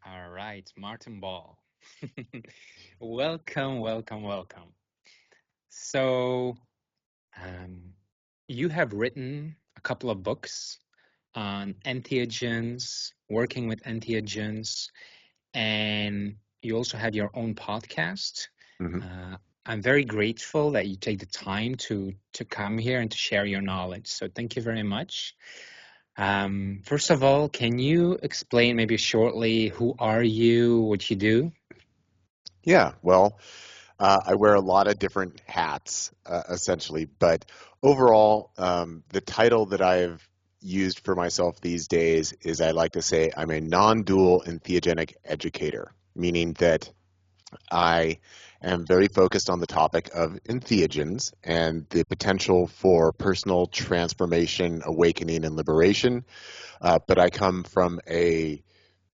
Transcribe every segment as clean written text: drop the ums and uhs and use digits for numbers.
All right, Martin Ball. Welcome, welcome, welcome. So, um, you have written a couple of books on entheogens, working with entheogens, and you also have your own podcast. hmm I'm very grateful that you take the time to come here and to share your knowledge. So, thank you very much. First of all, can you explain maybe shortly who are you, what you do? Yeah, well, I wear a lot of different hats, essentially, but overall, the title that I've used for myself these days is I like to say I'm a non-dual entheogenic educator, meaning that I am very focused on the topic of entheogens and the potential for personal transformation, awakening, and liberation. But I come from a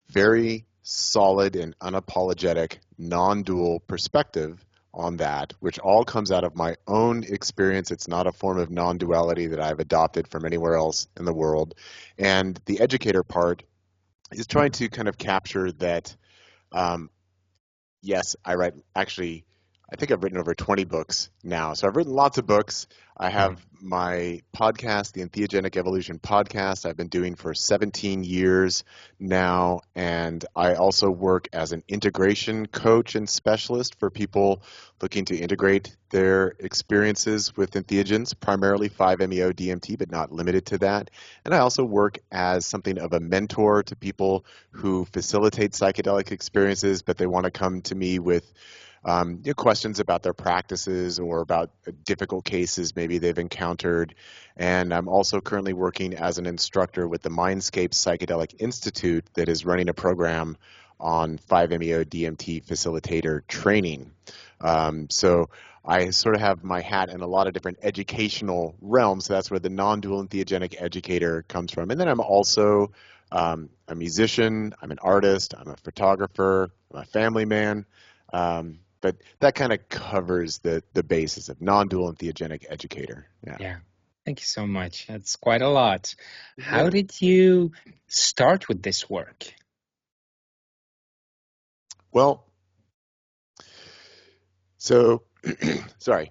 very solid and unapologetic non-dual perspective on that, which all comes out of my own experience. It's not a form of non-duality that I've adopted from anywhere else in the world. And the educator part is trying to kind of capture that. um, Yes, I write. Actually, I think I've written over 20 books now. So I've written lots of books. I Mhm. have my podcast, the Entheogenic Evolution podcast, I've been doing for 17 years now. And I also work as an integration coach and specialist for people looking to integrate their experiences with entheogens, primarily 5-MeO DMT, but not limited to that. And I also work as something of a mentor to people who facilitate psychedelic experiences, but they want to come to me with questions about their practices or about difficult cases maybe they've encountered. And I'm also currently working as an instructor with the Mindscape Psychedelic Institute that is running a program on 5-MeO DMT facilitator training. So I sort of have my hat in a lot of different educational realms. So that's where the non-dual entheogenic educator comes from. And then I'm also a musician, I'm an artist, I'm a photographer, I'm a family man. But that kind of covers the basis of non-dual entheogenic educator. Yeah. Yeah, thank you so much. That's quite a lot. How Yeah. did you start with this work? Well, so sorry.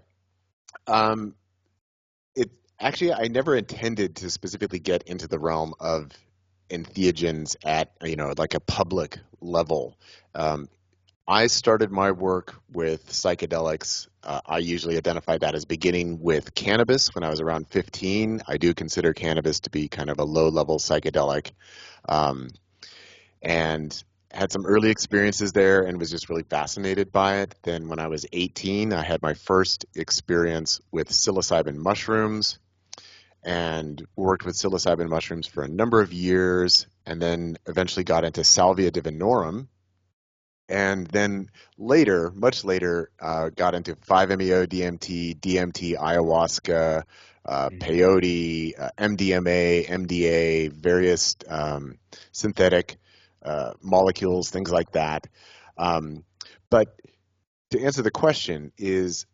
Um, it actually I never intended to specifically get into the realm of entheogens at like a public level. Um, I started my work with psychedelics. I usually identify that as beginning with cannabis when I was around 15. I do consider cannabis to be kind of a low-level psychedelic, um, and had some early experiences there and was just really fascinated by it. Then when I was 18, I had my first experience with psilocybin mushrooms and worked with psilocybin mushrooms for a number of years, and then eventually got into salvia divinorum, and then later, much later, got into 5-MeO DMT, DMT, ayahuasca, Mhm. peyote, MDMA, MDA, various synthetic molecules, things like that. Um, but to answer the question is,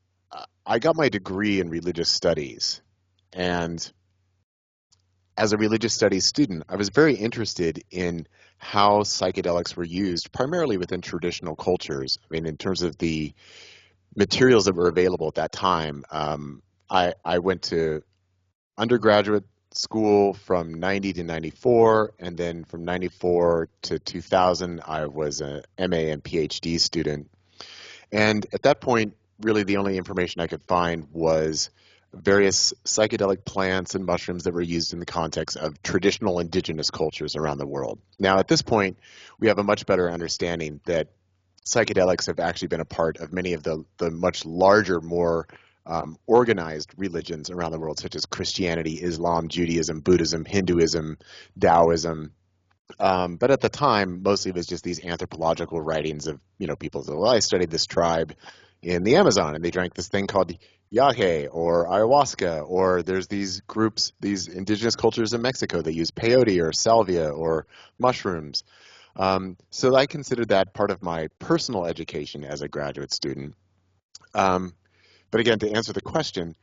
I got my degree in religious studies, and as a religious studies student, I was very interested in how psychedelics were used primarily within traditional cultures. I mean, in terms of the materials that were available at that time, I went to undergraduate school from 90 to 94, and then from 94 to 2000, I was a MA and PhD student. And at that point, really the only information I could find was various psychedelic plants and mushrooms that were used in the context of traditional indigenous cultures around the world. Now, at this point, we have a much better understanding that psychedelics have actually been a part of many of the much larger, more organized religions around the world, such as Christianity, Islam, Judaism, Buddhism, Hinduism, Taoism. But at the time, mostly it was just these anthropological writings of people that, well, I studied this tribe in the Amazon, and they drank this thing called yahe or ayahuasca, or there's these groups, these indigenous cultures in Mexico that use peyote or salvia or mushrooms. So I considered that part of my personal education as a graduate student. Um, but again, to answer the question,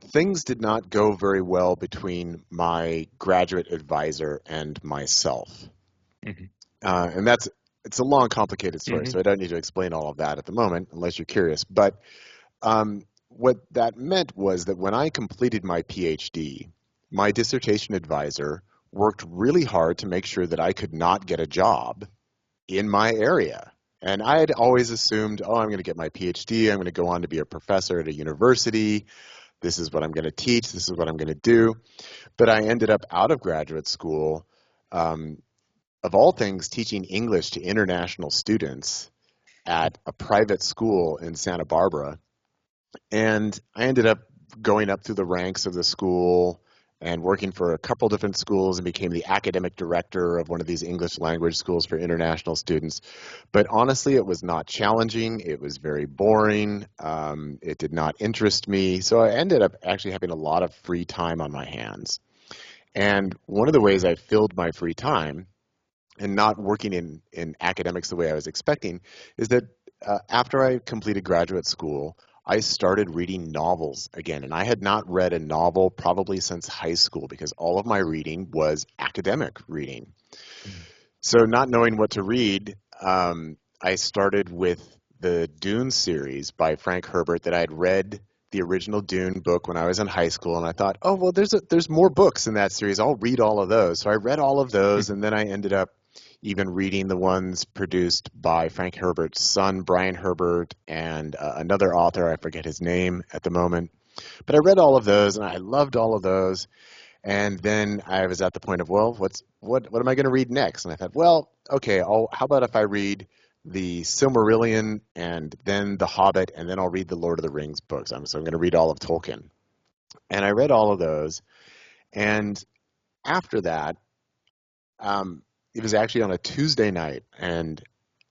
things did not go very well between my graduate advisor and myself. Mhm. And that's it's a long, complicated story, Hmm. so I don't need to explain all of that at the moment, unless you're curious. But what that meant was that when I completed my PhD, my dissertation advisor worked really hard to make sure that I could not get a job in my area. And I had always assumed, oh, I'm going to get my PhD, I'm going to go on to be a professor at a university, this is what I'm going to teach, this is what I'm going to do. But I ended up out of graduate school, um, of all things, teaching English to international students at a private school in Santa Barbara. And I ended up going up through the ranks of the school and working for a couple different schools and became the academic director of one of these English language schools for international students. But honestly, it was not challenging. It was very boring. It did not interest me. So I ended up actually having a lot of free time on my hands. And one of the ways I filled my free time and not working in academics the way I was expecting is that after I completed graduate school, I started reading novels again. And I had not read a novel probably since high school because all of my reading was academic reading. So, not knowing what to read, I started with the Dune series by Frank Herbert that I had read the original Dune book when I was in high school, and I thought, oh well, there's more books in that series. I'll read all of those. So I read all of those, and then I ended up even reading the ones produced by Frank Herbert's son, Brian Herbert, and another author. I forget his name at the moment. But I read all of those, and I loved all of those. And then I was at the point of, well, what am I going to read next? And I thought, well, okay, how about if I read the Silmarillion and then The Hobbit, and then I'll read the Lord of the Rings books. So I'm going to read all of Tolkien. And I read all of those. And after that, it was actually on a Tuesday night, and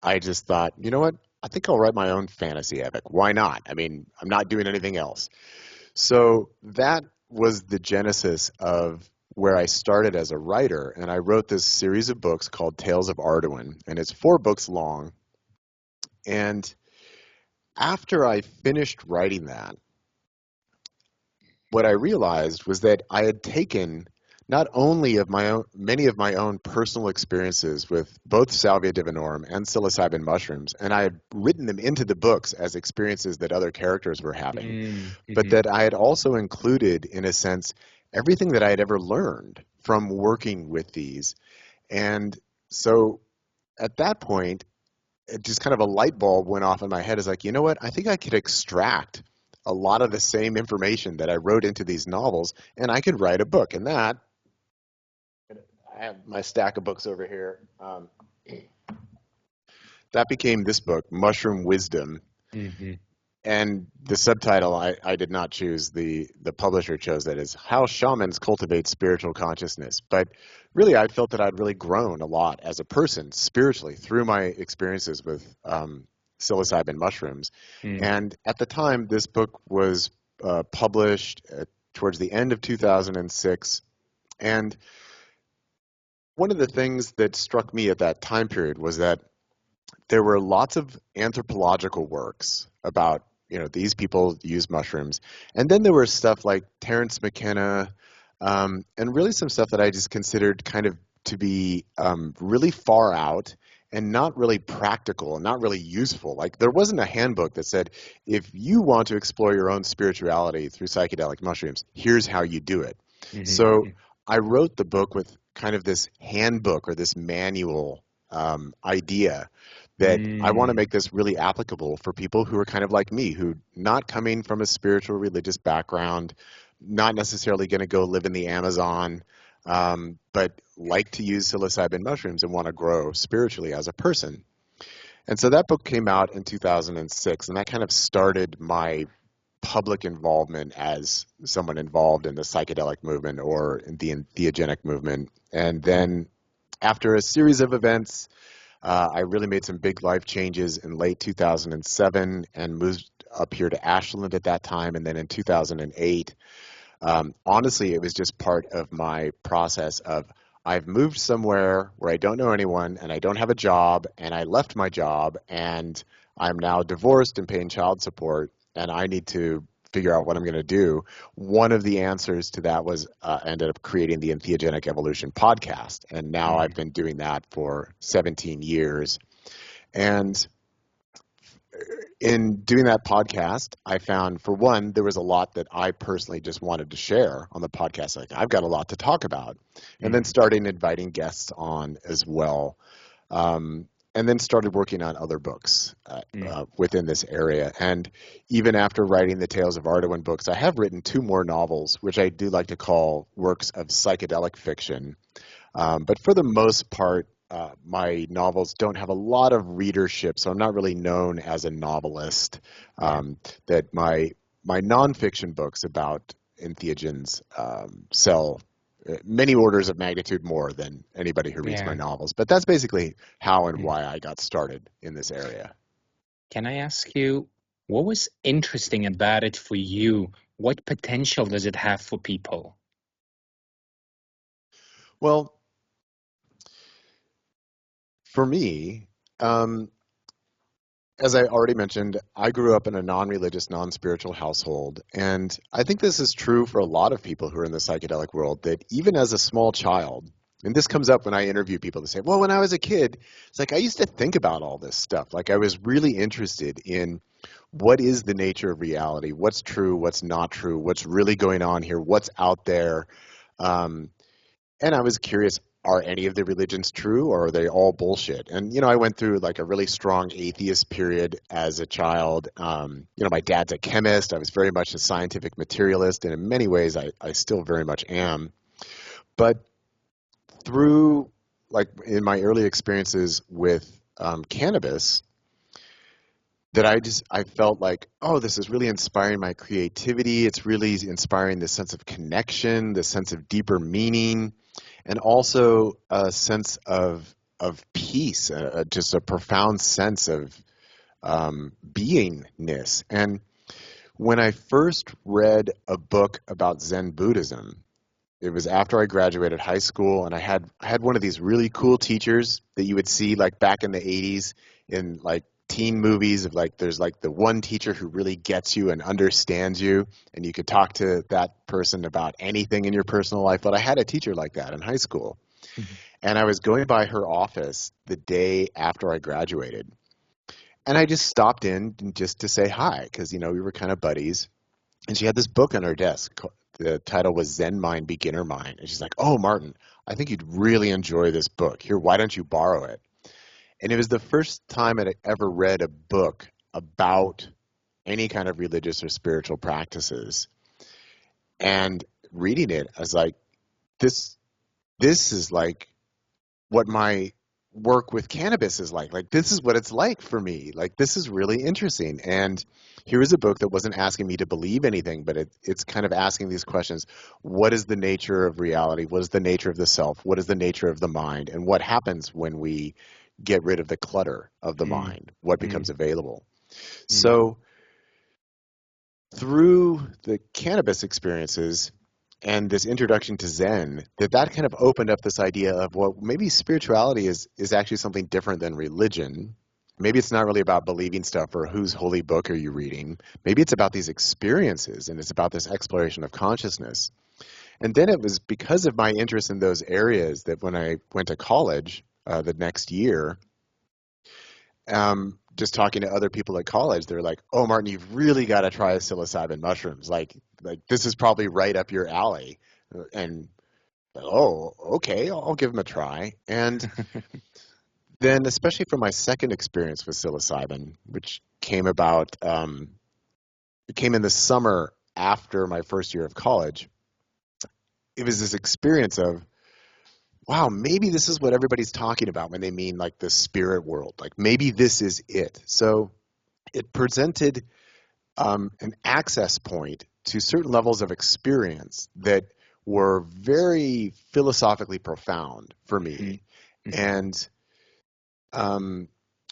I just thought, you know what? I think I'll write my own fantasy epic. Why not? I mean, I'm not doing anything else. So that was the genesis of where I started as a writer, and I wrote this series of books called Tales of Arduin, and it's 4 books long. And after I finished writing that, what I realized was that I had taken not only of my own, many of my own personal experiences with both salvia divinorum and psilocybin mushrooms, and I had written them into the books as experiences that other characters were having, but Mm-hmm. that I had also included, in a sense, everything that I had ever learned from working with these. And so at that point, it just kind of a light bulb went off in my head. Is like, you know what? I think I could extract a lot of the same information that I wrote into these novels, and I could write a book. And that, I have my stack of books over here. That became this book, Mushroom Wisdom. Mm-hmm. And the subtitle I did not choose. The publisher chose that, is How Shamans Cultivate Spiritual Consciousness. But really, I felt that I'd really grown a lot as a person spiritually through my experiences with psilocybin mushrooms. Mm. And at the time, this book was published towards the end of 2006. And one of the things that struck me at that time period was that there were lots of anthropological works about, these people use mushrooms, and then there was stuff like Terence McKenna, and really some stuff that I just considered kind of to be really far out and not really practical and not really useful. Like, there wasn't a handbook that said, if you want to explore your own spirituality through psychedelic mushrooms, here's how you do it. So Mm-hmm. I wrote the book with kind of this handbook or this manual idea that I want to Mm. make this really applicable for people who are kind of like me, who not coming from a spiritual religious background, not necessarily going to go live in the Amazon, but like to use psilocybin mushrooms and want to grow spiritually as a person. And so that book came out in 2006, and that kind of started my public involvement as someone involved in the psychedelic movement or in the entheogenic movement. And then after a series of events, I really made some big life changes in late 2007 and moved up here to Ashland at that time. And then in 2008, honestly, it was just part of my process of, I've moved somewhere where I don't know anyone and I don't have a job, and I left my job and I'm now divorced and paying child support, and I need to figure out what I'm going to do. One of the answers to that was I ended up creating the Entheogenic Evolution podcast, and now I've Mm. been doing that for 17 years. And in doing that podcast, I found, for one, there was a lot that I personally just wanted to share on the podcast. Like, I've got a lot to talk about. And then starting inviting guests on as well. And then started working on other books within this area. And even after writing the Tales of Ardoin books, I have written 2 more novels, which I do like to call works of psychedelic fiction. But for the most part, my novels don't have a lot of readership, so I'm not really known as a novelist. That my nonfiction books about entheogens sell many orders of magnitude more than anybody who reads my novels. But that's basically how and why I got started in this area. Can I ask you, what was interesting about it for you? What potential does it have for people? Well, for me, as I already mentioned, I grew up in a non-religious, non-spiritual household, and I think this is true for a lot of people who are in the psychedelic world, that even as a small child, and this comes up when I interview people to say, well, when I was a kid, it's like I used to think about all this stuff. Like, I was really interested in what is the nature of reality, what's true, what's not true, what's really going on here, what's out there. And I was curious, are any of the religions true, or are they all bullshit? And, you know, I went through like a really strong atheist period as a child. You know, my dad's a chemist. I was very much a scientific materialist, and in many ways I still very much am. But through, like, in my early experiences with cannabis, that I felt like, oh, this is really inspiring my creativity. It's really inspiring this sense of connection, this sense of deeper meaning, and also a sense of peace, just a profound sense of beingness. And when I first read a book about Zen Buddhism, it was after I graduated high school, and I had one of these really cool teachers that you would see like back in the 80s in like teen movies, of like there's like the one teacher who really gets you and understands you, and you could talk to that person about anything in your personal life. But I had a teacher like that in high school. And I was going by her office the day after I graduated, and I just stopped in just to say hi, because, you know, we were kind of buddies. And she had this book on her desk. The title was Zen Mind, Beginner Mind. And she's like, oh, Martin, I think you'd really enjoy this book. Here, why don't you borrow it? And it was the first time I'd ever read a book about any kind of religious or spiritual practices. And reading it, I was like, this is like what my work with cannabis is like. Like, this is what it's like for me. Like, this is really interesting. And here is a book that wasn't asking me to believe anything, but it's kind of asking these questions. What is the nature of reality? What is the nature of the self? What is the nature of the mind? And what happens when we get rid of the clutter of the mind? What becomes available? So through the cannabis experiences and this introduction to Zen, that kind of opened up this idea of, well, maybe spirituality is actually something different than religion. Maybe it's not really about believing stuff or whose holy book are you reading. Maybe it's about these experiences, and it's about this exploration of consciousness. And then it was because of my interest in those areas that when I went to college the next year, just talking to other people at college, they're like, oh, Martin, you've really got to try psilocybin mushrooms. Like this is probably right up your alley. And, oh, okay, I'll give them a try. And then, especially for my second experience with psilocybin, which came about, it came in the summer after my first year of college, it was this experience of, wow, maybe this is what everybody's talking about when they mean like the spirit world. Like, maybe this is it. So it presented an access point to certain levels of experience that were very philosophically profound for me, and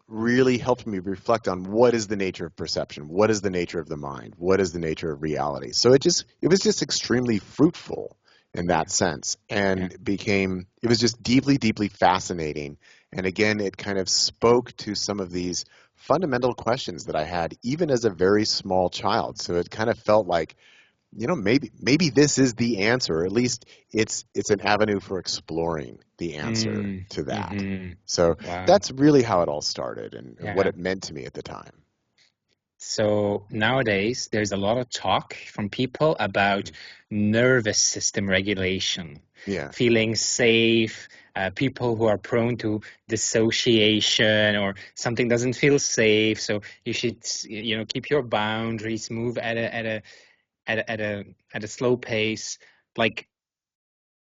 really helped me reflect on what is the nature of perception, what is the nature of the mind, what is the nature of reality. So it was just extremely fruitful in that sense, and it was just deeply, deeply fascinating. And again, it kind of spoke to some of these fundamental questions that I had even as a very small child. So it kind of felt like maybe this is the answer, or at least it's an avenue for exploring the answer to that. Mm-hmm. So Wow. that's really how it all started and what Yeah. it meant to me at the time. So nowadays, there's a lot of talk from people about nervous system regulation, Yeah. feeling safe, people who are prone to dissociation or something doesn't feel safe. So you should, keep your boundaries, move at a slow pace. Like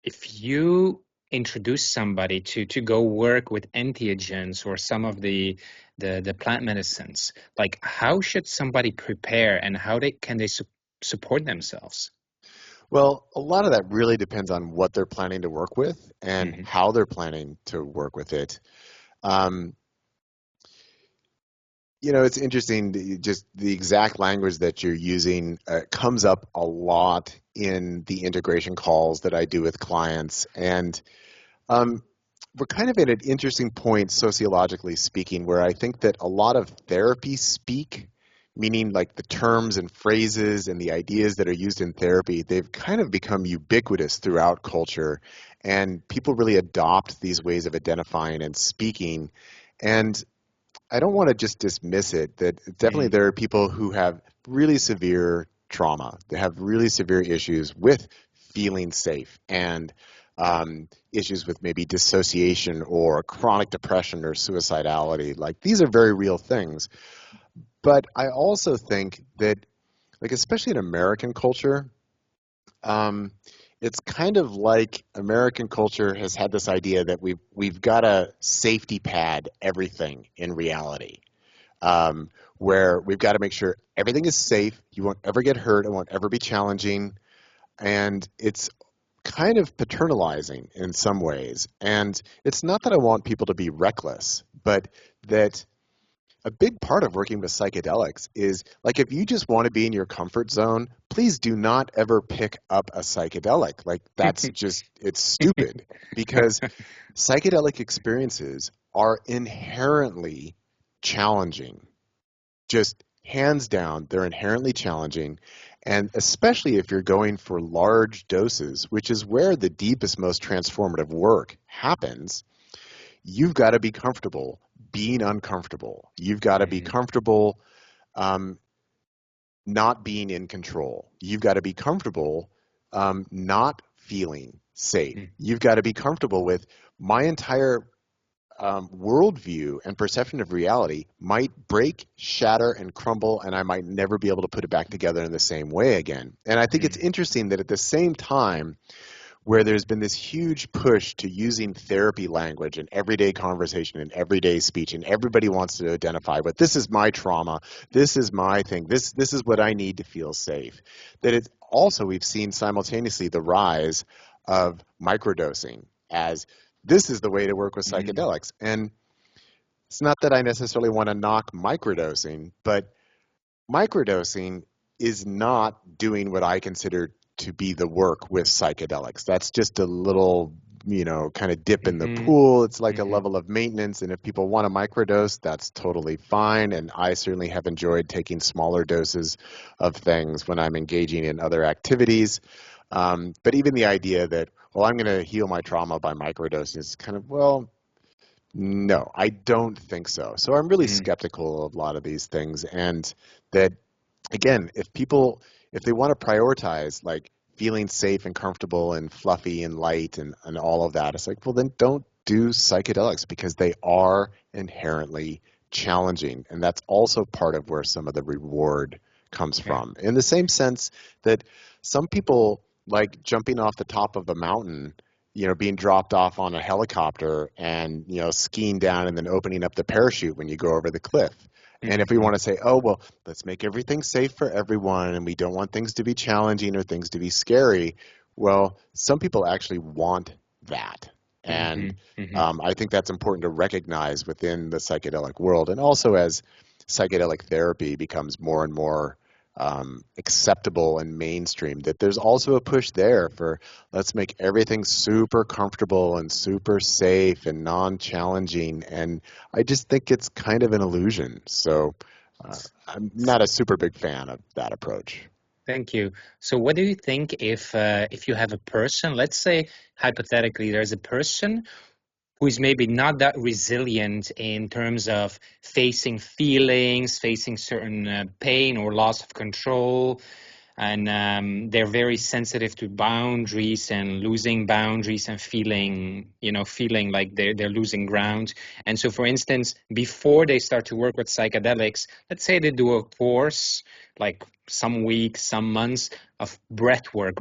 if you introduce somebody to go work with entheogens or some of the plant medicines, like how should somebody prepare and how can they support themselves? Well, a lot of that really depends on what they're planning to work with and Hmm. how they're planning to work with it. Um, it's interesting, just the exact language that you're using comes up a lot in the integration calls that I do with clients. And we're kind of at an interesting point, sociologically speaking, where I think that a lot of therapy speak, meaning like the terms and phrases and the ideas that are used in therapy, they've kind of become ubiquitous throughout culture. And people really adopt these ways of identifying and speaking. And I don't want to just dismiss it, that definitely Mm, there are people who have really severe trauma. They have really severe issues with feeling safe and issues with maybe dissociation or chronic depression or suicidality. Like these are very real things. But I also think that, like, especially in American culture, um, it's kind of like American culture has had this idea that we've got to safety pad everything in reality, where we've got to make sure everything is safe. You won't ever get hurt. It won't ever be challenging. And it's kind of paternalizing in some ways. And it's not that I want people to be reckless, but that a big part of working with psychedelics is, like, if you just want to be in your comfort zone, please do not ever pick up a psychedelic. Like, that's just, it's stupid, because psychedelic experiences are inherently challenging. Just hands down, they're inherently challenging. And especially if you're going for large doses, which is where the deepest, most transformative work happens, you've got to be comfortable being uncomfortable. You've got to be mm, comfortable not being in control. You've got to be comfortable not feeling safe. mm, You've got to be comfortable with my entire worldview and perception of reality might break, shatter, and crumble, and I might never be able to put it back together in the same way again. And I think it's mm, interesting that at the same time, where there's been this huge push to using therapy language in everyday conversation and everyday speech, and everybody wants to identify with, this is my trauma, this is my thing, this is what I need to feel safe. That it's also, we've seen simultaneously the rise of microdosing as this is the way to work with mm, psychedelics. And it's not that I necessarily want to knock microdosing, but microdosing is not doing what I consider to be the work with psychedelics. That's just a little, kind of dip in the mhm, pool. It's like a mhm, level of maintenance. And if people want to microdose, that's totally fine. And I certainly have enjoyed taking smaller doses of things when I'm engaging in other activities. But even the idea that, well, I'm going to heal my trauma by microdosing is kind of, well, no, I don't think so. So I'm really mm, skeptical of a lot of these things. And that, again, if they want to prioritize like feeling safe and comfortable and fluffy and light and all of that, it's like, well, then don't do psychedelics, because they are inherently challenging. And that's also part of where some of the reward comes yeah. from. In the same sense that some people like jumping off the top of a mountain, being dropped off on a helicopter and, skiing down and then opening up the parachute when you go over the cliff. And if we Mhm, want to say, oh, well, let's make everything safe for everyone and we don't want things to be challenging or things to be scary, well, some people actually want that. And mhm, mhm, I think that's important to recognize within the psychedelic world. And also as psychedelic therapy becomes more and more acceptable and mainstream, that there's also a push there for, let's make everything super comfortable and super safe and non-challenging. And I just think it's kind of an illusion. So I'm not a super big fan of that approach. Thank you. So what do you think if you have a person, let's say hypothetically, there's a person who is maybe not that resilient in terms of facing feelings, facing certain pain or loss of control, and they're very sensitive to boundaries and losing boundaries and feeling like they're losing ground. And so, for instance, before they start to work with psychedelics, let's say they do a course, like some weeks, some months of breath work,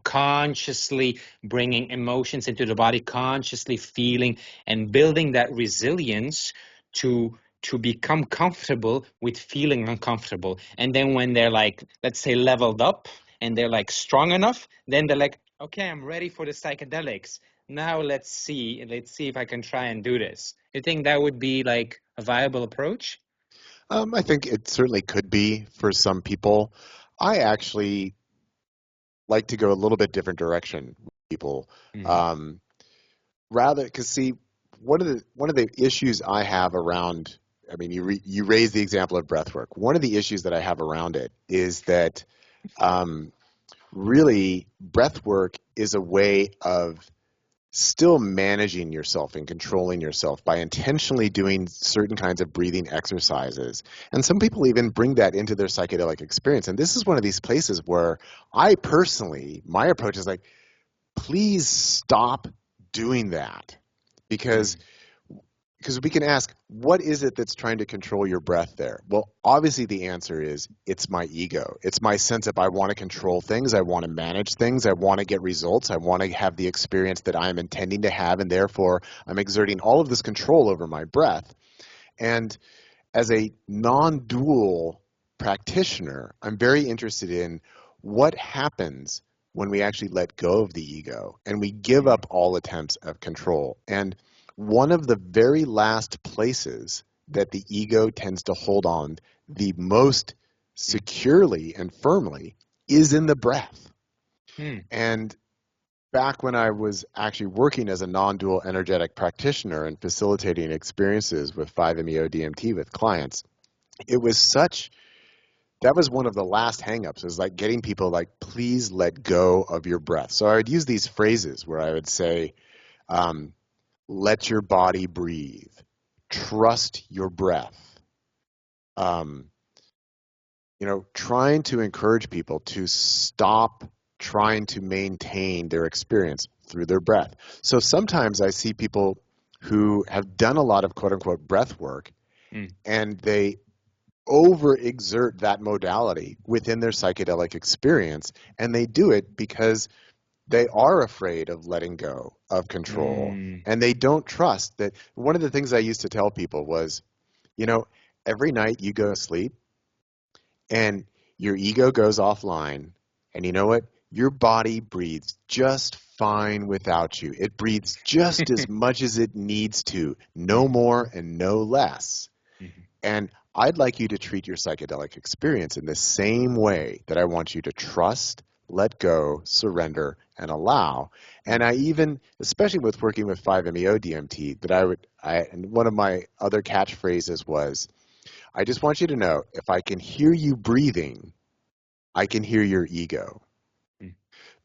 consciously bringing emotions into the body, consciously feeling and building that resilience to become comfortable with feeling uncomfortable. And then when they're like, let's say, leveled up and they're like strong enough, then they're like, okay, I'm ready for the psychedelics. Now let's see if I can try and do this. You think that would be like a viable approach? I think it certainly could be for some people. I actually like to go a little bit different direction with people. Mm-hmm. Um, Rather, because see, one of the issues I have around, I mean, you raised the example of breath work. One of the issues that I have around it is that um, really breath work is a way of still managing yourself and controlling yourself by intentionally doing certain kinds of breathing exercises. And some people even bring that into their psychedelic experience. And this is one of these places where I personally, my approach is like, please stop doing that, because we can ask, what is it that's trying to control your breath there? Well, obviously the answer is it's my ego. It's my sense of I want to control things, I want to manage things, I want to get results, I want to have the experience that I'm intending to have, and therefore I'm exerting all of this control over my breath. And as a non-dual practitioner, I'm very interested in what happens when we actually let go of the ego and we give up all attempts of control. And one of the very last places that the ego tends to hold on the most securely and firmly is in the breath. And back when I was actually working as a non-dual energetic practitioner and facilitating experiences with 5-MeO DMT with clients, it was that was one of the last hangups, is like getting people like, please let go of your breath. So I would use these phrases where I would say, let your body breathe, trust your breath. Trying to encourage people to stop trying to maintain their experience through their breath. So sometimes I see people who have done a lot of quote unquote breath work and they overexert that modality within their psychedelic experience, and they do it because they are afraid of letting go of control, and they don't trust that. One of the things I used to tell people was, every night you go to sleep and your ego goes offline, and you know what? Your body breathes just fine without you. It breathes just as much as it needs to, no more and no less. And I'd like you to treat your psychedelic experience in the same way that I want you to trust, let go, surrender, and allow. And I even, especially with working with 5-MeO DMT, and one of my other catchphrases was, I just want you to know, if I can hear you breathing, I can hear your ego.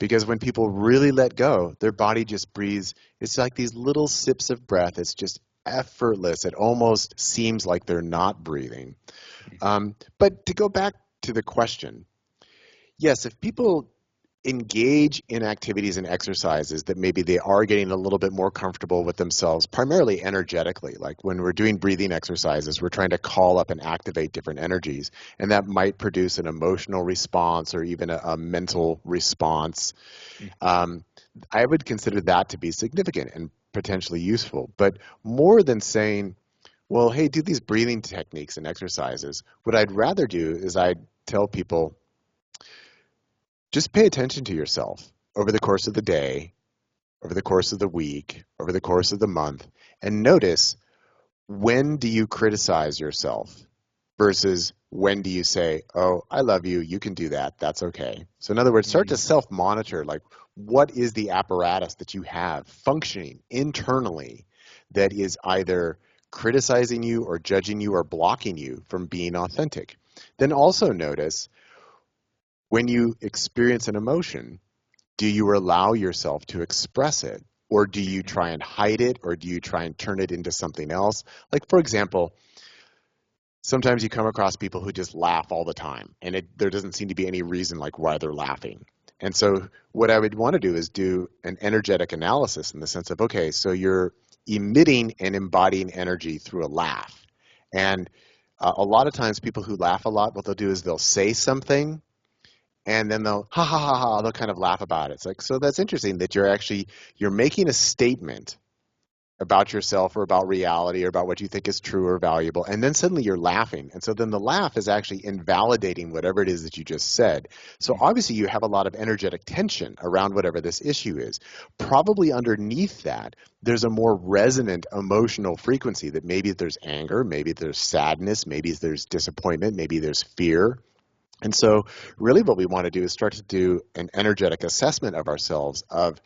Because when people really let go, their body just breathes. It's like these little sips of breath. It's just effortless. It almost seems like they're not breathing. But to go back to the question, yes, if people engage in activities and exercises that maybe they are getting a little bit more comfortable with themselves, primarily energetically, like when we're doing breathing exercises, we're trying to call up and activate different energies, and that might produce an emotional response or even a mental response. I would consider that to be significant and potentially useful. But more than saying, well, hey, do these breathing techniques and exercises, what I'd rather do is I'd tell people, just pay attention to yourself over the course of the day, over the course of the week, over the course of the month, and notice, when do you criticize yourself versus when do you say, oh, I love you, you can do that, that's okay. So in other words, start to self-monitor, like, what is the apparatus that you have functioning internally that is either criticizing you or judging you or blocking you from being authentic. Then also notice, when you experience an emotion, do you allow yourself to express it? Or do you try and hide it? Or do you try and turn it into something else? Like, for example, sometimes you come across people who just laugh all the time, and there doesn't seem to be any reason like why they're laughing. And so what I would want to do is do an energetic analysis in the sense of, okay, so you're emitting and embodying energy through a laugh. And a lot of times people who laugh a lot, what they'll do is they'll say something and then they'll ha ha ha ha, they'll kind of laugh about it. It's like, so that's interesting that you're making a statement about yourself or about reality or about what you think is true or valuable, and then suddenly you're laughing. And so then the laugh is actually invalidating whatever it is that you just said. So obviously you have a lot of energetic tension around whatever this issue is. Probably underneath that, there's a more resonant emotional frequency that maybe there's anger, maybe there's sadness, maybe there's disappointment, maybe there's fear. And so really what we want to do is start to do an energetic assessment of ourselves of,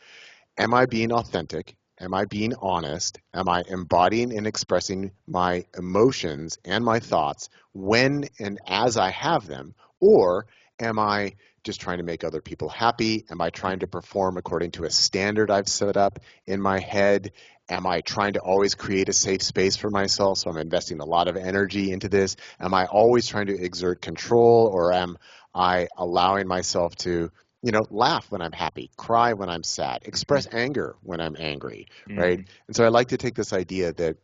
am I being authentic? Am I being honest? Am I embodying and expressing my emotions and my thoughts when and as I have them? Or am I just trying to make other people happy? Am I trying to perform according to a standard I've set up in my head? Am I trying to always create a safe space for myself? So I'm investing a lot of energy into this. Am I always trying to exert control, or am I allowing myself to laugh when I'm happy, cry when I'm sad, express anger when I'm angry, right? And so I like to take this idea that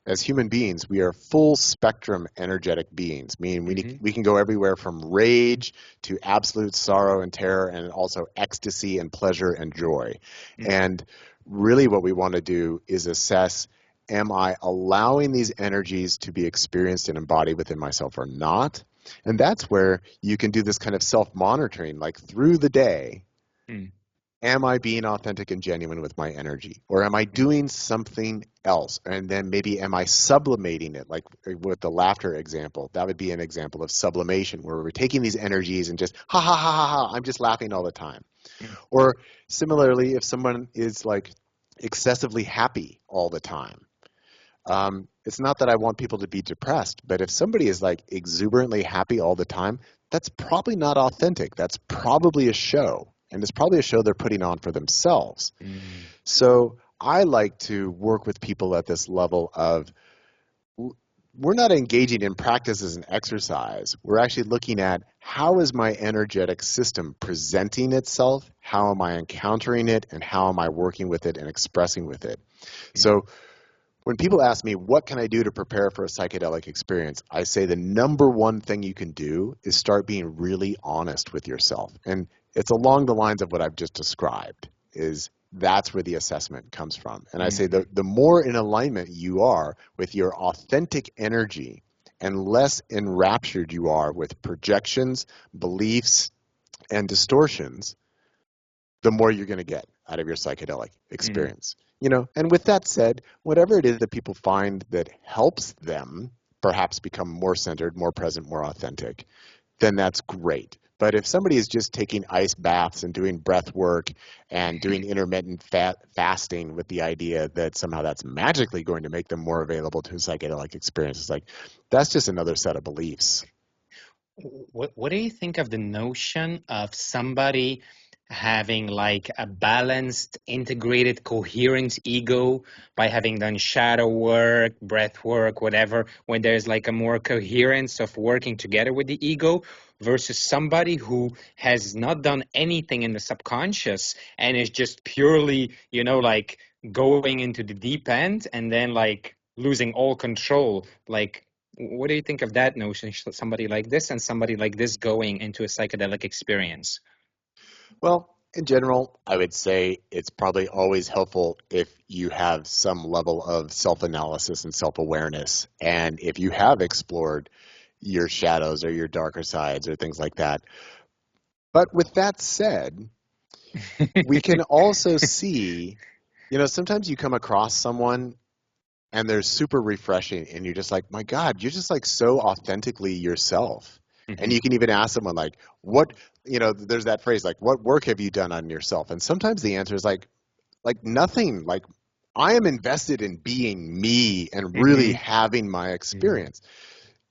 as human beings, we are full spectrum energetic beings, meaning we can go everywhere from rage to absolute sorrow and terror, and also ecstasy and pleasure and joy. And really what we want to do is assess, am I allowing these energies to be experienced and embodied within myself or not? And that's where you can do this kind of self-monitoring, like through the day. Am I being authentic and genuine with my energy? Or am I doing something else? And then maybe am I sublimating it? Like with the laughter example, that would be an example of sublimation, where we're taking these energies and just, ha ha ha ha ha, I'm just laughing all the time. Or similarly, if someone is like excessively happy all the time, it's not that I want people to be depressed, but if somebody is like exuberantly happy all the time, that's probably not authentic. That's probably a show. And it's probably a show they're putting on for themselves. So I like to work with people at this level of, we're not engaging in practice as an exercise. We're actually looking at, how is my energetic system presenting itself? How am I encountering it? And how am I working with it and expressing with it? So when people ask me, what can I do to prepare for a psychedelic experience? I say the number one thing you can do is start being really honest with yourself. And it's along the lines of what I've just described, is that's where the assessment comes from. And I say the more in alignment you are with your authentic energy and less enraptured you are with projections, beliefs, and distortions, the more you're going to get out of your psychedelic experience. And with that said, whatever it is that people find that helps them perhaps become more centered, more present, more authentic, then that's great. But if somebody is just taking ice baths and doing breath work and doing intermittent fasting with the idea that somehow that's magically going to make them more available to a psychedelic experience, it's like, that's just another set of beliefs. What do you think of the notion of somebody having like a balanced, integrated, coherent ego by having done shadow work, breath work, whatever, when there's like a more coherence of working together with the ego, versus somebody who has not done anything in the subconscious and is just purely, like going into the deep end and then like losing all control? Like, what do you think of that notion? Somebody like this and somebody like this going into a psychedelic experience? Well, in general, I would say it's probably always helpful if you have some level of self-analysis and self-awareness. And if you have explored your shadows or your darker sides or things like that. But with that said, we can also see, sometimes you come across someone and they're super refreshing and you're just like, my God, you're just like so authentically yourself. And you can even ask someone like, there's that phrase, like, what work have you done on yourself? And sometimes the answer is like nothing. Like, I am invested in being me and really having my experience.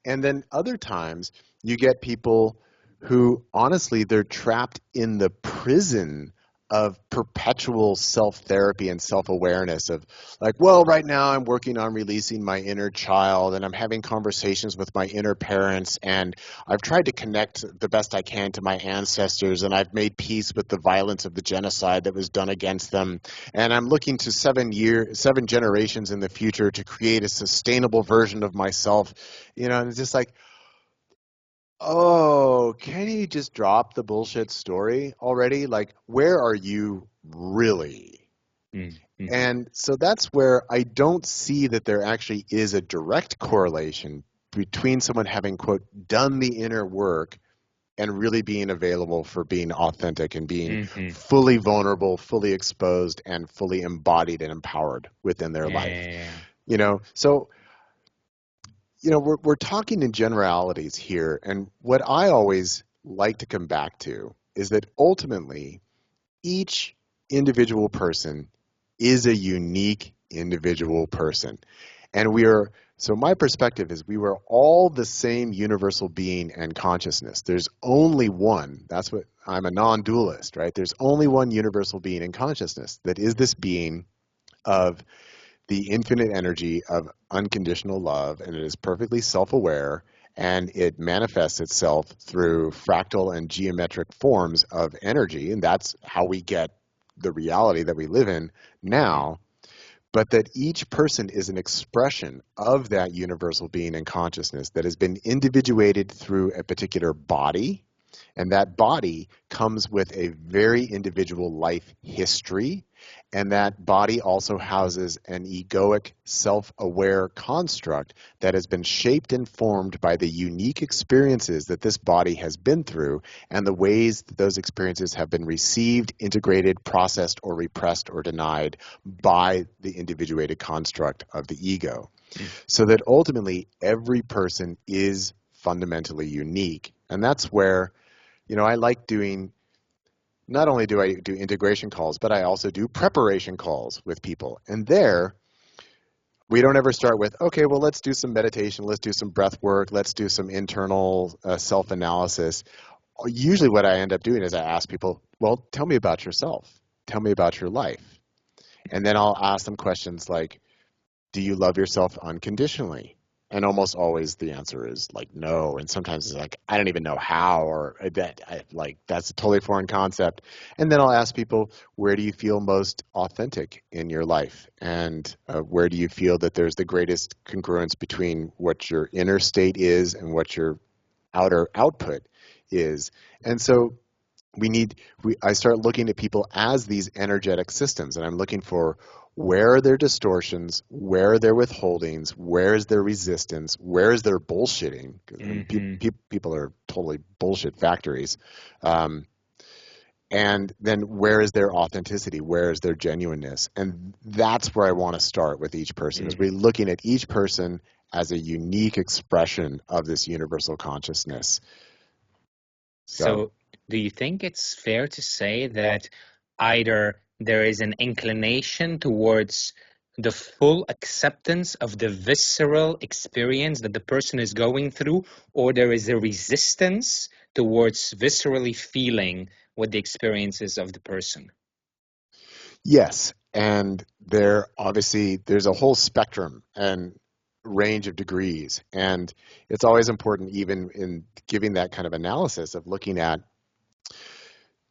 And then other times you get people who honestly, they're trapped in the prison of perpetual self-therapy and self-awareness of like, well, right now I'm working on releasing my inner child and I'm having conversations with my inner parents and I've tried to connect the best I can to my ancestors and I've made peace with the violence of the genocide that was done against them. And I'm looking to 7 generations in the future to create a sustainable version of myself, and it's just like, oh, can you just drop the bullshit story already? Like, where are you really? Mm-hmm. And so that's where I don't see that there actually is a direct correlation between someone having, quote, done the inner work and really being available for being authentic and being Mm-hmm. fully vulnerable, fully exposed, and fully embodied and empowered within their life. Yeah. So we're talking in generalities here, and what I always like to come back to is that ultimately each individual person is a unique individual person. And so my perspective is we were all the same universal being and consciousness. There's only one. That's what I'm a non-dualist, right? There's only one universal being in consciousness that is this being of the infinite energy of unconditional love, and it is perfectly self-aware, and it manifests itself through fractal and geometric forms of energy, and that's how we get the reality that we live in now. But that each person is an expression of that universal being and consciousness that has been individuated through a particular body, and that body comes with a very individual life history. And that body also houses an egoic, self-aware construct that has been shaped and formed by the unique experiences that this body has been through and the ways that those experiences have been received, integrated, processed, or repressed or denied by the individuated construct of the ego. Mm. So that ultimately every person is fundamentally unique. And that's where I like doing, not only do I do integration calls, but I also do preparation calls with people. And there, we don't ever start with, okay, well, let's do some meditation, let's do some breath work, let's do some internal self-analysis. Usually what I end up doing is I ask people, well, tell me about yourself. Tell me about your life. And then I'll ask them questions like, do you love yourself unconditionally? And almost always the answer is like no. And sometimes it's like, I don't even know how, or that's a totally foreign concept. And then I'll ask people, where do you feel most authentic in your life? And where do you feel that there's the greatest congruence between what your inner state is and what your outer output is? And so I start looking at people as these energetic systems, and I'm looking for where are their distortions, where are their withholdings, where is their resistance, where is their bullshitting? 'Cause, people are totally bullshit factories. And then where is their authenticity? Where is their genuineness? And that's where I want to start with each person, is we're looking at each person as a unique expression of this universal consciousness. So, do you think it's fair to say that either there is an inclination towards the full acceptance of the visceral experience that the person is going through, or there is a resistance towards viscerally feeling what the experience is of the person? Yes, and there's a whole spectrum and range of degrees, and it's always important, even in giving that kind of analysis, of looking at,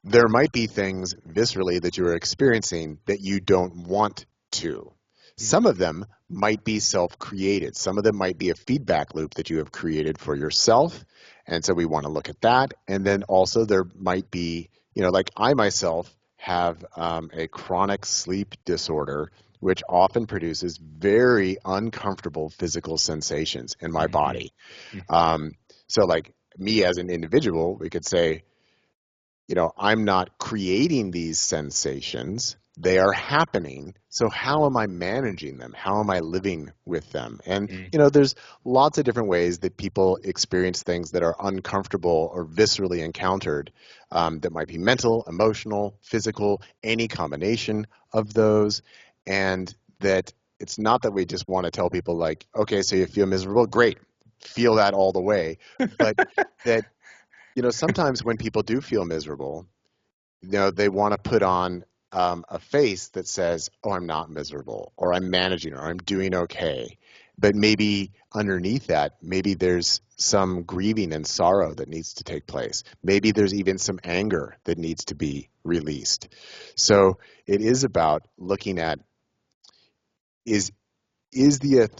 there might be things viscerally that you're experiencing that you don't want to. Some of them might be self-created. Some of them might be a feedback loop that you have created for yourself, and so we want to look at that. And then also there might be, like I myself have a chronic sleep disorder, which often produces very uncomfortable physical sensations in my body. So like me as an individual, we could say, I'm not creating these sensations. They are happening. So how am I managing them? How am I living with them? And, there's lots of different ways that people experience things that are uncomfortable or viscerally encountered, that might be mental, emotional, physical, any combination of those. And that it's not that we just want to tell people like, okay, so you feel miserable, great, feel that all the way. But that sometimes when people do feel miserable, they want to put on a face that says, oh, I'm not miserable, or I'm managing, or I'm doing okay. But maybe underneath that, maybe there's some grieving and sorrow that needs to take place. Maybe there's even some anger that needs to be released. So it is about looking at, is the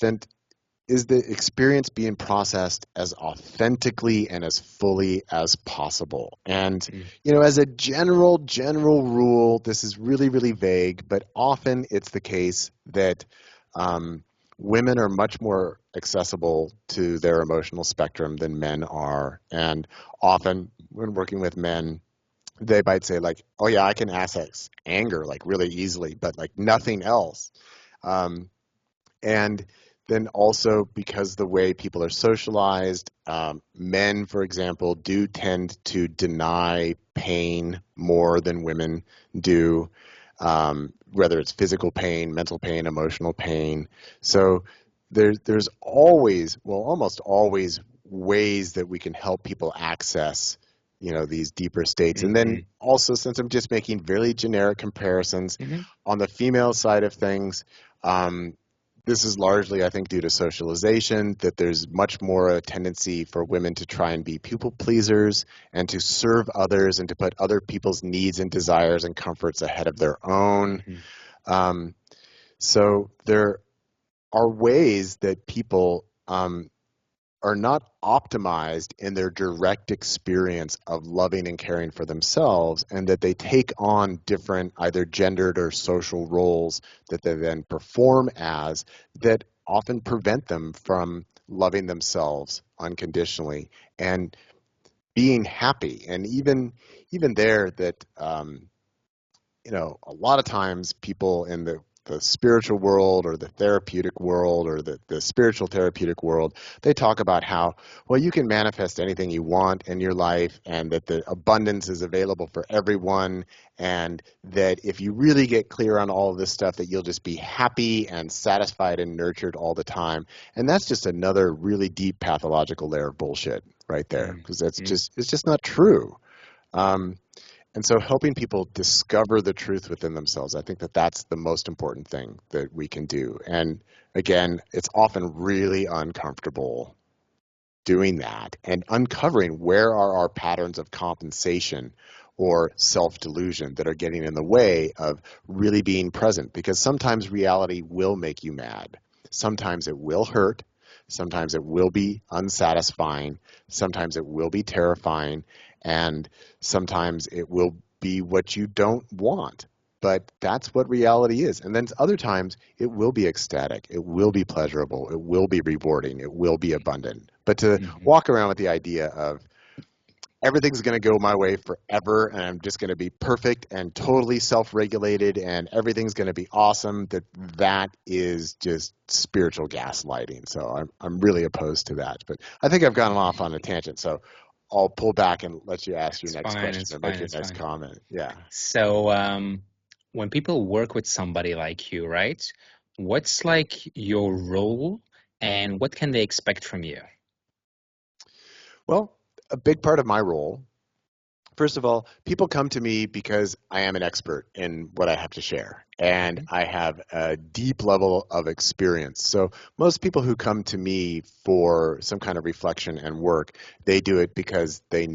experience being processed as authentically and as fully as possible. And, as a general rule, this is really, really vague, but often it's the case that women are much more accessible to their emotional spectrum than men are. And often when working with men, they might say like, oh yeah, I can access anger like really easily, but like nothing else. And then also because the way people are socialized, men, for example, do tend to deny pain more than women do, whether it's physical pain, mental pain, emotional pain. So there's always, well, almost always ways that we can help people access these deeper states. And then also, since I'm just making very generic comparisons, on the female side of things, this is largely, I think, due to socialization, that there's much more a tendency for women to try and be people pleasers and to serve others and to put other people's needs and desires and comforts ahead of their own. So there are ways that people are not optimized in their direct experience of loving and caring for themselves, and that they take on different either gendered or social roles that they then perform as, that often prevent them from loving themselves unconditionally and being happy. And even there, that a lot of times people in the spiritual world or the therapeutic world or the spiritual therapeutic world, they talk about how, well, you can manifest anything you want in your life, and that the abundance is available for everyone, and that if you really get clear on all of this stuff, that you'll just be happy and satisfied and nurtured all the time. And that's just another really deep pathological layer of bullshit right there, because it's just not true. And so helping people discover the truth within themselves, I think that that's the most important thing that we can do. And again, it's often really uncomfortable doing that and uncovering where are our patterns of compensation or self-delusion that are getting in the way of really being present. Because sometimes reality will make you mad. Sometimes it will hurt. Sometimes it will be unsatisfying. Sometimes it will be terrifying. And sometimes it will be what you don't want. But that's what reality is. And then other times it will be ecstatic. It will be pleasurable. It will be rewarding. It will be abundant. But to walk around with the idea of everything's going to go my way forever, and I'm just going to be perfect and totally self-regulated, and everything's going to be awesome, that is just spiritual gaslighting. So I'm really opposed to that. But I think I've gone off on a tangent. So I'll pull back and let you ask your next question or make your next comment. Yeah. So when people work with somebody like you, right, what's like your role and what can they expect from you? Well, a big part of my role, first of all, people come to me because I am an expert in what I have to share, and I have a deep level of experience. So most people who come to me for some kind of reflection and work, they do it because they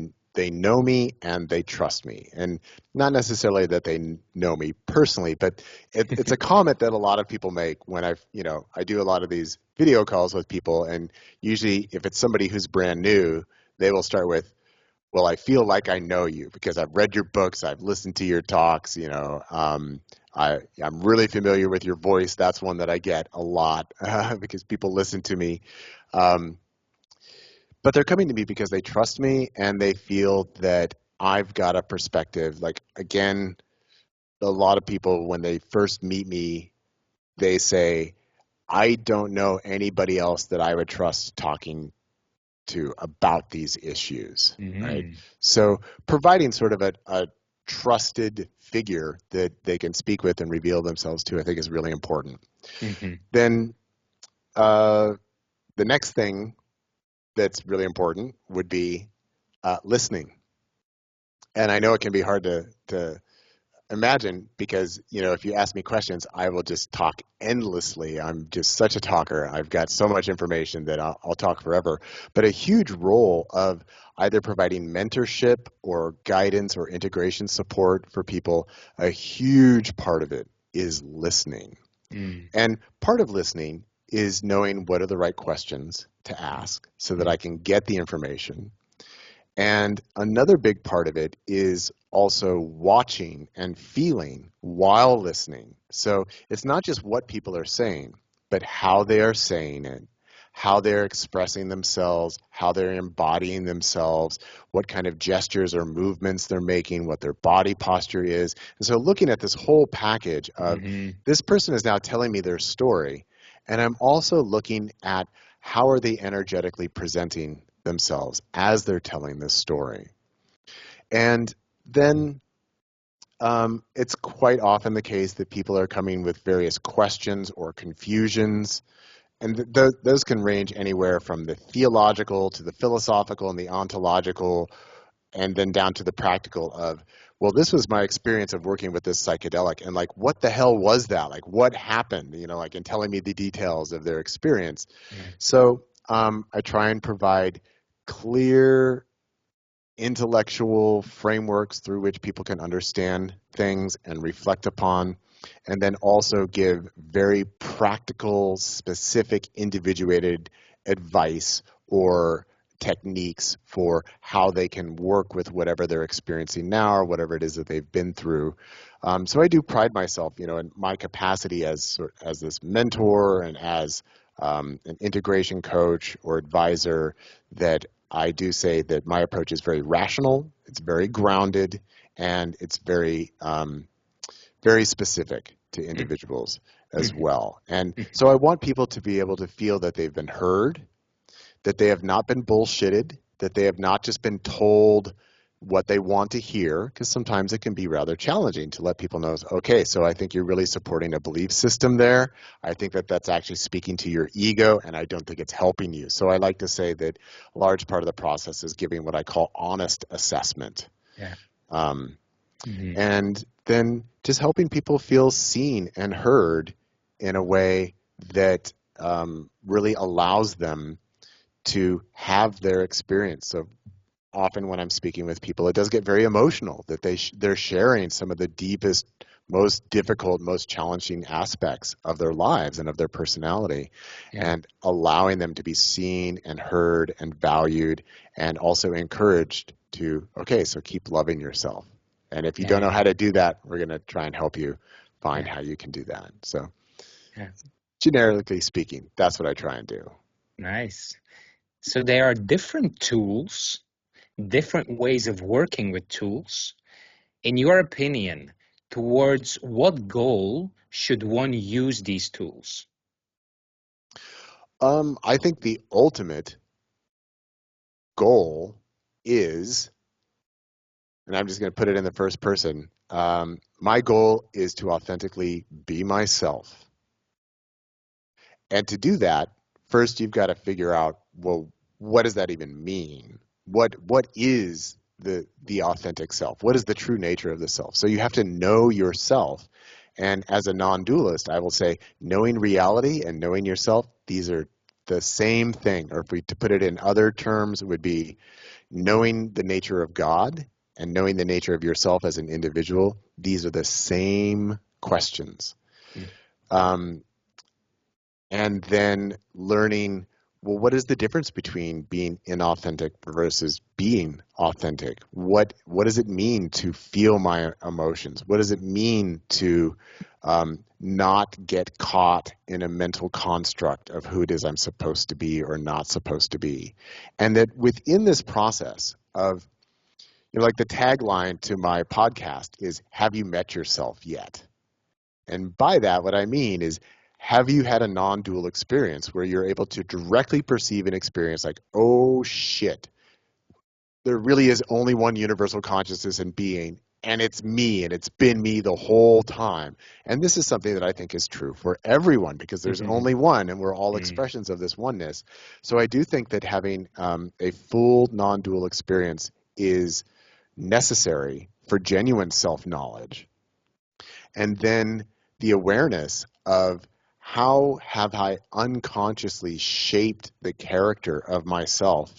know me and they trust me, and not necessarily that they know me personally, but it's a comment that a lot of people make when I do a lot of these video calls with people, and usually if it's somebody who's brand new, they will start with, well, I feel like I know you because I've read your books, I've listened to your talks, I'm really familiar with your voice. That's one that I get a lot because people listen to me. But they're coming to me because they trust me and they feel that I've got a perspective. Like, again, a lot of people, when they first meet me, they say, I don't know anybody else that I would trust talking to about these issues, right? So providing sort of a trusted figure that they can speak with and reveal themselves to, I think is really important. Then the next thing that's really important would be listening. And I know it can be hard to imagine because, if you ask me questions, I will just talk endlessly. I'm just such a talker. I've got so much information that I'll talk forever. But a huge role of either providing mentorship or guidance or integration support for people, a huge part of it is listening. And part of listening is knowing what are the right questions to ask so that I can get the information. And another big part of it is also watching and feeling while listening. So it's not just what people are saying, but how they are saying it, how they're expressing themselves, how they're embodying themselves, what kind of gestures or movements they're making, what their body posture is. And so looking at this whole package of this person is now telling me their story, and I'm also looking at how are they energetically presenting themselves as they're telling this story. And then it's quite often the case that people are coming with various questions or confusions, and those can range anywhere from the theological to the philosophical and the ontological, and then down to the practical of, well, this was my experience of working with this psychedelic, and like, what the hell was that? Like, what happened? Like in telling me the details of their experience. So I try and provide clear intellectual frameworks through which people can understand things and reflect upon, and then also give very practical, specific, individuated advice or techniques for how they can work with whatever they're experiencing now or whatever it is that they've been through. So I do pride myself, in my capacity as this mentor and as an integration coach or advisor, that I do say that my approach is very rational, it's very grounded, and it's very, very specific to individuals as well. And so I want people to be able to feel that they've been heard, that they have not been bullshitted, that they have not just been told what they want to hear, because sometimes it can be rather challenging to let people know, okay, so I think you're really supporting a belief system there. I think that that's actually speaking to your ego, and I don't think it's helping you. So I like to say that a large part of the process is giving what I call honest assessment. Yeah. And then just helping people feel seen and heard in a way that really allows them to have their experience. So often when I'm speaking with people, it does get very emotional that they're sharing some of the deepest, most difficult, most challenging aspects of their lives and of their personality, and allowing them to be seen and heard and valued, and also encouraged to, okay, so keep loving yourself. And if you don't know how to do that, we're going to try and help you find how you can do that. So generically speaking, that's what I try and do. Nice. So there are different tools, different ways of working with tools. In your opinion, towards what goal should one use these tools? I think the ultimate goal is, and I'm just going to put it in the first person, my goal is to authentically be myself. And to do that, first you've got to figure out, well, what does that even mean? What is the authentic self? What is the true nature of the self? So you have to know yourself. And as a non-dualist, I will say knowing reality and knowing yourself, these are the same thing. Or if we to put it in other terms, it would be knowing the nature of God and knowing the nature of yourself as an individual. These are the same questions. And then learning, well, what is the difference between being inauthentic versus being authentic? What does it mean to feel my emotions? What does it mean to not get caught in a mental construct of who it is I'm supposed to be or not supposed to be? And that within this process of, like the tagline to my podcast is, have you met yourself yet? And by that, what I mean is, have you had a non-dual experience where you're able to directly perceive an experience like, oh shit, there really is only one universal consciousness and being, and it's me, and it's been me the whole time. And this is something that I think is true for everyone, because there's only one, and we're all expressions of this oneness. So I do think that having a full non-dual experience is necessary for genuine self-knowledge. And then the awareness of how have I unconsciously shaped the character of myself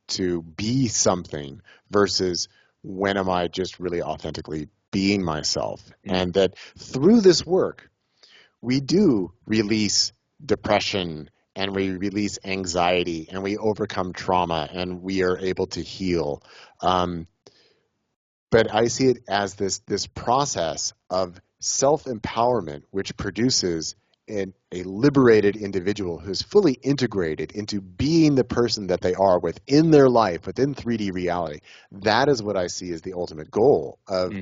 to be something versus when am I just really authentically being myself. And that through this work, we do release depression and we release anxiety and we overcome trauma and we are able to heal. But I see it as this process of self-empowerment, which produces a liberated individual who's fully integrated into being the person that they are within their life, within 3D reality. That is what I see as the ultimate goal of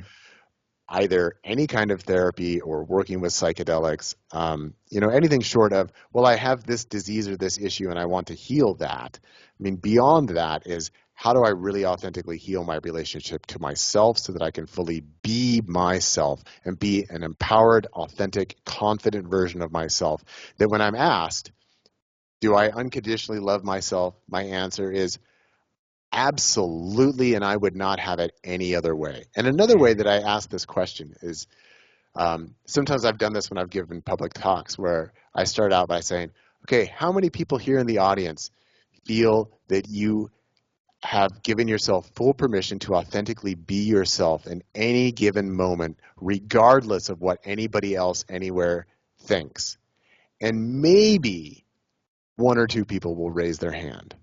either any kind of therapy or working with psychedelics, anything short of, well, I have this disease or this issue and I want to heal that. I mean, beyond that is, how do I really authentically heal my relationship to myself so that I can fully be myself and be an empowered, authentic, confident version of myself, that when I'm asked, do I unconditionally love myself? My answer is absolutely, and I would not have it any other way. And another way that I ask this question is, sometimes I've done this when I've given public talks, where I start out by saying, okay, how many people here in the audience feel that you have given yourself full permission to authentically be yourself in any given moment, regardless of what anybody else anywhere thinks? And maybe one or two people will raise their hand.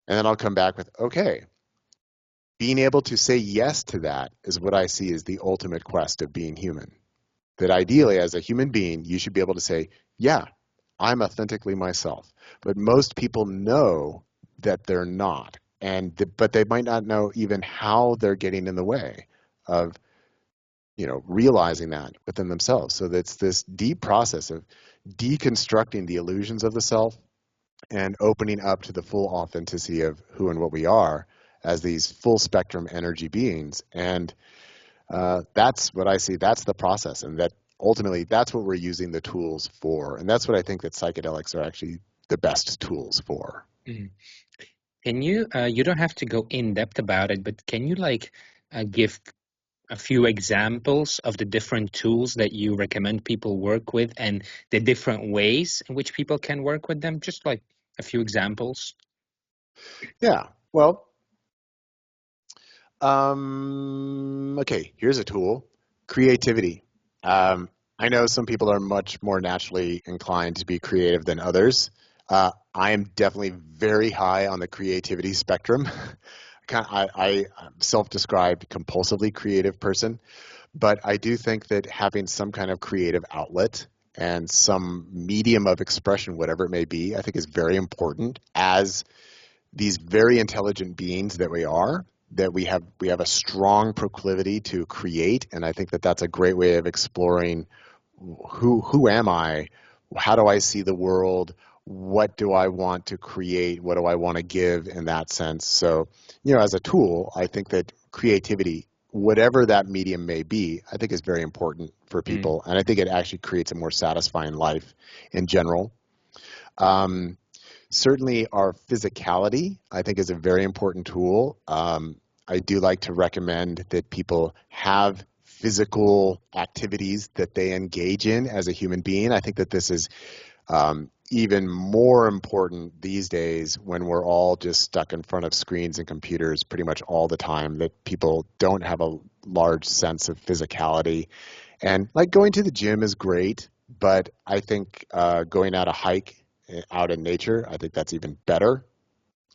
And then I'll come back with, okay, being able to say yes to that is what I see as the ultimate quest of being human. That ideally, as a human being, you should be able to say, yeah, I'm authentically myself. But most people know that they're not. But they might not know even how they're getting in the way of, realizing that within themselves. So that's this deep process of deconstructing the illusions of the self and opening up to the full authenticity of who and what we are as these full spectrum energy beings. And that's what I see. That's the process. And that ultimately, that's what we're using the tools for. And that's what I think that psychedelics are actually the best tools for. Can you, you don't have to go in depth about it, but can you give a few examples of the different tools that you recommend people work with and the different ways in which people can work with them? Just like a few examples. Yeah, well, okay, here's a tool, creativity. I know some people are much more naturally inclined to be creative than others. I am definitely very high on the creativity spectrum. I'm self-described compulsively creative person, but I do think that having some kind of creative outlet and some medium of expression, whatever it may be, I think is very important as these very intelligent beings that we are, that we have a strong proclivity to create. And I think that that's a great way of exploring who am I? How do I see the world? What do I want to create? What do I want to give in that sense? So, as a tool, I think that creativity, whatever that medium may be, I think is very important for people. And I think it actually creates a more satisfying life in general. Certainly our physicality, I think, is a very important tool. I do like to recommend that people have physical activities that they engage in as a human being. I think that this is even more important these days when we're all just stuck in front of screens and computers pretty much all the time, that people don't have a large sense of physicality. And going to the gym is great, but I think going out a hike out in nature, I think that's even better.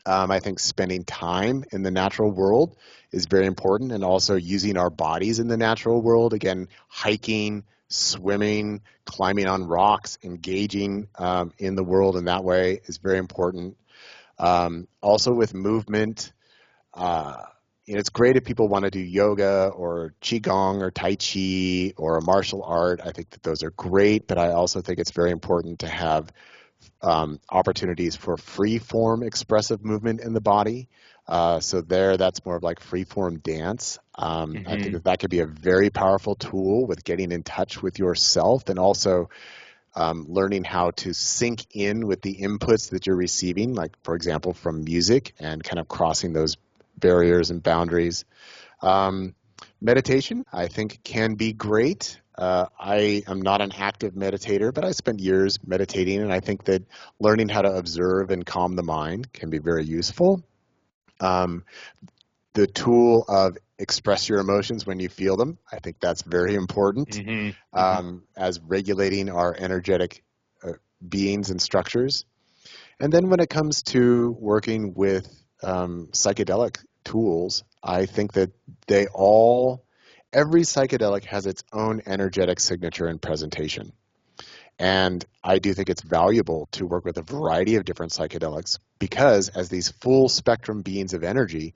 I think spending time in the natural world is very important, and also using our bodies in the natural world. Again, hiking, swimming, climbing on rocks, engaging in the world in that way is very important. Also with movement, it's great if people want to do yoga or qigong or tai chi or a martial art. I think that those are great, but I also think it's very important to have opportunities for free form expressive movement in the body. So that's more of like free form dance. I think that could be a very powerful tool with getting in touch with yourself, and also learning how to sync in with the inputs that you're receiving, like, for example, from music, and kind of crossing those barriers and boundaries. Meditation, I think, can be great. I am not an active meditator, but I spent years meditating, and I think that learning how to observe and calm the mind can be very useful. The tool of express your emotions when you feel them, I think that's very important, as regulating our energetic beings and structures. And then when it comes to working with psychedelic tools, I think that every psychedelic has its own energetic signature and presentation. And I do think it's valuable to work with a variety of different psychedelics, because as these full spectrum beings of energy,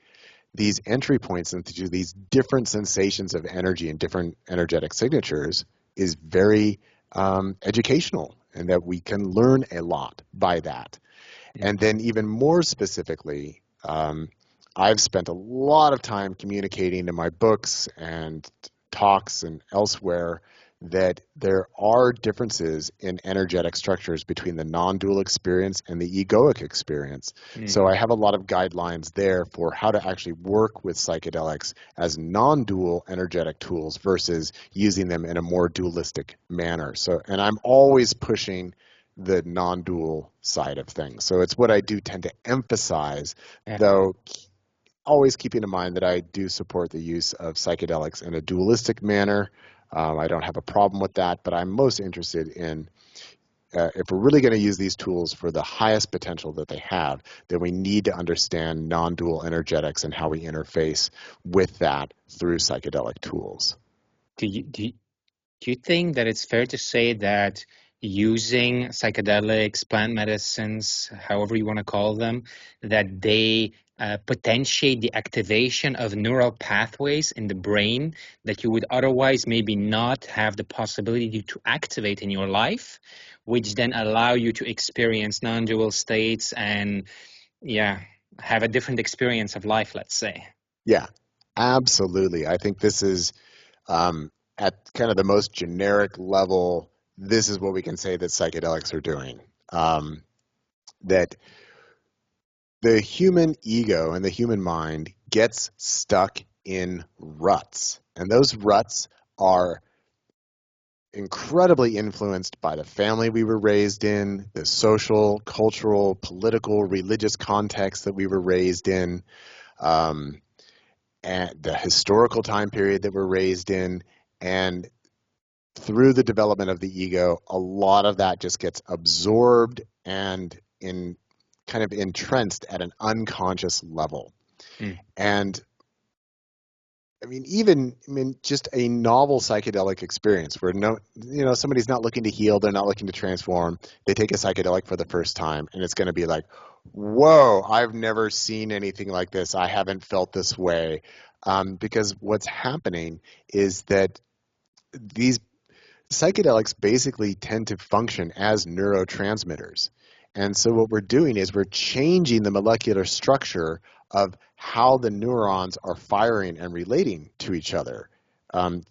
these entry points into these different sensations of energy and different energetic signatures is very educational, and that we can learn a lot by that. And then even more specifically, I've spent a lot of time communicating in my books and talks and elsewhere that there are differences in energetic structures between the non-dual experience and the egoic experience. So I have a lot of guidelines there for how to actually work with psychedelics as non-dual energetic tools versus using them in a more dualistic manner. And I'm always pushing the non-dual side of things. So it's what I do tend to emphasize, though always keeping in mind that I do support the use of psychedelics in a dualistic manner. I don't have a problem with that, but I'm most interested in if we're really going to use these tools for the highest potential that they have, then we need to understand non-dual energetics and how we interface with that through psychedelic tools. Do you think that it's fair to say that using psychedelics, plant medicines, however you want to call them, that they potentiate the activation of neural pathways in the brain that you would otherwise maybe not have the possibility to activate in your life, which then allow you to experience non-dual states and, have a different experience of life, let's say? Yeah, absolutely. I think this is at kind of the most generic level, this is what we can say that psychedelics are doing. That the human ego and the human mind gets stuck in ruts. And those ruts are incredibly influenced by the family we were raised in, the social, cultural, political, religious context that we were raised in, and the historical time period that we're raised in. And through the development of the ego, a lot of that just gets absorbed and kind of entrenched at an unconscious level. And just a novel psychedelic experience where somebody's not looking to heal, they're not looking to transform, they take a psychedelic for the first time, and it's going to be like, whoa, I've never seen anything like this. I haven't felt this way. Because what's happening is that these psychedelics basically tend to function as neurotransmitters. And so what we're doing is we're changing the molecular structure of how the neurons are firing and relating to each other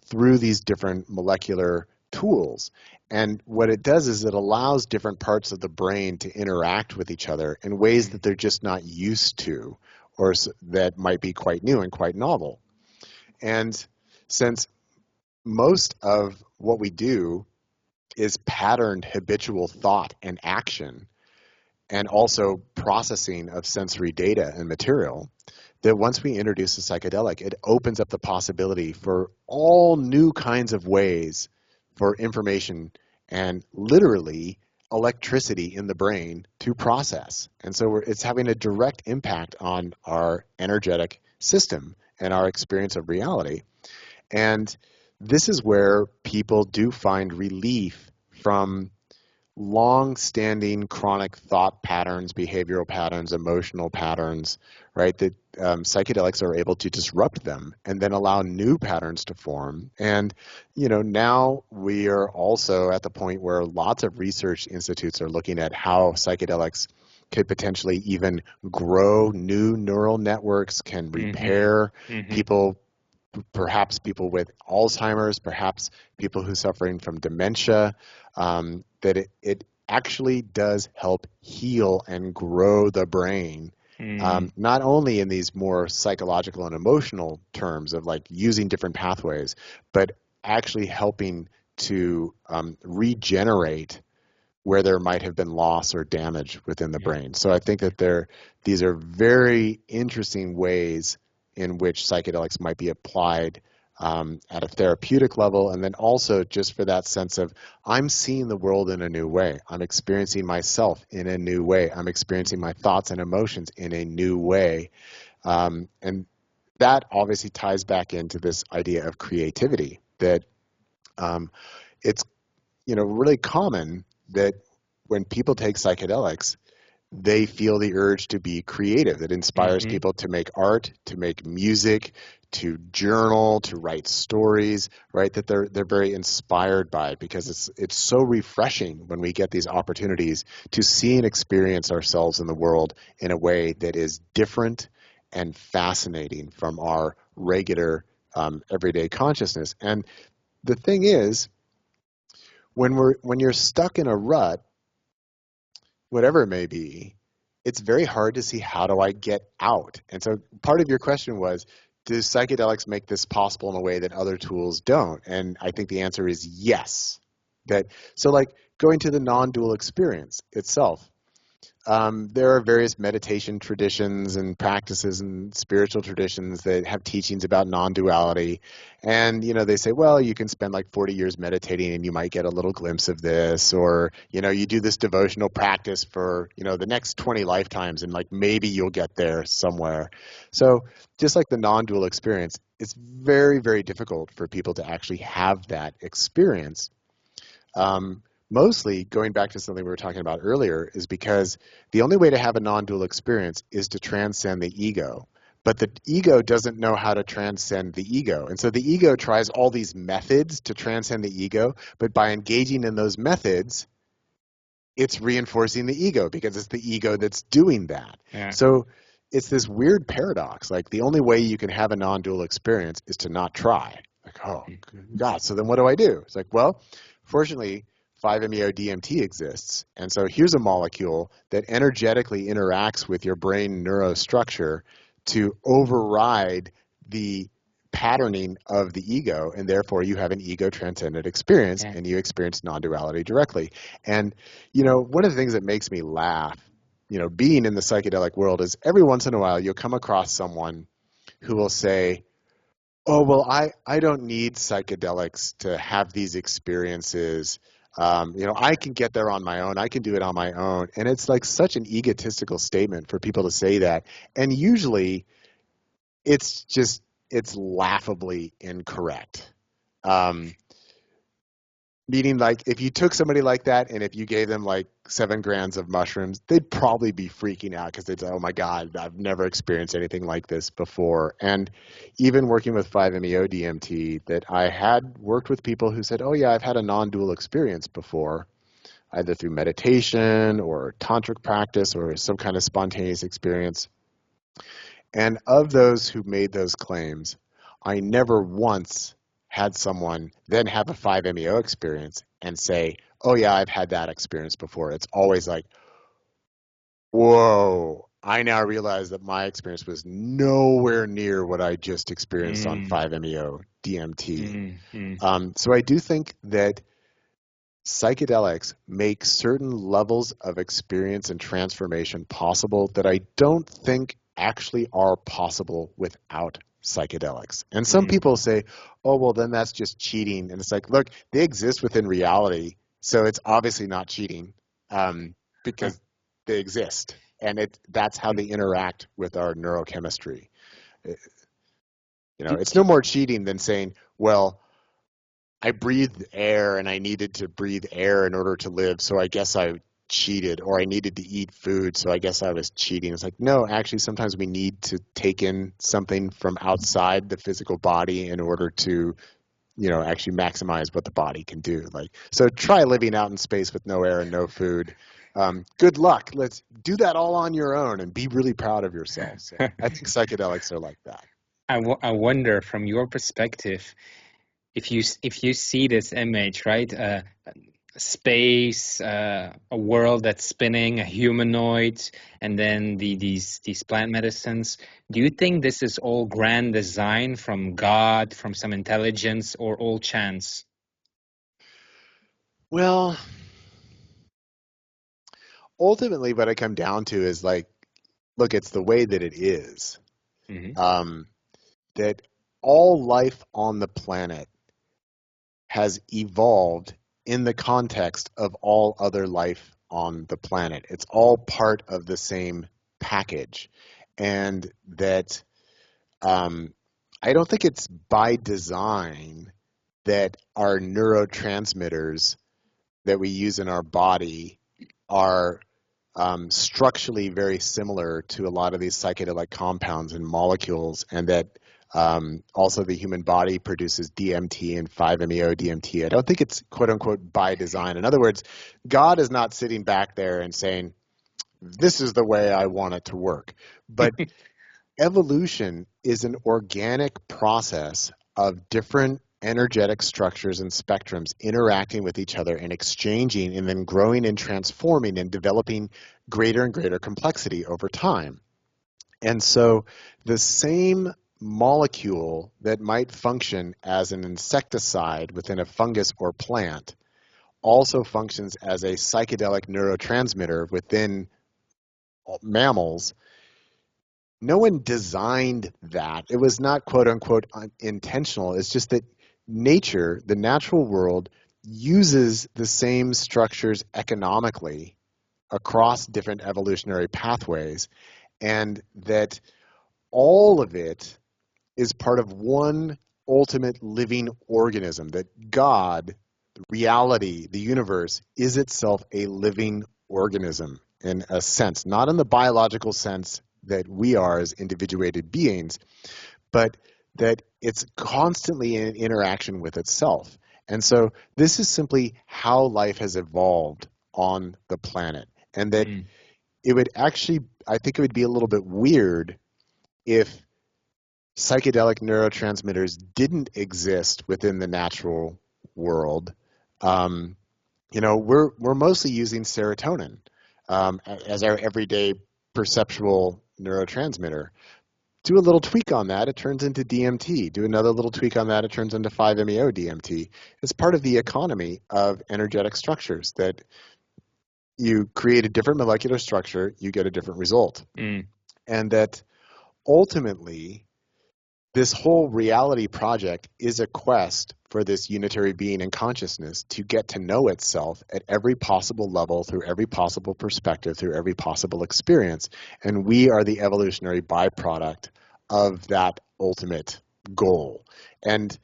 through these different molecular tools. And what it does is it allows different parts of the brain to interact with each other in ways that they're just not used to, or that might be quite new and quite novel. And since most of what we do is patterned habitual thought and action, and also processing of sensory data and material, that once we introduce a psychedelic, it opens up the possibility for all new kinds of ways for information and literally electricity in the brain to process. And so it's having a direct impact on our energetic system and our experience of reality. And this is where people do find relief from long-standing chronic thought patterns, behavioral patterns, emotional patterns, right? That psychedelics are able to disrupt them and then allow new patterns to form. And, now we are also at the point where lots of research institutes are looking at how psychedelics could potentially even grow new neural networks, can repair people, perhaps people with Alzheimer's, perhaps people who are suffering from dementia, that it actually does help heal and grow the brain, not only in these more psychological and emotional terms of like using different pathways, but actually helping to regenerate where there might have been loss or damage within the brain. So I think that these are very interesting ways in which psychedelics might be applied at a therapeutic level, and then also just for that sense of I'm seeing the world in a new way. I'm experiencing myself in a new way. I'm experiencing my thoughts and emotions in a new way. And that obviously ties back into this idea of creativity, that it's really common that when people take psychedelics, they feel the urge to be creative. It inspires people to make art, to make music, to journal, to write stories, right? That they're very inspired by it because it's so refreshing when we get these opportunities to see and experience ourselves in the world in a way that is different and fascinating from our regular everyday consciousness. And the thing is, when you're stuck in a rut, whatever it may be, it's very hard to see how do I get out. And so part of your question was, do psychedelics make this possible in a way that other tools don't? And I think the answer is yes. So like going to the non-dual experience itself, there are various meditation traditions and practices and spiritual traditions that have teachings about non-duality. And, they say, well, you can spend like 40 years meditating and you might get a little glimpse of this, or, you do this devotional practice for, the next 20 lifetimes and like maybe you'll get there somewhere. So just like the non-dual experience, it's very, very difficult for people to actually have that experience. Mostly going back to something we were talking about earlier is because the only way to have a non-dual experience is to transcend the ego. But the ego doesn't know how to transcend the ego. And so the ego tries all these methods to transcend the ego, but by engaging in those methods, it's reinforcing the ego because it's the ego that's doing that. Yeah. So it's this weird paradox. Like the only way you can have a non-dual experience is to not try. Like, oh, God, so then what do I do? It's like, well, fortunately, 5-MeO DMT exists. And so here's a molecule that energetically interacts with your brain neurostructure to override the patterning of the ego, and therefore you have an ego transcendent experience, and you experience non-duality directly. And, one of the things that makes me laugh, being in the psychedelic world is every once in a while you'll come across someone who will say, oh, well, I don't need psychedelics to have these experiences. I can get there on my own. I can do it on my own. And it's like such an egotistical statement for people to say that. And usually it's laughably incorrect. Meaning like if you took somebody like that and if you gave them like 7 grams of mushrooms, they'd probably be freaking out because they'd say, oh my God, I've never experienced anything like this before. And even working with 5-MeO DMT, that I had worked with people who said, oh yeah, I've had a non-dual experience before, either through meditation or tantric practice or some kind of spontaneous experience. And of those who made those claims, I never once had someone then have a 5-MeO experience and say, oh yeah, I've had that experience before. It's always like, whoa, I now realize that my experience was nowhere near what I just experienced on 5-MeO DMT. So I do think that psychedelics make certain levels of experience and transformation possible that I don't think actually are possible without psychedelics. And some people say, oh, well, then that's just cheating. And it's like, look, they exist within reality, so it's obviously not cheating because they exist. And that's how they interact with our neurochemistry. It's no more cheating than saying, well, I breathed air and I needed to breathe air in order to live, so I guess I cheated, or I needed to eat food, so I guess I was cheating. It's like, no, actually, sometimes we need to take in something from outside the physical body in order to, actually maximize what the body can do. Like, so try living out in space with no air and no food. Good luck. Let's do that all on your own and be really proud of yourself. So I think psychedelics are like that. I wonder from your perspective, if you see this image, right? Space, a world that's spinning, a humanoid, and then these plant medicines. Do you think this is all grand design from God, from some intelligence, or all chance? Well, ultimately, what I come down to is like, look, it's the way that it is. Hmm. That all life on the planet has evolved in the context of all other life on the planet. It's all part of the same package. And that I don't think it's by design that our neurotransmitters that we use in our body are structurally very similar to a lot of these psychedelic compounds and molecules, and that also the human body produces DMT and 5-MeO DMT. I don't think it's quote unquote by design. In other words, God is not sitting back there and saying, this is the way I want it to work. But evolution is an organic process of different energetic structures and spectrums interacting with each other and exchanging and then growing and transforming and developing greater and greater complexity over time. And so the same molecule that might function as an insecticide within a fungus or plant also functions as a psychedelic neurotransmitter within mammals. No one designed that. It was not quote unquote intentional. It's just that nature, the natural world, uses the same structures economically across different evolutionary pathways, and that all of it is part of one ultimate living organism, that God, reality, the universe, is itself a living organism in a sense, not in the biological sense that we are as individuated beings, but that it's constantly in interaction with itself. And so this is simply how life has evolved on the planet. And that it would actually, I think it would be a little bit weird if psychedelic neurotransmitters didn't exist within the natural world. We're mostly using serotonin as our everyday perceptual neurotransmitter. Do a little tweak on that, it turns into DMT. Do another little tweak on that, it turns into 5-MeO DMT. It's part of the economy of energetic structures, that you create a different molecular structure, you get a different result. And that ultimately, this whole reality project is a quest for this unitary being and consciousness to get to know itself at every possible level, through every possible perspective, through every possible experience. And we are the evolutionary byproduct of that ultimate goal. And,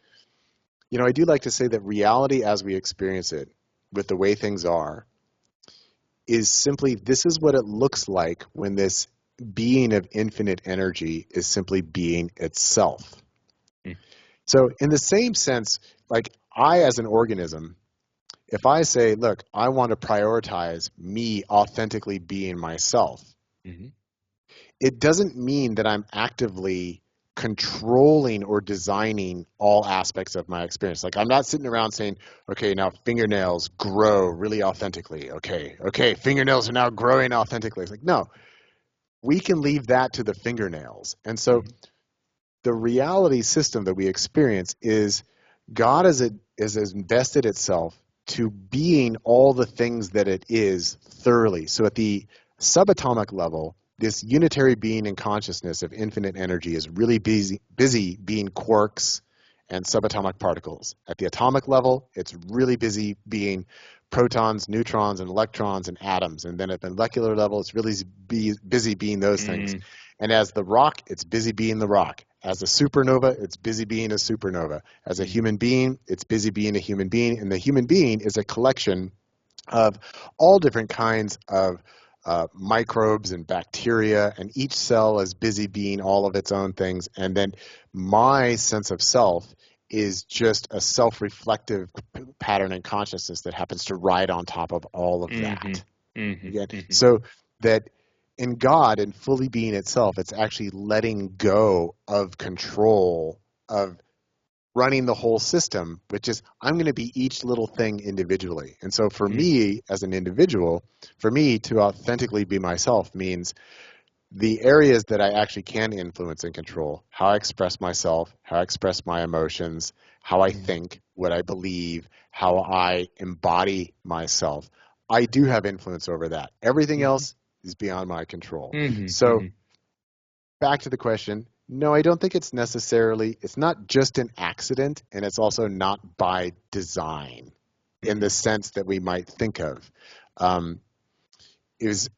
I do like to say that reality as we experience it, with the way things are, is simply, this is what it looks like when this being of infinite energy is simply being itself. So in the same sense, like I as an organism, if I say, look, I want to prioritize me authentically being myself, it doesn't mean that I'm actively controlling or designing all aspects of my experience. Like I'm not sitting around saying, okay, now fingernails grow really authentically. Okay, fingernails are now growing authentically. It's like, no, we can leave that to the fingernails. And so the reality system that we experience is God has invested itself to being all the things that it is thoroughly. So at the subatomic level, this unitary being and consciousness of infinite energy is really busy being quarks and subatomic particles. At the atomic level, it's really busy being protons, neutrons, and electrons and atoms. And then at the molecular level, it's really busy being those things. And as the rock, it's busy being the rock. As a supernova, it's busy being a supernova. As a human being, it's busy being a human being. And the human being is a collection of all different kinds of microbes and bacteria, and each cell is busy being all of its own things. And then my sense of self is just a self-reflective pattern in consciousness that happens to ride on top of all of that. So that in God and fully being itself, it's actually letting go of control of running the whole system, which is I'm going to be each little thing individually. And so for me as an individual, for me to authentically be myself means the areas that I actually can influence and control, how I express myself, how I express my emotions, how I think, what I believe, how I embody myself. I do have influence over that. Everything else is beyond my control. So back to the question, no, I don't think it's not just an accident, and it's also not by design in the sense that we might think of.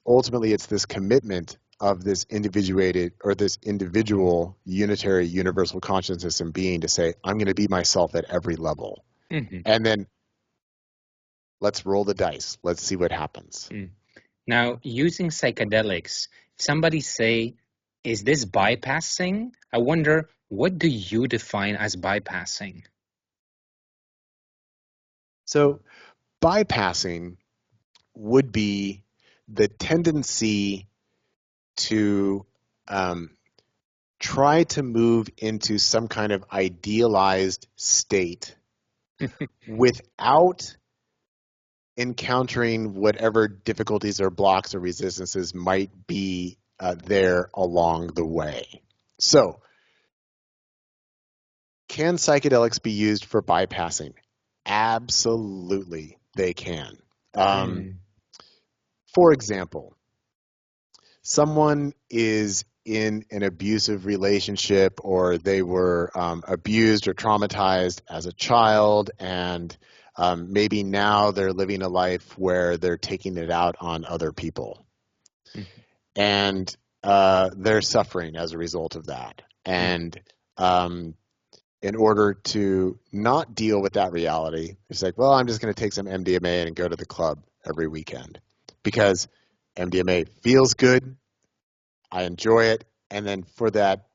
Ultimately, it's this commitment of this individuated or this individual unitary universal consciousness and being to say, I'm going to be myself at every level. And then let's roll the dice. Let's see what happens. Now, using psychedelics, somebody say, is this bypassing? I wonder, what do you define as bypassing? So bypassing would be the tendency to try to move into some kind of idealized state without encountering whatever difficulties or blocks or resistances might be there along the way. So, can psychedelics be used for bypassing? Absolutely, they can. For example, someone is in an abusive relationship, or they were abused or traumatized as a child, and maybe now they're living a life where they're taking it out on other people. And they're suffering as a result of that. And in order to not deal with that reality, it's like, well, I'm just going to take some MDMA and go to the club every weekend because MDMA feels good, I enjoy it, and then for that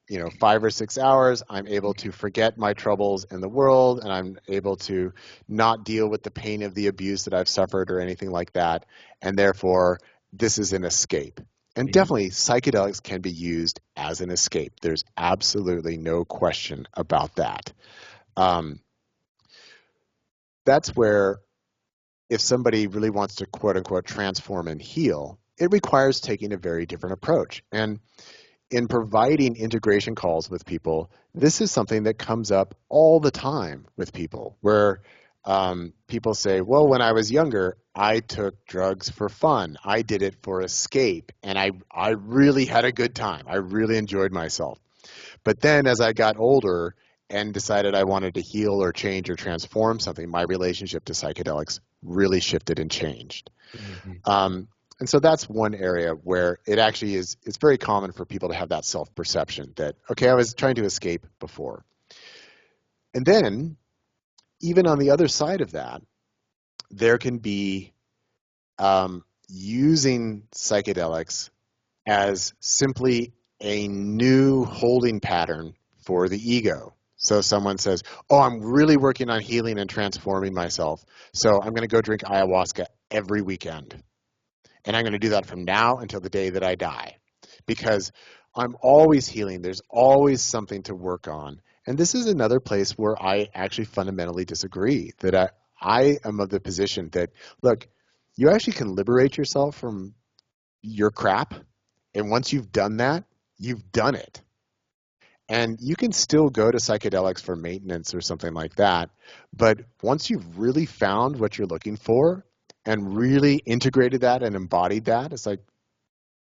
5 or 6 hours, I'm able to forget my troubles in the world, and I'm able to not deal with the pain of the abuse that I've suffered or anything like that, and therefore this is an escape. And definitely psychedelics can be used as an escape. There's absolutely no question about that. That's where if somebody really wants to quote unquote transform and heal, it requires taking a very different approach. And in providing integration calls with people, this is something that comes up all the time with people where people say, well, when I was younger, I took drugs for fun. I did it for escape, and I really had a good time. I really enjoyed myself. But then as I got older and decided I wanted to heal or change or transform something, my relationship to psychedelics really shifted and changed. And so that's one area where it actually is, it's very common for people to have that self-perception that, okay, I was trying to escape before. And then, even on the other side of that, there can be using psychedelics as simply a new holding pattern for the ego. So someone says, oh, I'm really working on healing and transforming myself, so I'm going to go drink ayahuasca every weekend. And I'm going to do that from now until the day that I die, because I'm always healing. There's always something to work on. And this is another place where I actually fundamentally disagree, that I am of the position that, look, you actually can liberate yourself from your crap. And once you've done that, you've done it. And you can still go to psychedelics for maintenance or something like that. But once you've really found what you're looking for, and really integrated that and embodied that, it's like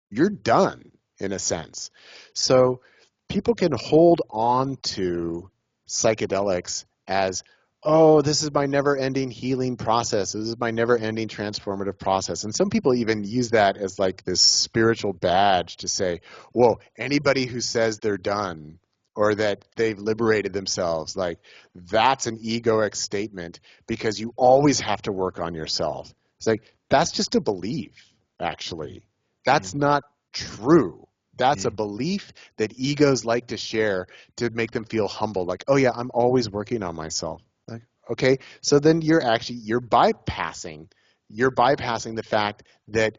you're done in a sense. So people can hold on to psychedelics as, oh, this is my never-ending healing process. This is my never-ending transformative process. And some people even use that as like this spiritual badge to say, well, anybody who says they're done or that they've liberated themselves. Like, that's an egoic statement because you always have to work on yourself. It's like, that's just a belief, actually. That's not true. That's a belief that egos like to share to make them feel humble. Like, oh yeah, I'm always working on myself. Like, okay, so then you're bypassing the fact that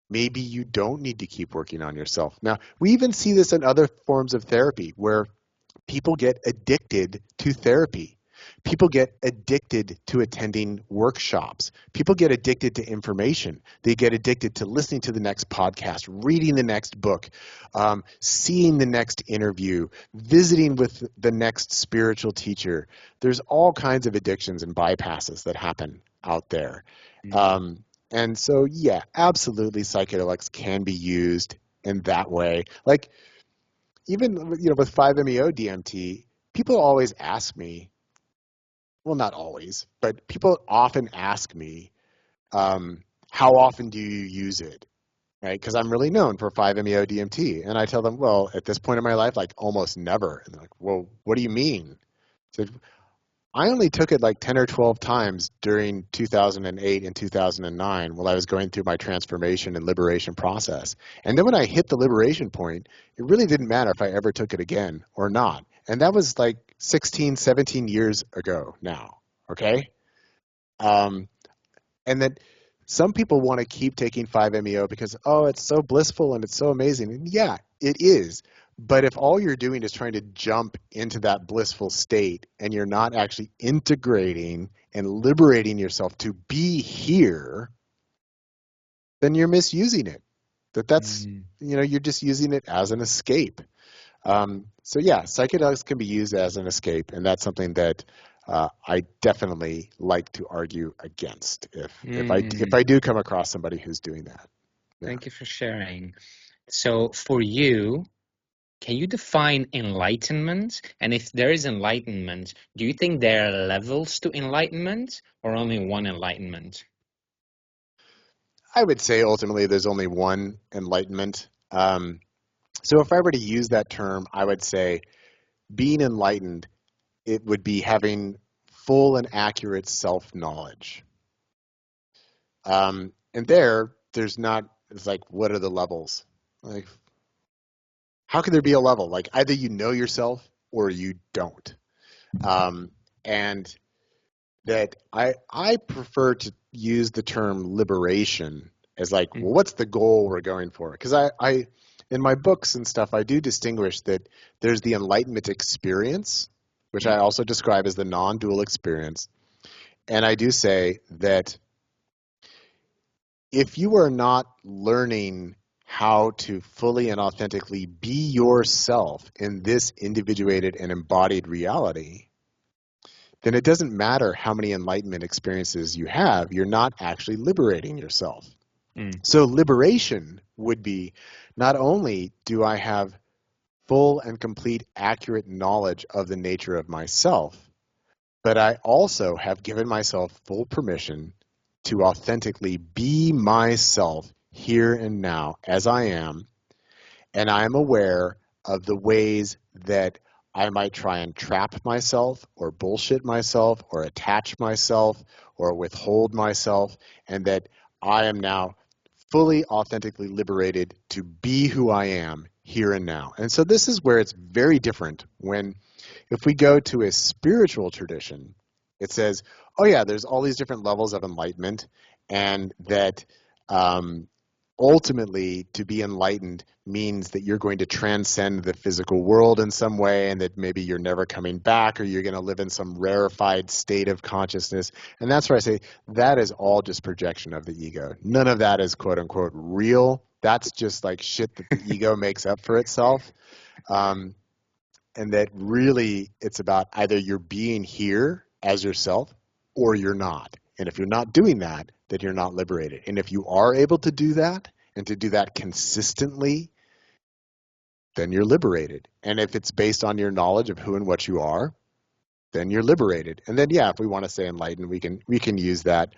maybe you don't need to keep working on yourself. Now, we even see this in other forms of therapy where people get addicted to therapy. People get addicted to attending workshops. People get addicted to information. They get addicted to listening to the next podcast, reading the next book, seeing the next interview, visiting with the next spiritual teacher. There's all kinds of addictions and bypasses that happen out there. And so, yeah, absolutely, psychedelics can be used in that way. Like, even with 5-MeO DMT, people always ask me, well, not always, but people often ask me, how often do you use it? Right? Because I'm really known for 5-MeO DMT. And I tell them, well, at this point in my life, like almost never. And they're like, well, what do you mean? I said, I only took it like 10 or 12 times during 2008 and 2009 while I was going through my transformation and liberation process. And then when I hit the liberation point, it really didn't matter if I ever took it again or not. And that was like 16, 17 years ago now, okay? And that some people want to keep taking 5-MeO because, oh, it's so blissful and it's so amazing. And yeah, it is. But if all you're doing is trying to jump into that blissful state and you're not actually integrating and liberating yourself to be here, then you're misusing it. That's you're just using it as an escape. So yeah, psychedelics can be used as an escape, and that's something that I definitely like to argue against if I do come across somebody who's doing that. Yeah. Thank you for sharing. So for you, can you define enlightenment? And if there is enlightenment, do you think there are levels to enlightenment or only one enlightenment? I would say ultimately there's only one enlightenment. So if I were to use that term, I would say being enlightened, it would be having full and accurate self-knowledge. And there's not, it's like, what are the levels? Like, how can there be a level? Like, either you know yourself or you don't. And that I prefer to use the term liberation as like, well, what's the goal we're going for? Because I in my books and stuff, I do distinguish that there's the enlightenment experience, which I also describe as the non-dual experience. And I do say that if you are not learning how to fully and authentically be yourself in this individuated and embodied reality, then it doesn't matter how many enlightenment experiences you have, you're not actually liberating yourself. So liberation would be, not only do I have full and complete accurate knowledge of the nature of myself, but I also have given myself full permission to authentically be myself here and now as I am, and I am aware of the ways that I might try and trap myself or bullshit myself or attach myself or withhold myself, and that I am now fully authentically liberated to be who I am here and now. And so this is where it's very different when, if we go to a spiritual tradition, it says, oh yeah, there's all these different levels of enlightenment, and that ultimately to be enlightened means that you're going to transcend the physical world in some way, and that maybe you're never coming back, or you're going to live in some rarefied state of consciousness. And that's where I say that is all just projection of the ego. None of that is quote unquote real. That's just like shit that the ego makes up for itself. And that really it's about either you're being here as yourself or you're not. And if you're not doing that, then you're not liberated. And if you are able to do that, and to do that consistently, then you're liberated. And if it's based on your knowledge of who and what you are, then you're liberated. And then, yeah, if we want to say enlightened, we can use that.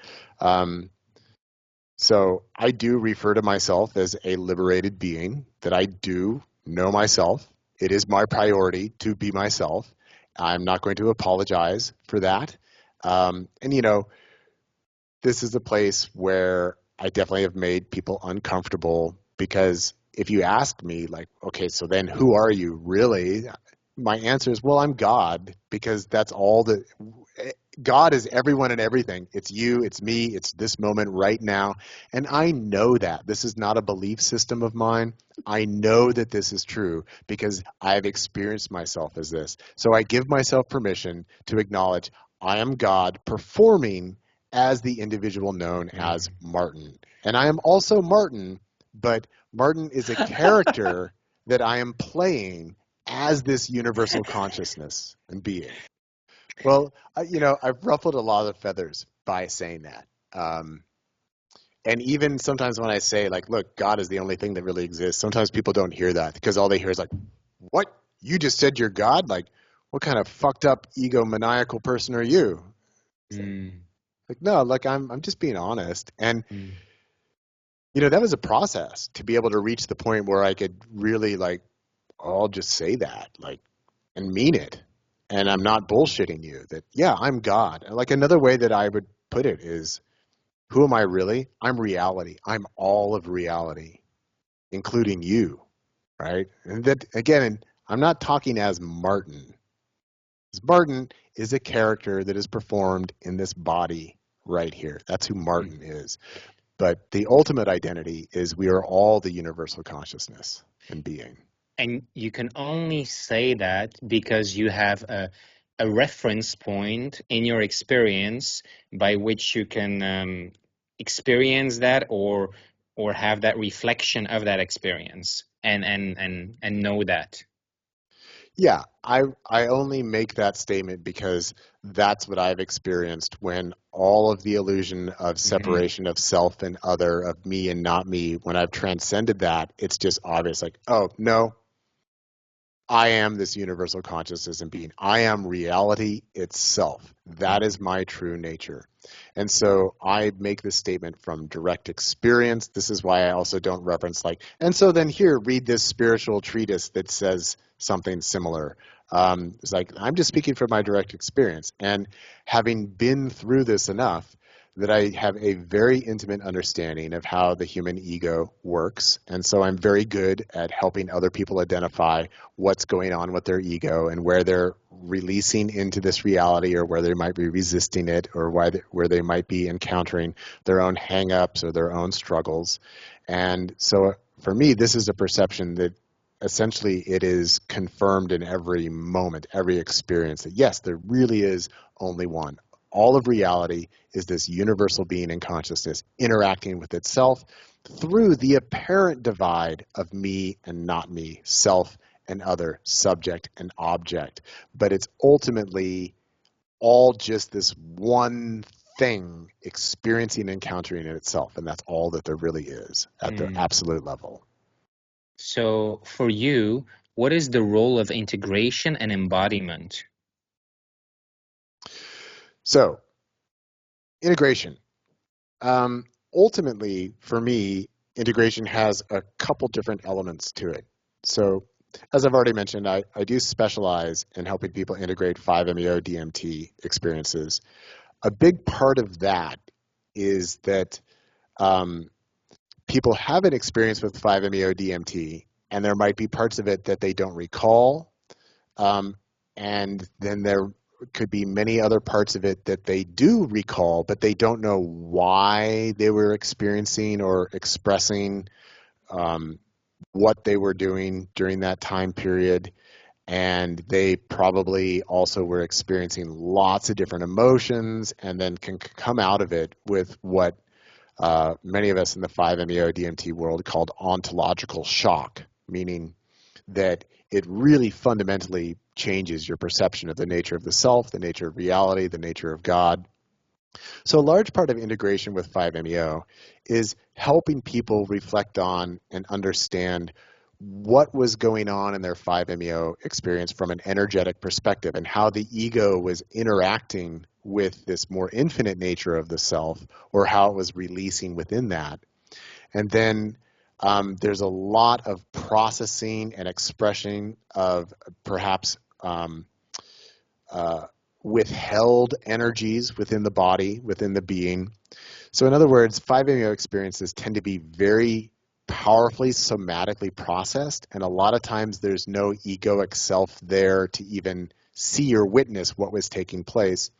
So I do refer to myself as a liberated being, that I do know myself, It is my priority to be myself. I'm not going to apologize for that. And, you know, this is a place where I definitely have made people uncomfortable, because if you ask me, like, okay, so then who are you really? My answer is, well, I'm God, because that's all that God is. Everyone and everything. It's you, it's me, it's this moment right now. And I know that this is not a belief system of mine. I know that this is true because I've experienced myself as this. So I give myself permission to acknowledge I am God performing as the individual known as Martin. And I am also Martin, but Martin is a character that I am playing as this universal consciousness and being. Well, you know, I've ruffled a lot of feathers by saying that. And even sometimes when I say, like, look, God is the only thing that really exists, sometimes people don't hear that, because all they hear is like, what? You just said you're God? Like, what kind of fucked up egomaniacal person are you? Like, no, like, I'm just being honest. And, you know, that was a process to be able to reach the point where I could really, like, I'll just say that, like, and mean it. And I'm not bullshitting you that, yeah, I'm God. Like, another way that I would put it is, who am I really? I'm reality. I'm all of reality, including you, right? And that, again, I'm not talking as Martin. Martin is a character that is performed in this body right here. That's who Martin is. But the ultimate identity is we are all the universal consciousness and being. And you can only say that because you have a reference point in your experience by which you can experience that, or have that reflection of that experience, and know that. Yeah, I only make that statement because that's what I've experienced when all of the illusion of separation of self and other, of me and not me, when I've transcended that, it's just obvious, like, oh, no, I am this universal consciousness and being. I am reality itself. That is my true nature. And so I make this statement from direct experience. This is why I also don't reference, like, and so then here, read this spiritual treatise that says something similar. It's like, I'm just speaking from my direct experience. And having been through this enough, that I have a very intimate understanding of how the human ego works. And so I'm very good at helping other people identify what's going on with their ego and where they're releasing into this reality, or where they might be resisting it, or where they might be encountering their own hang-ups or their own struggles. And so for me, this is a perception that essentially it is confirmed in every moment, every experience, that yes, there really is only one. All of reality is this universal being and consciousness interacting with itself through the apparent divide of me and not me, self and other, subject and object. But it's ultimately all just this one thing experiencing and encountering in itself. And that's all that there really is at the absolute level. So for you, what is the role of integration and embodiment? So, integration. Ultimately, for me, integration has a couple different elements to it. So, as I've already mentioned, I do specialize in helping people integrate 5-MeO DMT experiences. A big part of that is that people have an experience with 5-MeO DMT, and there might be parts of it that they don't recall. And then there could be many other parts of it that they do recall, but they don't know why they were experiencing or expressing what they were doing during that time period. And they probably also were experiencing lots of different emotions, and then can come out of it with what many of us in the 5-MeO DMT world called ontological shock, meaning that it really fundamentally changes your perception of the nature of the self, the nature of reality, the nature of God. So a large part of integration with 5-MeO is helping people reflect on and understand what was going on in their 5-MeO experience from an energetic perspective, and how the ego was interacting with this more infinite nature of the self, or how it was releasing within that. And then There's a lot of processing and expression of perhaps withheld energies within the body, within the being. So in other words, 5-MeO experiences tend to be very powerfully somatically processed, and a lot of times there's no egoic self there to even see or witness what was taking place.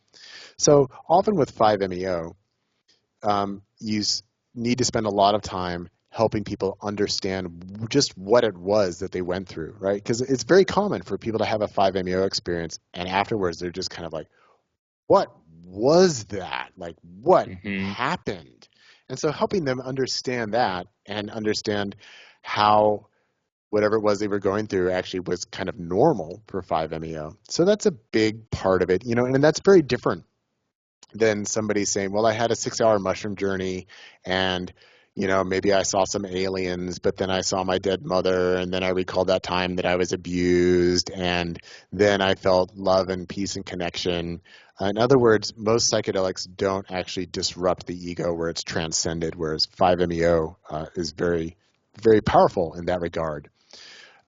So often with 5-MeO, you need to spend a lot of time helping people understand just what it was that they went through, right? Because it's very common for people to have a 5-MeO experience, and afterwards they're just kind of like, what was that? Like, what happened? And so helping them understand that and understand how whatever it was they were going through actually was kind of normal for 5-MeO. So that's a big part of it, you know, and that's very different than somebody saying, well, I had a 6-hour mushroom journey and, you know, maybe I saw some aliens, but then I saw my dead mother, and then I recalled that time that I was abused, and then I felt love and peace and connection. In other words, most psychedelics don't actually disrupt the ego where it's transcended, whereas 5-MeO is very, very powerful in that regard.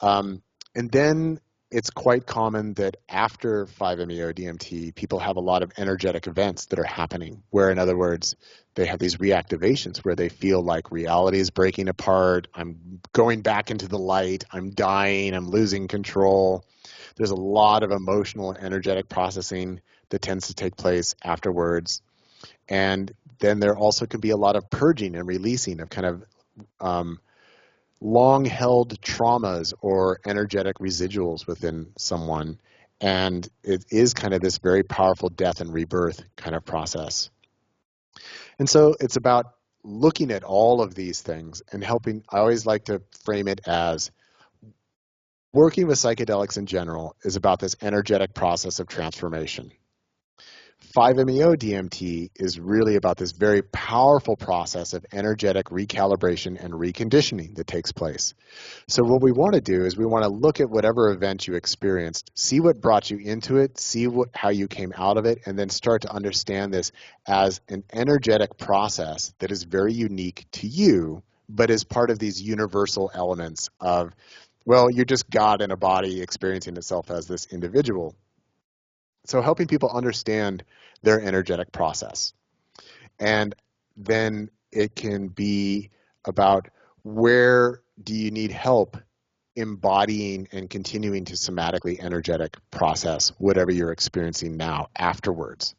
And then it's quite common that after 5-MeO DMT, people have a lot of energetic events that are happening, where, in other words, they have these reactivations where they feel like reality is breaking apart, I'm going back into the light, I'm dying, I'm losing control. There's a lot of emotional and energetic processing that tends to take place afterwards. And then there also can be a lot of purging and releasing of kind of long-held traumas or energetic residuals within someone. And it is kind of this very powerful death and rebirth kind of process. And so it's about looking at all of these things and helping. I always like to frame it as working with psychedelics in general is about this energetic process of transformation. 5-MeO DMT is really about this very powerful process of energetic recalibration and reconditioning that takes place. So what we want to do is we want to look at whatever event you experienced, see what brought you into it, see how you came out of it, and then start to understand this as an energetic process that is very unique to you, but is part of these universal elements of, well, you're just God in a body experiencing itself as this individual. So helping people understand their energetic process. And then it can be about where do you need help embodying and continuing to somatically energetic process whatever you're experiencing now afterwards.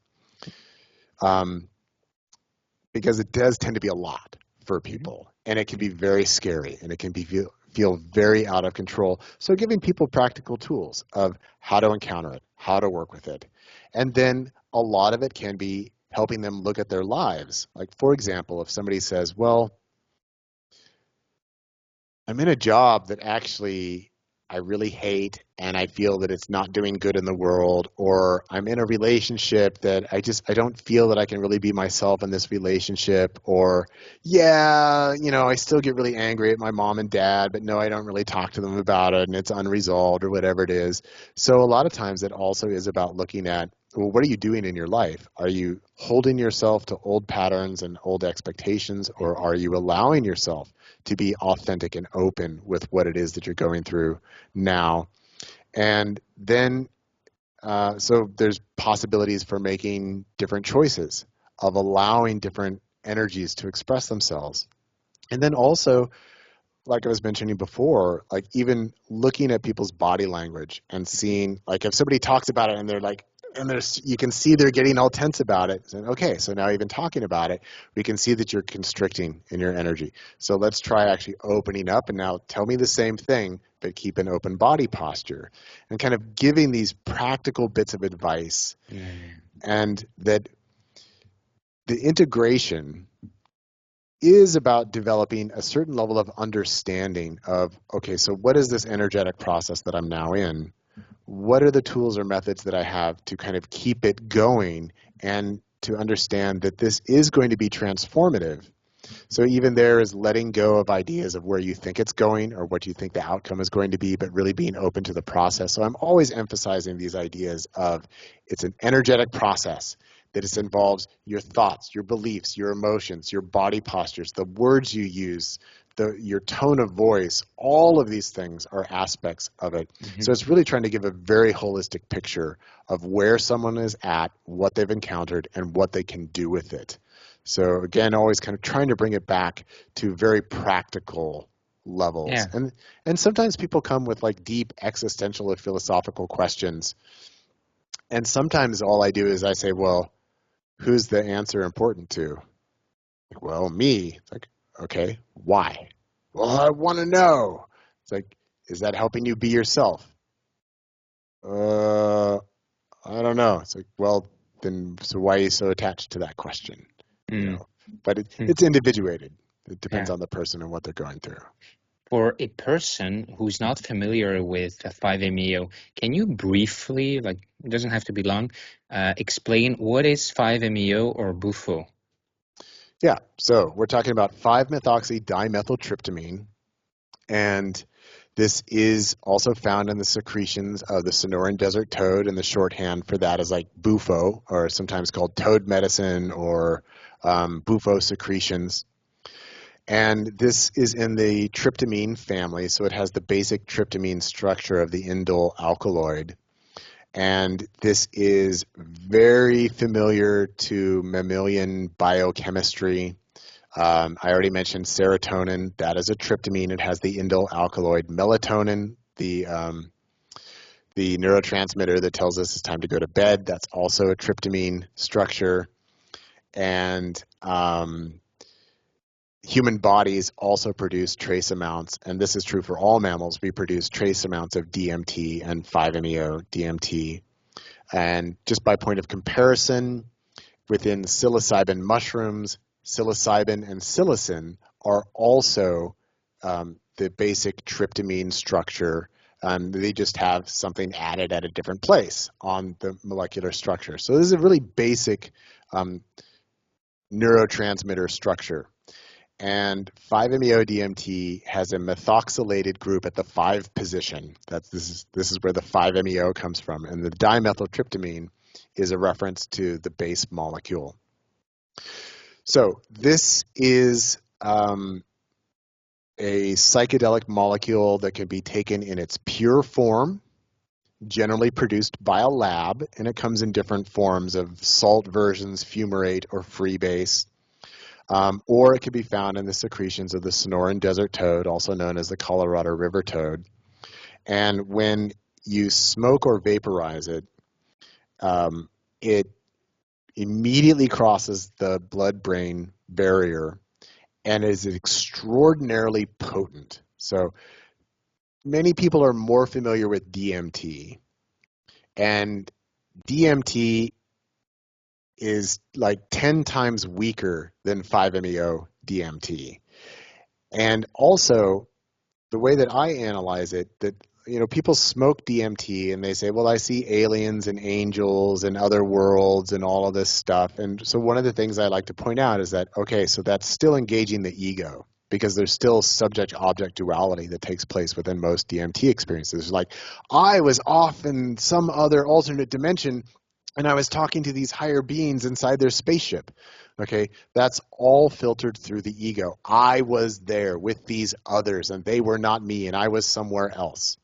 Because it does tend to be a lot for people, and it can be very scary, and it can be feel very out of control. So giving people practical tools of how to encounter it, how to work with it. And then a lot of it can be helping them look at their lives. Like, for example, if somebody says, well, I'm in a job that actually I really hate and I feel that it's not doing good in the world, or I'm in a relationship that I don't feel that I can really be myself in this relationship, or yeah, you know, I still get really angry at my mom and dad, but no, I don't really talk to them about it and it's unresolved or whatever it is. So a lot of times it also is about looking at, well, what are you doing in your life? Are you holding yourself to old patterns and old expectations, or are you allowing yourself to be authentic and open with what it is that you're going through now? And then, so there's possibilities for making different choices, of allowing different energies to express themselves. And then also, like I was mentioning before, like even looking at people's body language and seeing, like if somebody talks about it and they're like, and you can see they're getting all tense about it. And, okay, so now even talking about it, we can see that you're constricting in your energy. So let's try actually opening up, and now tell me the same thing, but keep an open body posture, and kind of giving these practical bits of advice. And that the integration is about developing a certain level of understanding of, okay, so what is this energetic process that I'm now in? What are the tools or methods that I have to kind of keep it going, and to understand that this is going to be transformative? So even there is letting go of ideas of where you think it's going or what you think the outcome is going to be, but really being open to the process. So I'm always emphasizing these ideas of it's an energetic process, that it involves your thoughts, your beliefs, your emotions, your body postures, the words you use, your tone of voice, all of these things are aspects of it. Mm-hmm. So it's really trying to give a very holistic picture of where someone is at, what they've encountered, and what they can do with it. So again, always kind of trying to bring it back to very practical levels. Yeah. And sometimes people come with like deep existential or philosophical questions. And sometimes all I do is I say, well, who's the answer important to? Like, well, me. It's like, okay, why? Well, I want to know. It's like, is that helping you be yourself? I don't know. It's like, well, then, so why are you so attached to that question? You know, but it's individuated. It depends on the person and what they're going through. For a person who's not familiar with 5-MeO, can you briefly, like, it doesn't have to be long, explain what is 5-MeO or BUFO? Yeah, so we're talking about 5-methoxy-dimethyltryptamine, and this is also found in the secretions of the Sonoran desert toad, and the shorthand for that is like BUFO, or sometimes called toad medicine or BUFO secretions. And this is in the tryptamine family, so it has the basic tryptamine structure of the indole alkaloid. And this is very familiar to mammalian biochemistry. I already mentioned serotonin. That is a tryptamine. It has the indole alkaloid. Melatonin, the neurotransmitter that tells us it's time to go to bed, that's also a tryptamine structure. And human bodies also produce trace amounts, and this is true for all mammals. We produce trace amounts of DMT and 5-MeO DMT. And just by point of comparison, within psilocybin mushrooms, psilocybin and psilocin are also the basic tryptamine structure. They just have something added at a different place on the molecular structure. So this is a really basic neurotransmitter structure. And 5-MeO DMT has a methoxylated group at the 5 position. This is where the 5-MeO comes from. And the dimethyltryptamine is a reference to the base molecule. So this is a psychedelic molecule that can be taken in its pure form, generally produced by a lab, and it comes in different forms of salt versions, fumarate, or freebase. Or it can be found in the secretions of the Sonoran desert toad, also known as the Colorado River toad. And when you smoke or vaporize it, it immediately crosses the blood-brain barrier and is extraordinarily potent. So many people are more familiar with DMT, and DMT is like 10 times weaker than 5-MeO DMT. And also, the way that I analyze it, that people smoke DMT and they say, well, I see aliens and angels and other worlds and all of this stuff. And so one of the things I like to point out is that, okay, so that's still engaging the ego, because there's still subject-object duality that takes place within most DMT experiences. Like, I was off in some other alternate dimension and I was talking to these higher beings inside their spaceship. Okay, that's all filtered through the ego. I was there with these others, and they were not me, and I was somewhere else.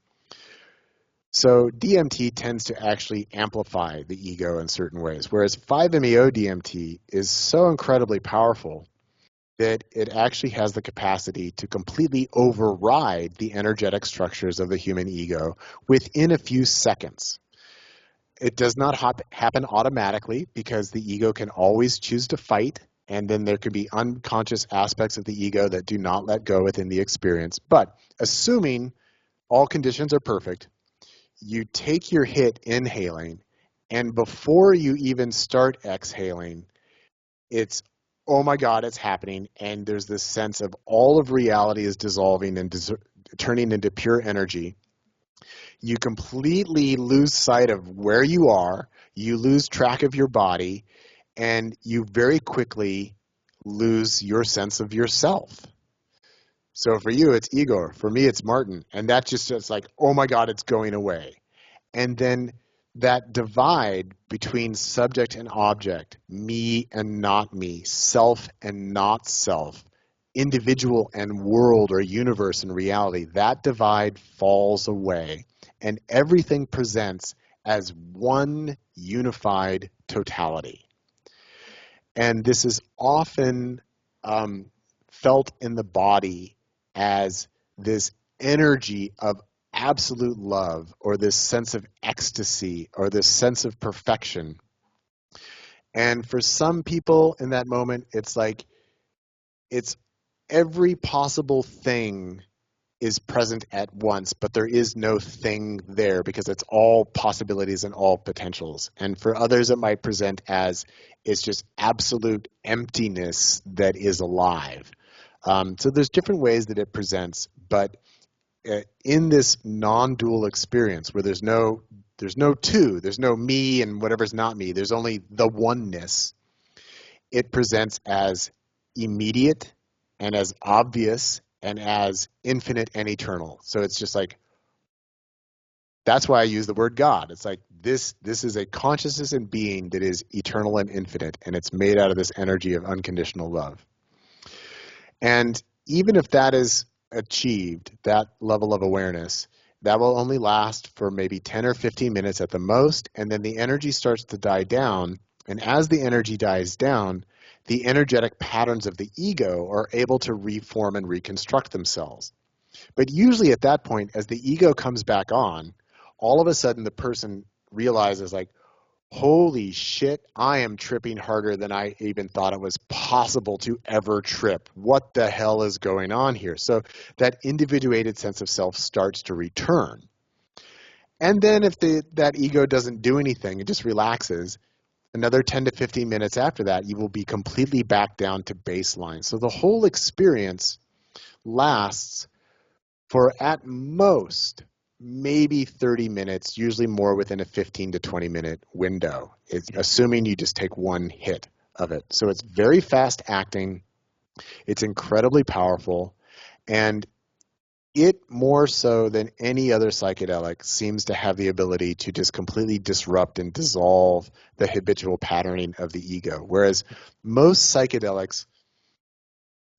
So DMT tends to actually amplify the ego in certain ways, whereas 5-MeO DMT is so incredibly powerful that it actually has the capacity to completely override the energetic structures of the human ego within a few seconds. It does not happen automatically, because the ego can always choose to fight, and then there could be unconscious aspects of the ego that do not let go within the experience. But assuming all conditions are perfect, you take your hit inhaling, and before you even start exhaling, it's, oh my God, it's happening, and there's this sense of all of reality is dissolving and turning into pure energy. You completely lose sight of where you are, you lose track of your body, and you very quickly lose your sense of yourself. So for you, it's Igor. For me, it's Martin. And that's just like, oh my God, it's going away. And then that divide between subject and object, me and not me, self and not self, individual and world or universe and reality, that divide falls away and everything presents as one unified totality. And this is often felt in the body as this energy of absolute love, or this sense of ecstasy, or this sense of perfection. And for some people in that moment, it's like it's every possible thing is present at once, but there is no thing there because it's all possibilities and all potentials. And for others, it might present as it's just absolute emptiness that is alive. So there's different ways that it presents, but in this non-dual experience where there's no two, there's no me and whatever's not me, there's only the oneness, it presents as immediate and as obvious and as infinite and eternal. So it's just like, that's why I use the word God. It's like this is a consciousness and being that is eternal and infinite, and it's made out of this energy of unconditional love. And even if that is achieved, that level of awareness, that will only last for maybe 10 or 15 minutes at the most, and then the energy starts to die down. And as the energy dies down, the energetic patterns of the ego are able to reform and reconstruct themselves. But usually at that point, as the ego comes back on, all of a sudden the person realizes, like, holy shit, I am tripping harder than I even thought it was possible to ever trip. What the hell is going on here? So that individuated sense of self starts to return. And then if that ego doesn't do anything, it just relaxes, another 10 to 15 minutes after that, you will be completely back down to baseline. So the whole experience lasts for at most maybe 30 minutes, usually more within a 15 to 20 minute window, assuming you just take one hit of it. So it's very fast acting, it's incredibly powerful, and it, more so than any other psychedelic, seems to have the ability to just completely disrupt and dissolve the habitual patterning of the ego. Whereas most psychedelics,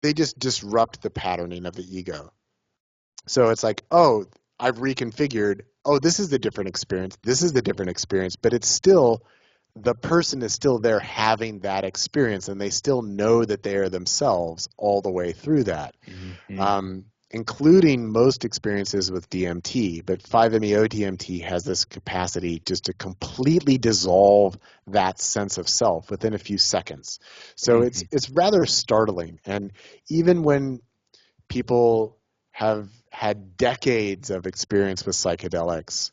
they just disrupt the patterning of the ego. So it's like, oh, I've reconfigured, oh, this is the different experience, this is the different experience, but it's still, the person is still there having that experience, and they still know that they are themselves all the way through that, including most experiences with DMT. But 5-MeO DMT has this capacity just to completely dissolve that sense of self within a few seconds. So it's rather startling. And even when people have had decades of experience with psychedelics,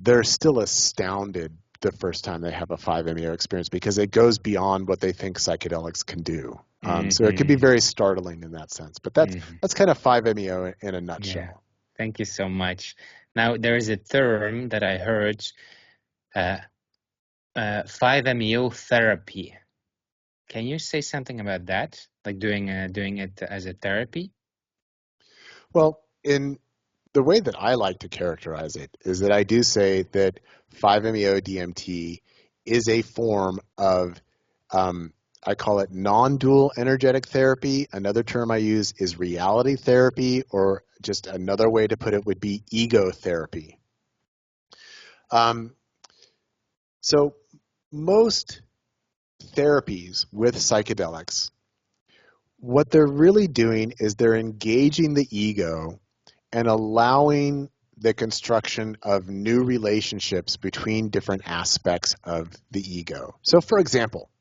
they're still astounded the first time they have a 5-MeO experience, because it goes beyond what they think psychedelics can do. So it can be very startling in that sense. But that's kind of 5-MeO in a nutshell. Yeah. Thank you so much. Now, there is a term that I heard, 5-MeO therapy. Can you say something about that? Like doing it as a therapy? Well, in the way that I like to characterize it is that I do say that 5-MeO DMT is a form of, I call it non-dual energetic therapy. Another term I use is reality therapy, or just another way to put it would be ego therapy. So most therapies with psychedelics, what they're really doing is they're engaging the ego and allowing the construction of new relationships between different aspects of the ego. So, for example,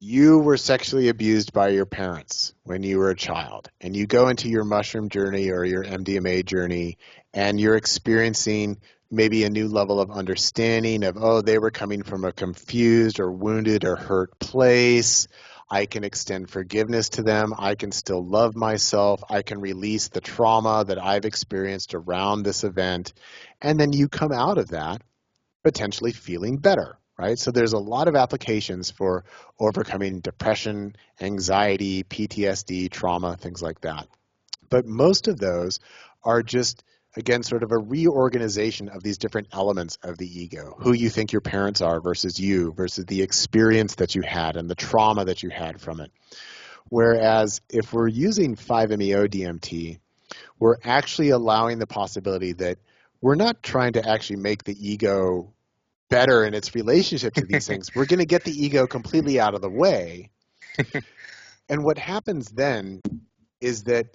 you were sexually abused by your parents when you were a child, and you go into your mushroom journey or your MDMA journey, and you're experiencing maybe a new level of understanding of, oh, they were coming from a confused or wounded or hurt place. I can extend forgiveness to them. I can still love myself. I can release the trauma that I've experienced around this event. And then you come out of that potentially feeling better, right? So there's a lot of applications for overcoming depression, anxiety, PTSD, trauma, things like that. But most of those are just, again, sort of a reorganization of these different elements of the ego, who you think your parents are versus you, versus the experience that you had and the trauma that you had from it. Whereas if we're using 5-MeO DMT, we're actually allowing the possibility that we're not trying to actually make the ego better in its relationship to these things. We're going to get the ego completely out of the way. And what happens then is that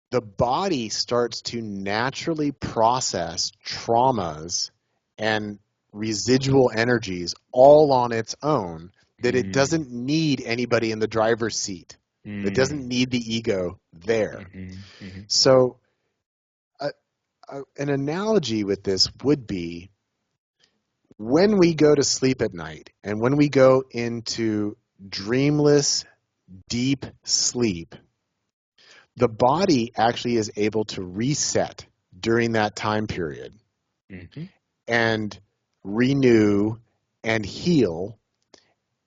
the body starts to naturally process traumas and residual energies all on its own, that it doesn't need anybody in the driver's seat. It doesn't need the ego there. So an analogy with this would be when we go to sleep at night and when we go into dreamless, deep sleep, the body actually is able to reset during that time period and renew and heal.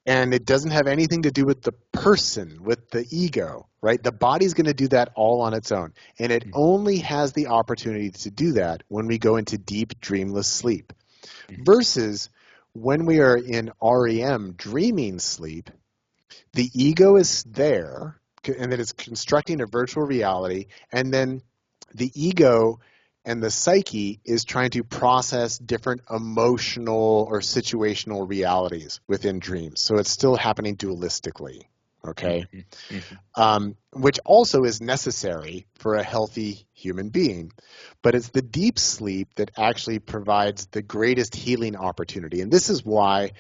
And it doesn't have anything to do with the person, with the ego, right? The body's going to do that all on its own. And it only has the opportunity to do that when we go into deep, dreamless sleep. Versus when we are in REM, dreaming sleep, the ego is there, and that it's constructing a virtual reality, and then the ego and the psyche is trying to process different emotional or situational realities within dreams. So it's still happening dualistically, okay? Which also is necessary for a healthy human being. But it's the deep sleep that actually provides the greatest healing opportunity. And this is why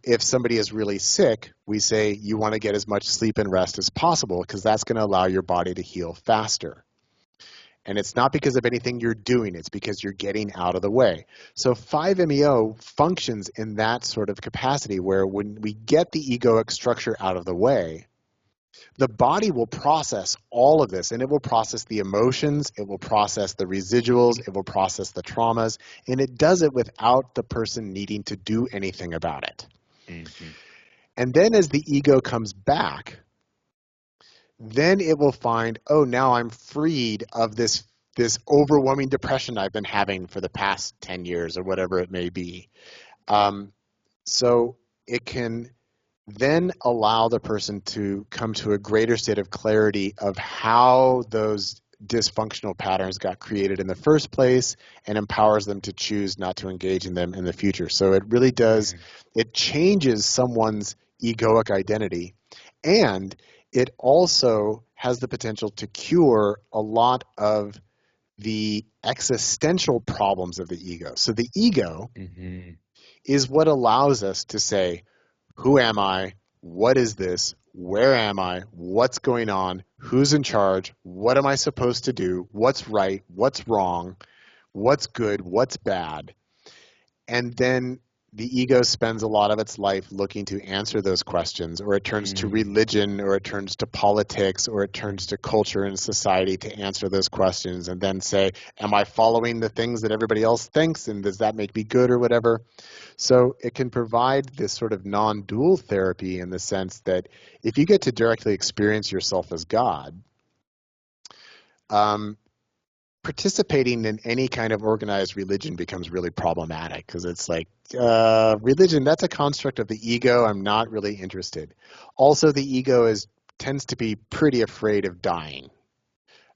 if somebody is really sick, we say you want to get as much sleep and rest as possible, because that's going to allow your body to heal faster. And it's not because of anything you're doing, it's because you're getting out of the way. So 5-MeO functions in that sort of capacity where when we get the egoic structure out of the way, the body will process all of this, and it will process the emotions, it will process the residuals, it will process the traumas, and it does it without the person needing to do anything about it. And then as the ego comes back, then it will find, oh, now I'm freed of this overwhelming depression I've been having for the past 10 years or whatever it may be. So it can then allow the person to come to a greater state of clarity of how those dysfunctional patterns got created in the first place, and empowers them to choose not to engage in them in the future. So it really does, it changes someone's egoic identity, and it also has the potential to cure a lot of the existential problems of the ego. So the ego is what allows us to say, who am I? What is this? Where am I? What's going on? Who's in charge? What am I supposed to do? What's right? What's wrong? What's good? What's bad? And then the ego spends a lot of its life looking to answer those questions, or it turns to religion, or it turns to politics, or it turns to culture and society to answer those questions, and then say, am I following the things that everybody else thinks, and does that make me good or whatever? So it can provide this sort of non-dual therapy in the sense that if you get to directly experience yourself as God, participating in any kind of organized religion becomes really problematic, because it's like, religion, that's a construct of the ego. I'm not really interested. Also, the ego tends to be pretty afraid of dying.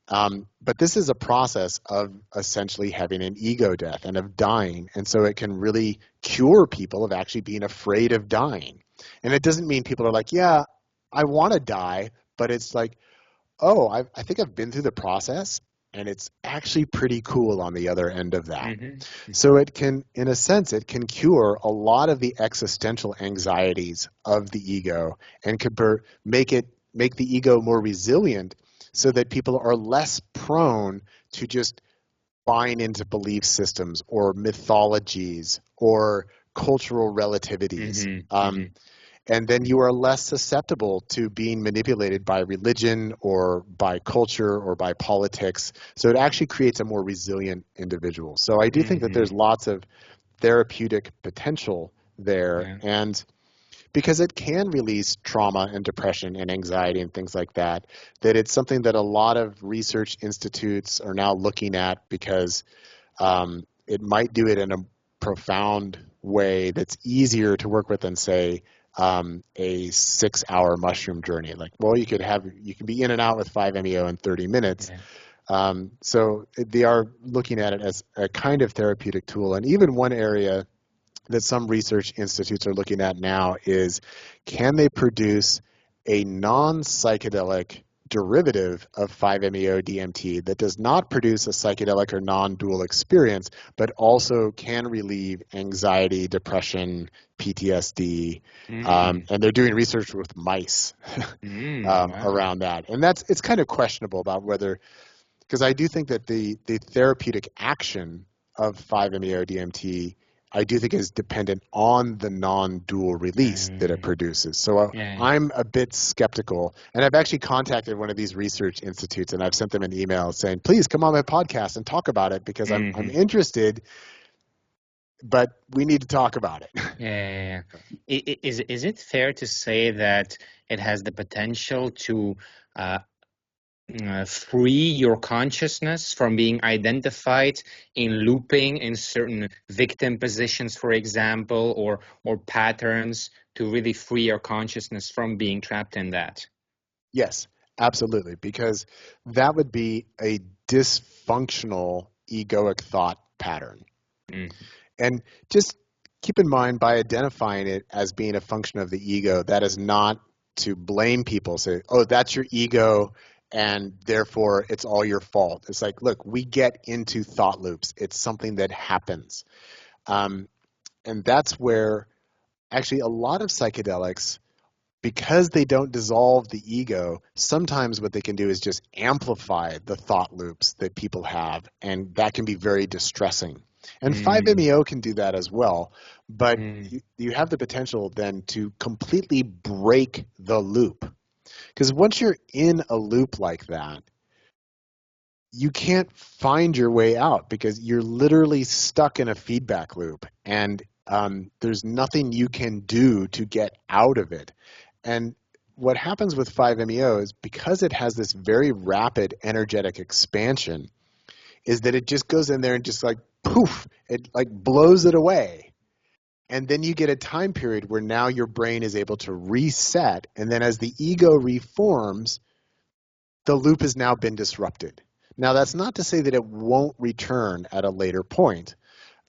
But this is a process of essentially having an ego death and of dying. And so it can really cure people of actually being afraid of dying. And it doesn't mean people are like, yeah, I want to die, but it's like, oh, I think I've been through the process, and it's actually pretty cool on the other end of that. So it can, in a sense, it can cure a lot of the existential anxieties of the ego, and can make the ego more resilient, so that people are less prone to just buying into belief systems or mythologies or cultural relativities. And then you are less susceptible to being manipulated by religion or by culture or by politics. So it actually creates a more resilient individual. So I do think that there's lots of therapeutic potential there. And because it can release trauma and depression and anxiety and things like that, that it's something that a lot of research institutes are now looking at, because it might do it in a profound way that's easier to work with than, say, a 6-hour mushroom journey. Like, well, you can be in and out with 5-MeO in 30 minutes. Yeah. So they are looking at it as a kind of therapeutic tool. And even one area that some research institutes are looking at now is, can they produce a non-psychedelic derivative of 5-MeO DMT that does not produce a psychedelic or non-dual experience, but also can relieve anxiety, depression, PTSD, and they're doing research with mice Wow. around that. And it's kind of questionable about whether, because I do think that the therapeutic action of 5-MeO DMT, I do think is dependent on the non-dual release that it produces. So Yeah. I'm a bit skeptical, and I've actually contacted one of these research institutes, and I've sent them an email saying, please come on my podcast and talk about it, because I'm interested, but we need to talk about it. Yeah. Is it fair to say that it has the potential to free your consciousness from being identified in looping in certain victim positions, for example, or patterns, to really free your consciousness from being trapped in that? Yes, absolutely, because that would be a dysfunctional egoic thought pattern. And just keep in mind, by identifying it as being a function of the ego, that is not to blame people, say, oh, that's your ego, and therefore it's all your fault. It's like, look, we get into thought loops. It's something that happens. And that's where actually a lot of psychedelics, because they don't dissolve the ego, sometimes what they can do is just amplify the thought loops that people have, and that can be very distressing. And 5-MeO can do that as well, but you have the potential then to completely break the loop. Because once you're in a loop like that, you can't find your way out, because you're literally stuck in a feedback loop, and there's nothing you can do to get out of it. And what happens with 5-MeO is, because it has this very rapid energetic expansion, is that it just goes in there and just like poof, it like blows it away. And then you get a time period where now your brain is able to reset, and then as the ego reforms, the loop has now been disrupted. Now, that's not to say that it won't return at a later point.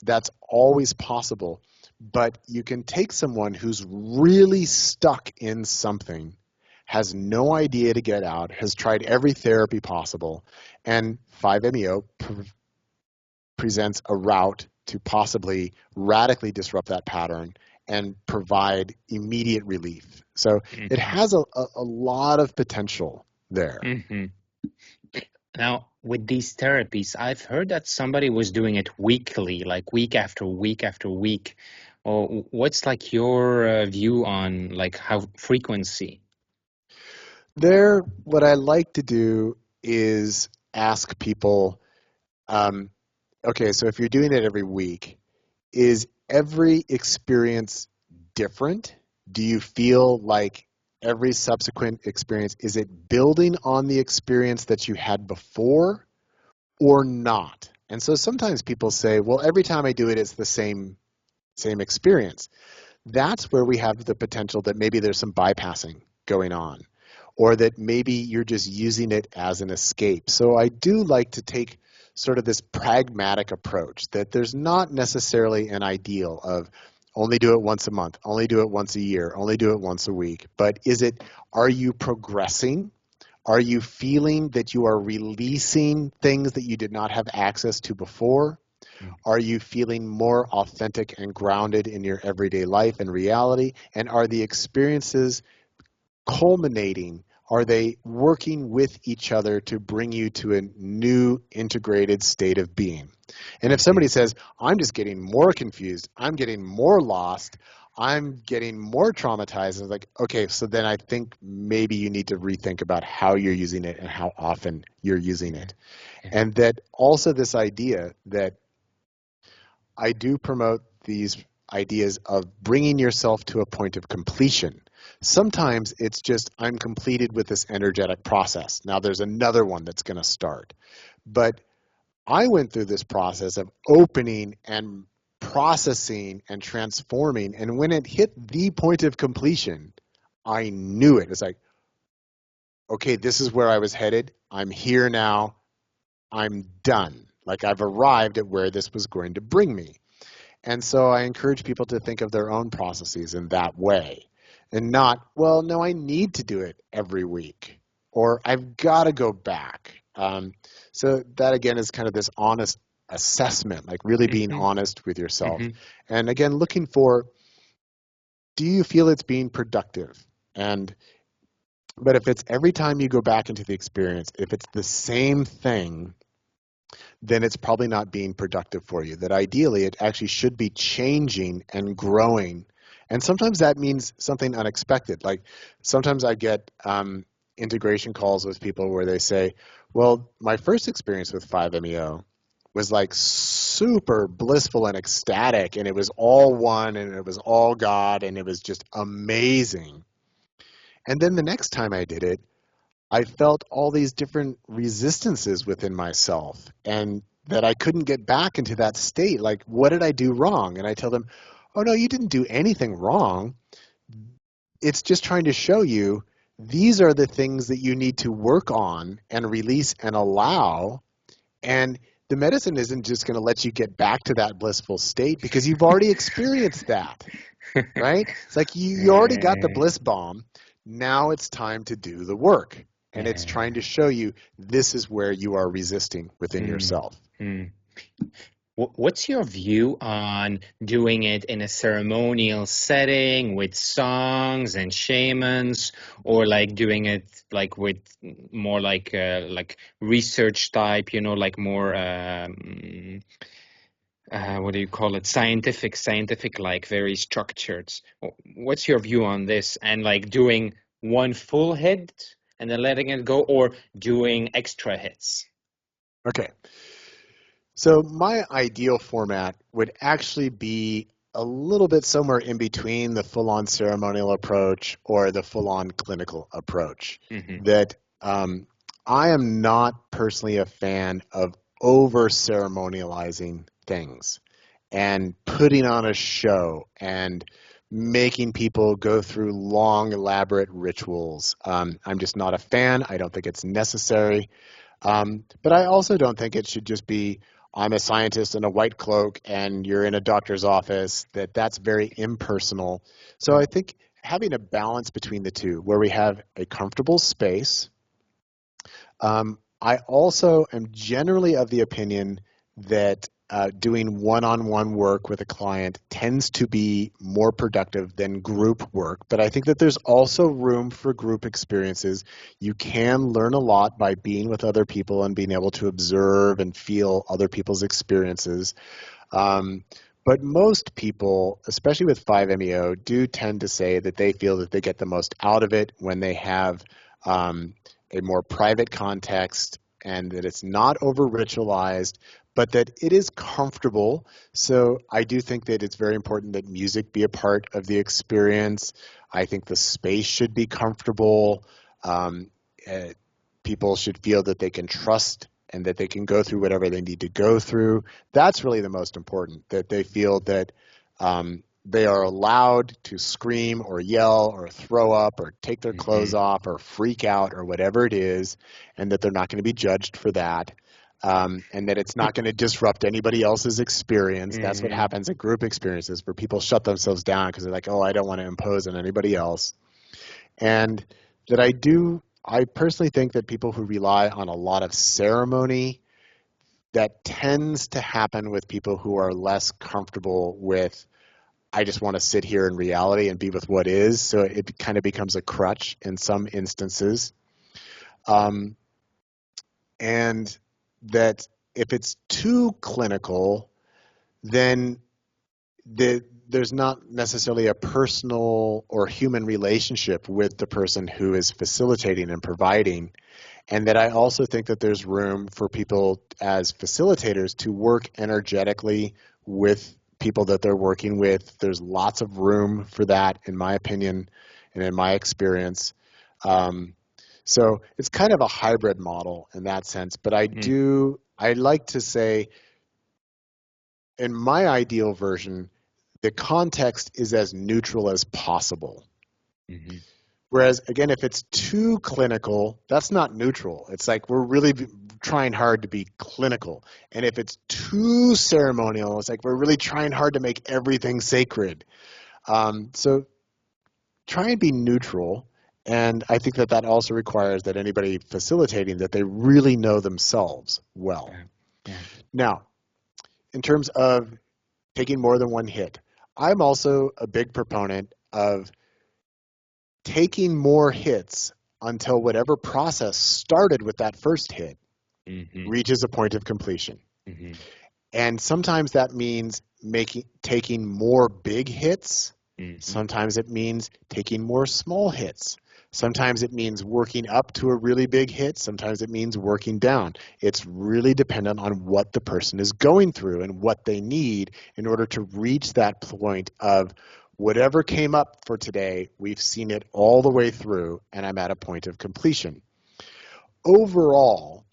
That's always possible. But you can take someone who's really stuck in something, has no idea to get out, has tried every therapy possible, and 5-MeO presents a route to possibly radically disrupt that pattern and provide immediate relief. So it has a lot of potential there. Now, with these therapies, I've heard that somebody was doing it weekly, like week after week after week. What's like your view on like how frequency? There, what I like to do is ask people, okay, so if you're doing it every week, is every experience different? Do you feel like every subsequent experience, is it building on the experience that you had before or not? And so sometimes people say, well, every time I do it, it's the same experience. That's where we have the potential that maybe there's some bypassing going on, or that maybe you're just using it as an escape. So I do like to take sort of this pragmatic approach, that there's not necessarily an ideal of only do it once a month, only do it once a year, only do it once a week. But are you progressing? Are you feeling that you are releasing things that you did not have access to before? Are you feeling more authentic and grounded in your everyday life and reality? And are the experiences culminating? Are they working with each other to bring you to a new integrated state of being? And if somebody says, I'm just getting more confused, I'm getting more lost, I'm getting more traumatized, it's like, okay, so then I think maybe you need to rethink about how you're using it and how often you're using it. And that also this idea that I do promote these ideas of bringing yourself to a point of completion. Sometimes it's just, I'm completed with this energetic process. Now there's another one that's going to start. But I went through this process of opening and processing and transforming. And when it hit the point of completion, I knew it. It's like, okay, this is where I was headed. I'm here now. I'm done. Like I've arrived at where this was going to bring me. And so I encourage people to think of their own processes in that way and not, well, no, I need to do it every week or I've got to go back. So that, again, is kind of this honest assessment, like really being Mm-hmm. honest with yourself. Mm-hmm. And again, looking for, do you feel it's being productive? But if it's every time you go back into the experience, if it's the same thing, then it's probably not being productive for you. That ideally it actually should be changing and growing. And sometimes that means something unexpected. Like sometimes I get integration calls with people where they say, well, my first experience with 5-MeO was like super blissful and ecstatic, and it was all one, and it was all God, and it was just amazing. And then the next time I did it, I felt all these different resistances within myself and that I couldn't get back into that state. Like, what did I do wrong? And I tell them, oh, no, you didn't do anything wrong. It's just trying to show you these are the things that you need to work on and release and allow. And the medicine isn't just going to let you get back to that blissful state because you've already experienced that, right? It's like you already got the bliss bomb. Now it's time to do the work. And it's trying to show you this is where you are resisting within yourself. What's your view on doing it in a ceremonial setting with songs and shamans, or like doing it like with more like research type, like more what do you call it? Scientific, like very structured. What's your view on this? And like doing one full hit and then letting it go, or doing extra hits? Okay. So my ideal format would actually be a little bit somewhere in between the full-on ceremonial approach or the full-on clinical approach. Mm-hmm. That I am not personally a fan of over-ceremonializing things and putting on a show and making people go through long, elaborate rituals. I'm just not a fan. I don't think it's necessary. But I also don't think it should just be, I'm a scientist in a white cloak and you're in a doctor's office, that's very impersonal. So I think having a balance between the two where we have a comfortable space. I also am generally of the opinion that doing one-on-one work with a client tends to be more productive than group work, but I think that there's also room for group experiences. You can learn a lot by being with other people and being able to observe and feel other people's experiences. But most people, especially with 5-MeO, do tend to say that they feel that they get the most out of it when they have a more private context and that it's not over-ritualized, but that it is comfortable. So I do think that it's very important that music be a part of the experience. I think the space should be comfortable. People should feel that they can trust and that they can go through whatever they need to go through. That's really the most important, that they feel that they are allowed to scream or yell or throw up or take their clothes off or freak out or whatever it is, and that they're not going to be judged for that. And that it's not going to disrupt anybody else's experience. That's what happens at group experiences, where people shut themselves down because they're like, oh, I don't want to impose on anybody else. And that I personally think that people who rely on a lot of ceremony, that tends to happen with people who are less comfortable with, I just want to sit here in reality and be with what is. So it kind of becomes a crutch in some instances. And that if it's too clinical, then there's not necessarily a personal or human relationship with the person who is facilitating and providing. And that I also think that there's room for people as facilitators to work energetically with people that they're working with. There's lots of room for that, in my opinion and in my experience. So it's kind of a hybrid model in that sense. But I like to say, in my ideal version, the context is as neutral as possible. Mm-hmm. Whereas, again, if it's too clinical, that's not neutral. It's like we're really trying hard to be clinical. And if it's too ceremonial, it's like we're really trying hard to make everything sacred. So try and be neutral. And I think that also requires that anybody facilitating, that they really know themselves well. Yeah. Now, in terms of taking more than one hit, I'm also a big proponent of taking more hits until whatever process started with that first hit reaches a point of completion. Mm-hmm. And sometimes that means taking more big hits. Mm-hmm. Sometimes it means taking more small hits. Sometimes it means working up to a really big hit. Sometimes it means working down. It's really dependent on what the person is going through and what they need in order to reach that point of whatever came up for today, we've seen it all the way through, and I'm at a point of completion. Overall,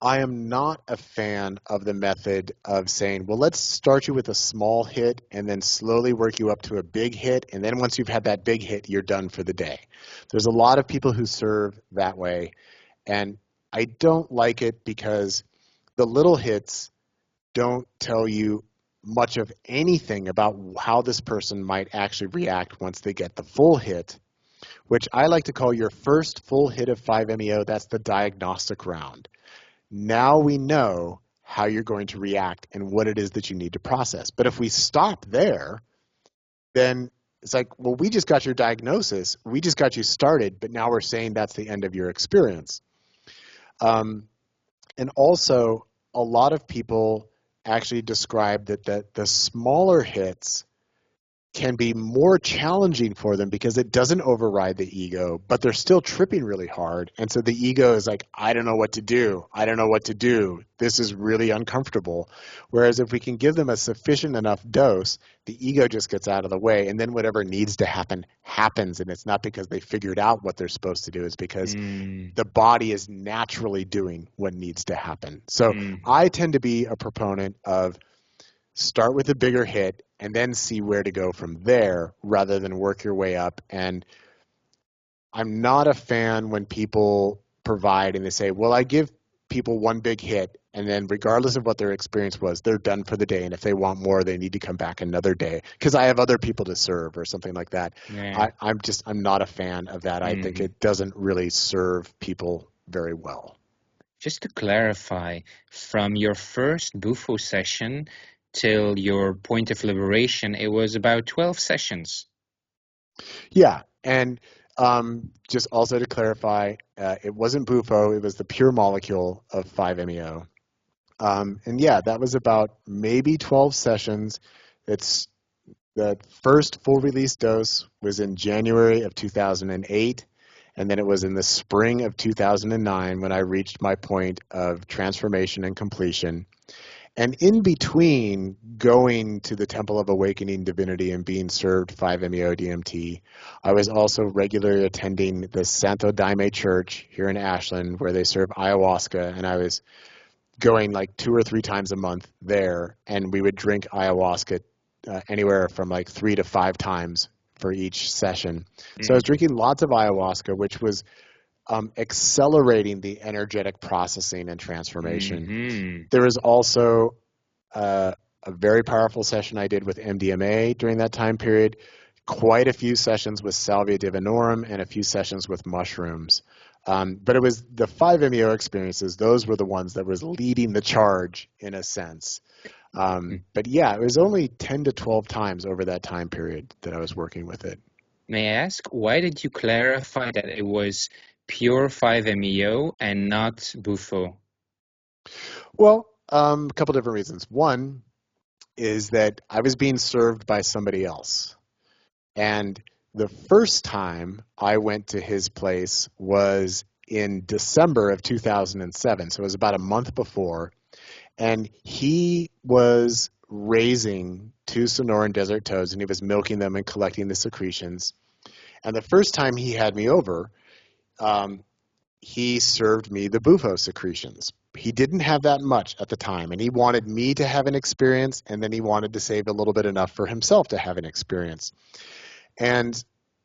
I am not a fan of the method of saying, well, let's start you with a small hit and then slowly work you up to a big hit. And then once you've had that big hit, you're done for the day. There's a lot of people who serve that way. And I don't like it because the little hits don't tell you much of anything about how this person might actually react once they get the full hit, which I like to call your first full hit of 5-MeO. That's the diagnostic round. Now we know how you're going to react and what it is that you need to process. But if we stop there, then it's like, well, we just got your diagnosis, we just got you started, but now we're saying that's the end of your experience. And also, a lot of people actually describe that the smaller hits can be more challenging for them because it doesn't override the ego, but they're still tripping really hard. And so the ego is like, I don't know what to do. I don't know what to do. This is really uncomfortable. Whereas if we can give them a sufficient enough dose, the ego just gets out of the way. And then whatever needs to happen, happens. And it's not because they figured out what they're supposed to do. It's because the body is naturally doing what needs to happen. So I tend to be a proponent of start with a bigger hit and then see where to go from there rather than work your way up. And I'm not a fan when people provide and they say, well, I give people one big hit and then regardless of what their experience was, they're done for the day. And if they want more, they need to come back another day because I have other people to serve or something like that. Yeah. I'm not a fan of that. I think it doesn't really serve people very well. Just to clarify, from your first Bufo session till your point of liberation, it was about 12 sessions. Yeah, and just also to clarify, it wasn't Bufo, it was the pure molecule of 5-MeO. And yeah, that was about maybe 12 sessions. It's the first full release dose was in January of 2008, and then it was in the spring of 2009 when I reached my point of transformation and completion. And in between going to the Temple of Awakening Divinity and being served 5-MeO DMT, I was also regularly attending the Santo Daime Church here in Ashland where they serve ayahuasca, and I was going like 2 or 3 times a month there, and we would drink ayahuasca anywhere from like 3 to 5 times for each session. So I was drinking lots of ayahuasca, which was accelerating the energetic processing and transformation. There was also a very powerful session I did with MDMA during that time period, quite a few sessions with Salvia divinorum, and a few sessions with mushrooms. But it was the 5-MeO experiences, those were the ones that was leading the charge in a sense. But yeah, it was only 10 to 12 times over that time period that I was working with it. May I ask, why did you clarify that it was pure 5-MeO and not Bufo? Well, a couple different reasons. One is that I was being served by somebody else. And the first time I went to his place was in December of 2007. So it was about a month before. And he was raising 2 Sonoran desert toads, and he was milking them and collecting the secretions. And the first time he had me over, he served me the Bufo secretions. he didn't have that much at the time, and he wanted me to have an experience, and then he wanted to save a little bit enough for himself to have an experience. And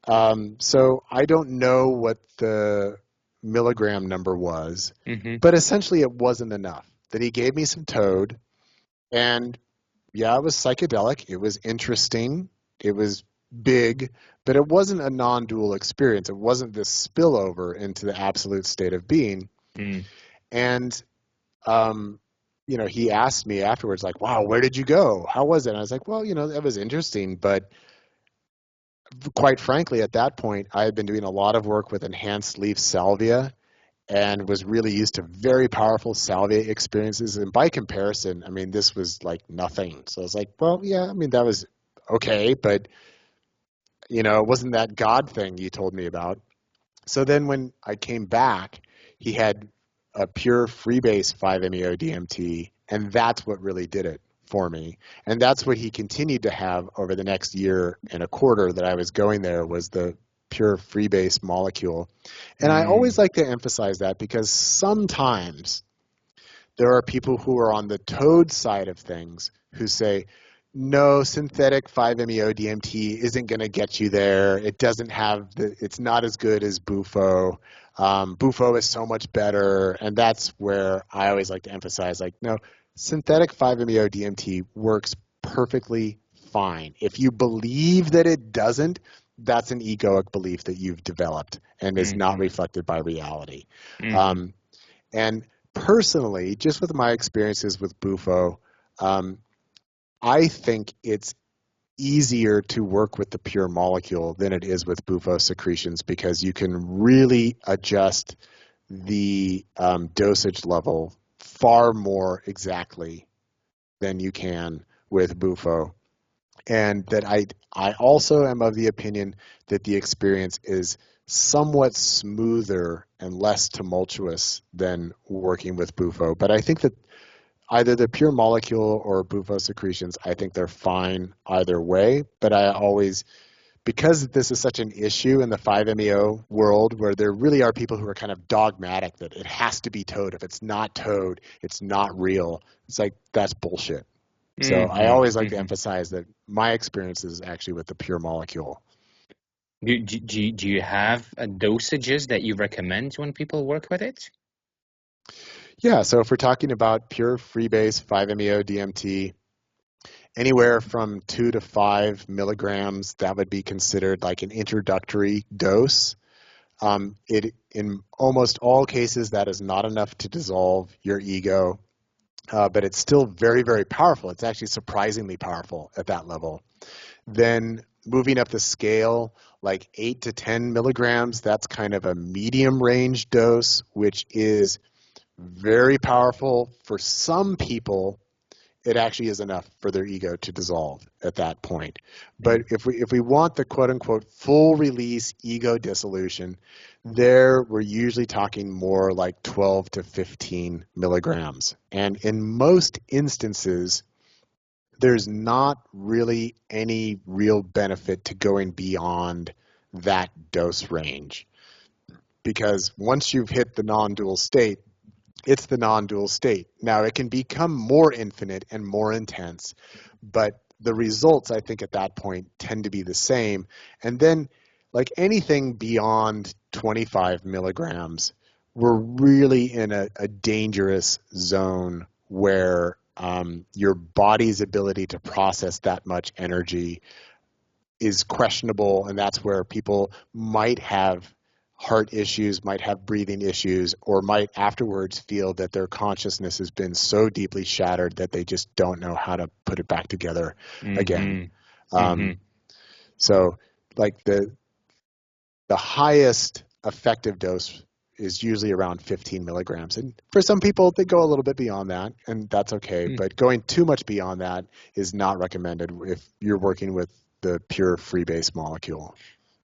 so I don't know what the milligram number was, but essentially it wasn't enough. That he gave me some toad, and yeah, it was psychedelic. It was interesting. It was big, but it wasn't a non-dual experience. It wasn't this spillover into the absolute state of being. And he asked me afterwards, like, wow, where did you go? How was it? And I was like, well, that was interesting. But quite frankly, at that point, I had been doing a lot of work with enhanced leaf salvia and was really used to very powerful salvia experiences. And by comparison, I mean, this was like nothing. So I was like, well, yeah, I mean, that was okay. But, it wasn't that God thing you told me about. So then when I came back, he had a pure freebase 5-MeO DMT, and that's what really did it for me. And that's what he continued to have over the next year and a quarter that I was going there, was the pure freebase molecule. And I always like to emphasize that, because sometimes there are people who are on the toad side of things who say, no, synthetic 5-MeO DMT isn't going to get you there. It doesn't have it's not as good as Bufo. Bufo is so much better. And that's where I always like to emphasize, like, no, synthetic 5-MeO DMT works perfectly fine. If you believe that it doesn't, that's an egoic belief that you've developed and is not reflected by reality. And personally, just with my experiences with Bufo, I think it's easier to work with the pure molecule than it is with Bufo secretions, because you can really adjust the dosage level far more exactly than you can with Bufo. And that I also am of the opinion that the experience is somewhat smoother and less tumultuous than working with Bufo. But I think that either the pure molecule or Bufo secretions, I think they're fine either way. But I always, because this is such an issue in the 5-MeO world, where there really are people who are kind of dogmatic that it has to be toad. If it's not toad, it's not real. It's like, that's bullshit. So I always like to emphasize that my experience is actually with the pure molecule. Do you have dosages that you recommend when people work with it? Yeah, so if we're talking about pure freebase 5-MeO DMT, anywhere from 2 to 5 milligrams, that would be considered like an introductory dose. In almost all cases, that is not enough to dissolve your ego, but it's still very, very powerful. It's actually surprisingly powerful at that level. Then moving up the scale, like 8 to 10 milligrams, that's kind of a medium range dose, which is very powerful. For some people, it actually is enough for their ego to dissolve at that point. But if we want the quote unquote full release ego dissolution, there we're usually talking more like 12 to 15 milligrams. And in most instances, there's not really any real benefit to going beyond that dose range. Because once you've hit the non-dual state, it's the non-dual state. Now, it can become more infinite and more intense, but the results, I think, at that point tend to be the same. And then, like anything beyond 25 milligrams, we're really in a dangerous zone where your body's ability to process that much energy is questionable, and that's where people might have heart issues, might have breathing issues, or might afterwards feel that their consciousness has been so deeply shattered that they just don't know how to put it back together again. So like the highest effective dose is usually around 15 milligrams. And for some people, they go a little bit beyond that, and that's okay. But going too much beyond that is not recommended if you're working with the pure freebase molecule.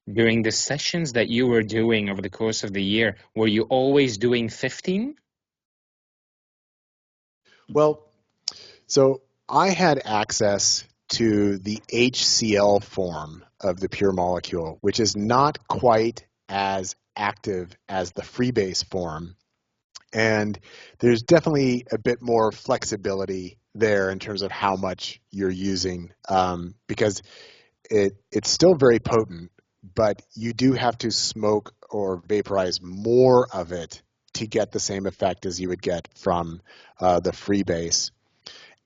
During the sessions that you were doing over the course of the year, were you always doing 15? Well, so I had access to the HCl form of the pure molecule, which is not quite as active as the freebase form. And there's definitely a bit more flexibility there in terms of how much you're using, because it's still very potent, but you do have to smoke or vaporize more of it to get the same effect as you would get from the freebase.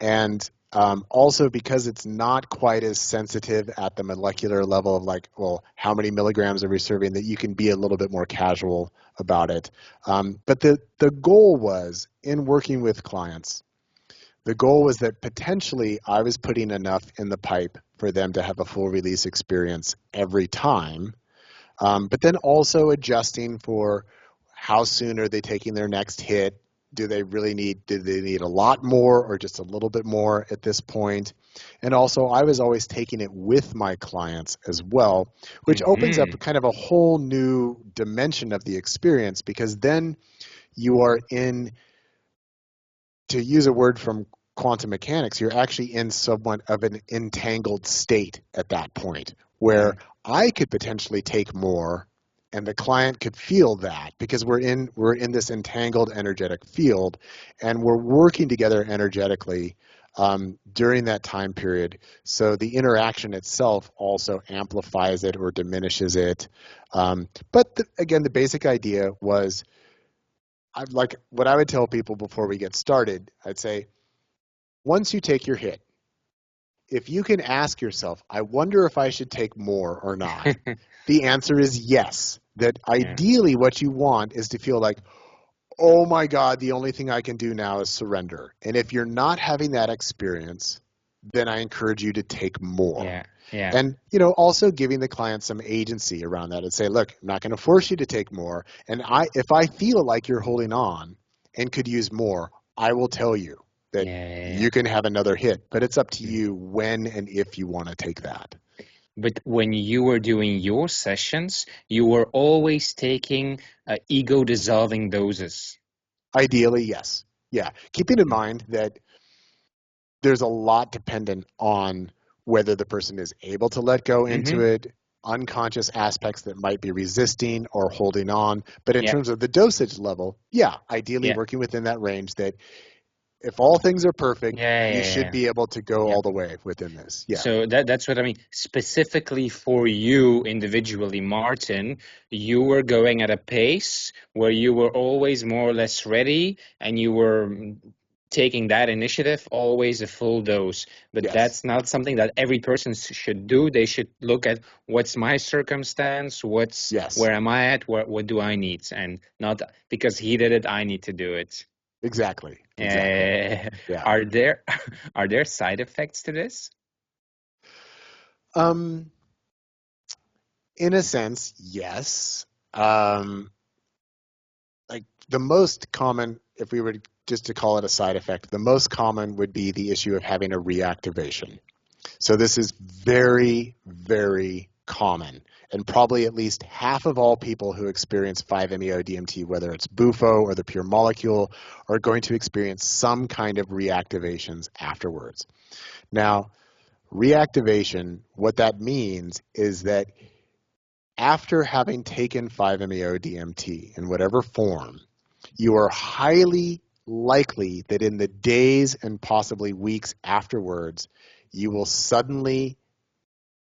And also because it's not quite as sensitive at the molecular level of like, well, how many milligrams are we serving, that you can be a little bit more casual about it. But the goal was, in working with clients, the goal was that potentially I was putting enough in the pipe for them to have a full release experience every time, but then also adjusting for how soon are they taking their next hit. Do they need a lot more or just a little bit more at this point? And also, I was always taking it with my clients as well, which opens up kind of a whole new dimension of the experience, because then you are in, to use a word from quantum mechanics, you're actually in somewhat of an entangled state at that point, where I could potentially take more and the client could feel that, because we're in this entangled energetic field, and we're working together energetically during that time period. So the interaction itself also amplifies it or diminishes it. But again, the basic idea was, like what I would tell people before we get started, I'd say, once you take your hit, if you can ask yourself, I wonder if I should take more or not, the answer is yes. That ideally what you want is to feel like, oh my God, the only thing I can do now is surrender. And if you're not having that experience, then I encourage you to take more. And, also giving the client some agency around that and say, look, I'm not going to force you to take more. And if I feel like you're holding on and could use more, I will tell you that you can have another hit, but it's up to you when and if you want to take that. But when you were doing your sessions, you were always taking ego-dissolving doses. Ideally, yes. Yeah. Keeping in mind that there's a lot dependent on whether the person is able to let go into it, unconscious aspects that might be resisting or holding on. But in terms of the dosage level, ideally working within that range, that if all things are perfect, you should be able to go all the way within this. So that's what I mean. Specifically for you individually, Martin, you were going at a pace where you were always more or less ready, and you were taking that initiative, always a full dose. But that's not something that every person should do. They should look at, what's my circumstance, where am I at, what do I need, and not because he did it, I need to do it. Exactly. Are there side effects to this? In a sense, yes. Like the most common, if we were just to call it a side effect, the most common would be the issue of having a reactivation. So this is very, very common. And probably at least half of all people who experience 5-MeO DMT, whether it's Bufo or the pure molecule, are going to experience some kind of reactivations afterwards. Now, reactivation, what that means is that after having taken 5-MeO DMT in whatever form, you are highly likely that in the days and possibly weeks afterwards, you will suddenly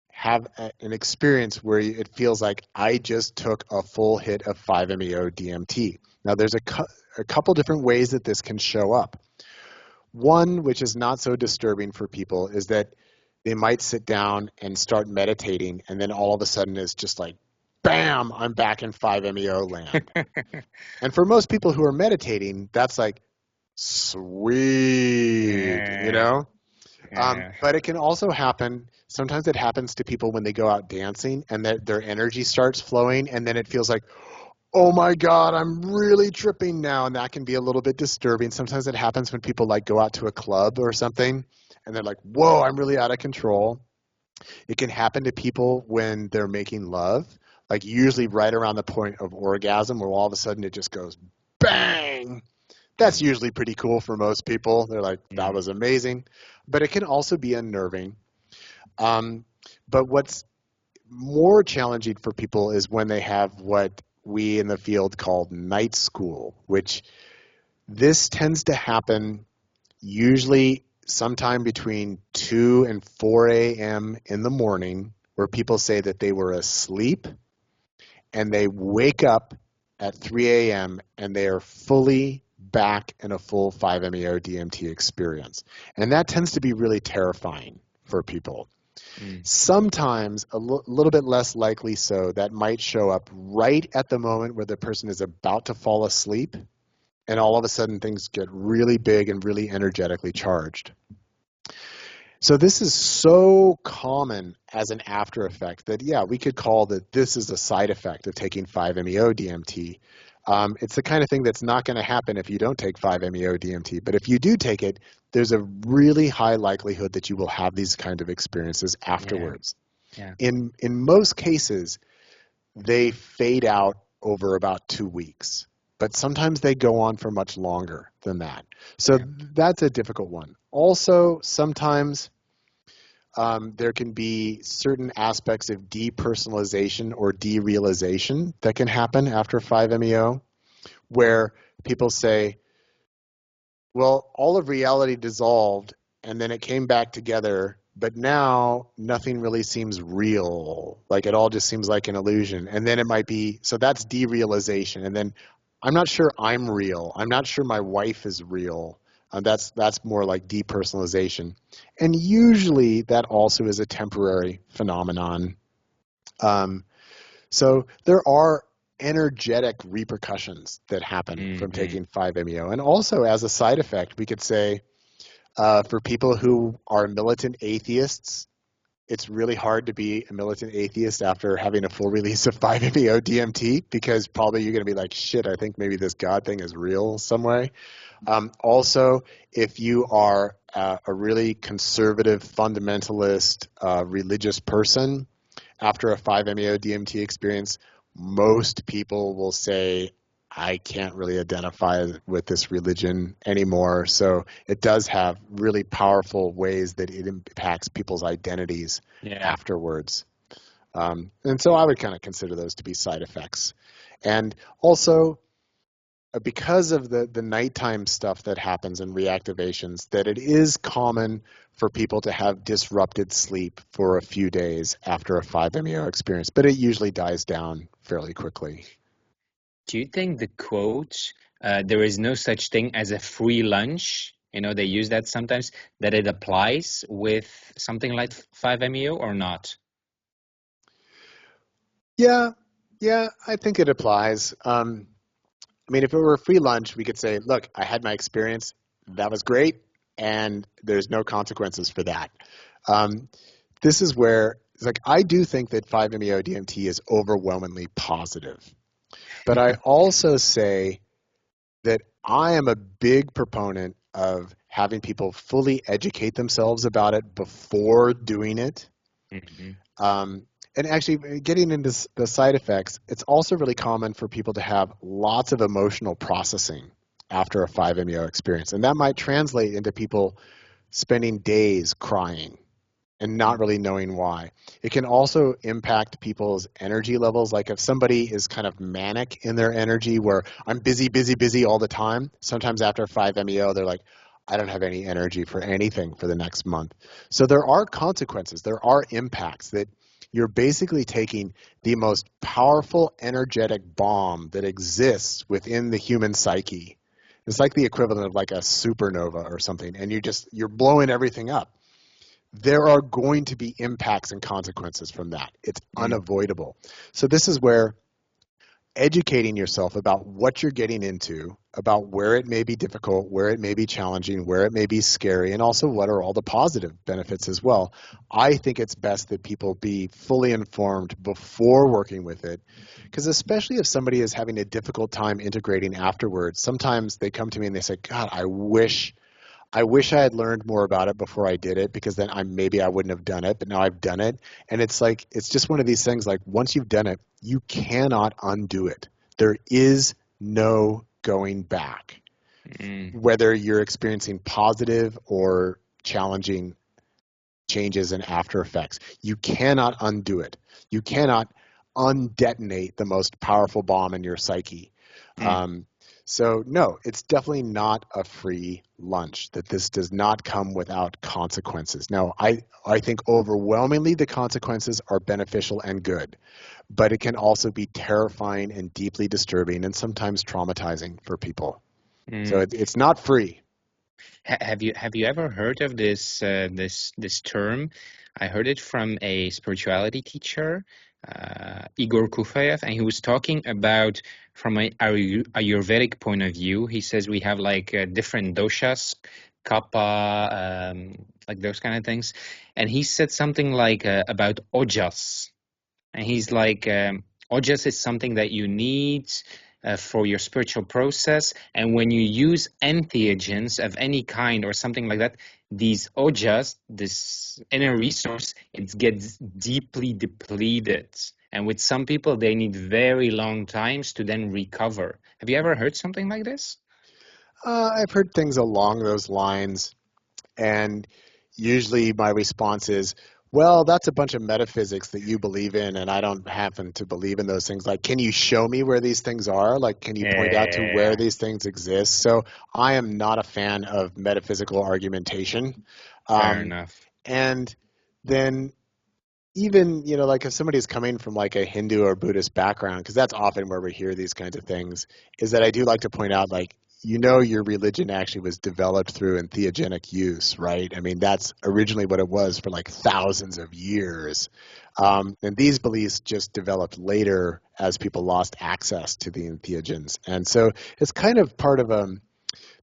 have an experience where it feels like, I just took a full hit of 5-MeO DMT. Now, there's a couple different ways that this can show up. One, which is not so disturbing for people, is that they might sit down and start meditating, and then all of a sudden it's just like, bam, I'm back in 5-MeO land. And for most people who are meditating, that's like, sweet, But it can also happen, sometimes it happens to people when they go out dancing and their energy starts flowing, and then it feels like, oh my God, I'm really tripping now. And that can be a little bit disturbing. Sometimes it happens when people like go out to a club or something and they're like, whoa, I'm really out of control. It can happen to people when they're making love, like usually right around the point of orgasm, where all of a sudden it just goes bang. That's usually pretty cool for most people. They're like, that was amazing. But it can also be unnerving. But what's more challenging for people is when they have what we in the field call night school, which This tends to happen usually sometime between 2 and 4 a.m. in the morning, where people say that they were asleep and they wake up at 3 a.m. and they are fully back in a full 5-MeO DMT experience. And that tends to be really terrifying for people. Sometimes a little bit less likely so, that might show up right at the moment where the person is about to fall asleep, and all of a sudden things get really big and really energetically charged. So this is so common as an after effect that, yeah, we could call that this is a side effect of taking 5-MeO DMT. It's the kind of thing that's not going to happen if you don't take 5-MeO DMT. But if you do take it, there's a really high likelihood that you will have these kind of experiences afterwards. Yeah. In most cases, they fade out over about 2 weeks. But sometimes they go on for much longer than that. So that's a difficult one. Also, sometimes there can be certain aspects of depersonalization or derealization that can happen after 5-MeO, where people say, well, all of reality dissolved and then it came back together, but now nothing really seems real. Like it all just seems like an illusion. And then it might be, so that's derealization. And then I'm not sure I'm real. I'm not sure my wife is real. That's more like depersonalization. And usually that also is a temporary phenomenon. So there are energetic repercussions that happen from taking 5-MeO. And also as a side effect, we could say for people who are militant atheists, it's really hard to be a militant atheist after having a full release of 5-MeO DMT, because probably you're going to be like, shit, I think maybe this God thing is real some way. Also, if you are a really conservative, fundamentalist, religious person, after a 5-MeO DMT experience, most people will say, I can't really identify with this religion anymore. So it does have really powerful ways that it impacts people's identities afterwards. And so I would kind of consider those to be side effects. And also, because of the nighttime stuff that happens in reactivations, that it is common for people to have disrupted sleep for a few days after a 5-MeO experience, but it usually dies down fairly quickly. Do you think the quote, there is no such thing as a free lunch, they use that sometimes, that it applies with something like 5-MeO or not? Yeah, I think it applies. I mean, if it were a free lunch, we could say, look, I had my experience. That was great. And there's no consequences for that. This is where it's like, I do think that 5-MeO DMT is overwhelmingly positive. But I also say that I am a big proponent of having people fully educate themselves about it before doing it. And actually, getting into the side effects, it's also really common for people to have lots of emotional processing after a 5-MeO experience. And that might translate into people spending days crying and not really knowing why. It can also impact people's energy levels. Like if somebody is kind of manic in their energy, where I'm busy, busy, busy all the time, sometimes after 5-MeO, they're like, I don't have any energy for anything for the next month. So there are consequences. There are impacts that you're basically taking the most powerful energetic bomb that exists within the human psyche. It's like the equivalent of like a supernova or something, and you're blowing everything up. There are going to be impacts and consequences from that. It's unavoidable. So this is where educating yourself about what you're getting into, about where it may be difficult, where it may be challenging, where it may be scary, and also what are all the positive benefits as well. I think it's best that people be fully informed before working with it, because especially if somebody is having a difficult time integrating afterwards, sometimes they come to me and they say, God, I wish I had learned more about it before I did it, because then maybe I wouldn't have done it, but now I've done it. And it's like, it's just one of these things, like once you've done it, you cannot undo it. There is no going back, whether you're experiencing positive or challenging changes and after effects. You cannot undo it. You cannot undetonate the most powerful bomb in your psyche. So no, it's definitely not a free lunch, that this does not come without consequences. Now, I think overwhelmingly the consequences are beneficial and good, but it can also be terrifying and deeply disturbing and sometimes traumatizing for people. So Mm. it's not free. Have you ever heard of this term? I heard it from a spirituality teacher, Igor Kufayev, and he was talking about from a Ayurvedic point of view. He says we have like different doshas, kapha, like those kind of things, and he said something like about ojas. And he's like, ojas is something that you need for your spiritual process. And when you use entheogens of any kind or something like that, these ojas, this inner resource, it gets deeply depleted. And with some people, they need very long times to then recover. Have you ever heard something like this? I've heard things along those lines, and usually my response is, well, that's a bunch of metaphysics that you believe in, and I don't happen to believe in those things. Like, can you show me where these things are? Like, can you point out to where Yeah, these things exist? So I am not a fan of metaphysical argumentation. fair Um, enough. and then even, like if somebody's coming from like a Hindu or Buddhist background, because that's often where we hear these kinds of things, is that I do like to point out, like, your religion actually was developed through entheogenic use, right? I mean, that's originally what it was for like thousands of years. And these beliefs just developed later as people lost access to the entheogens. And so it's kind of part of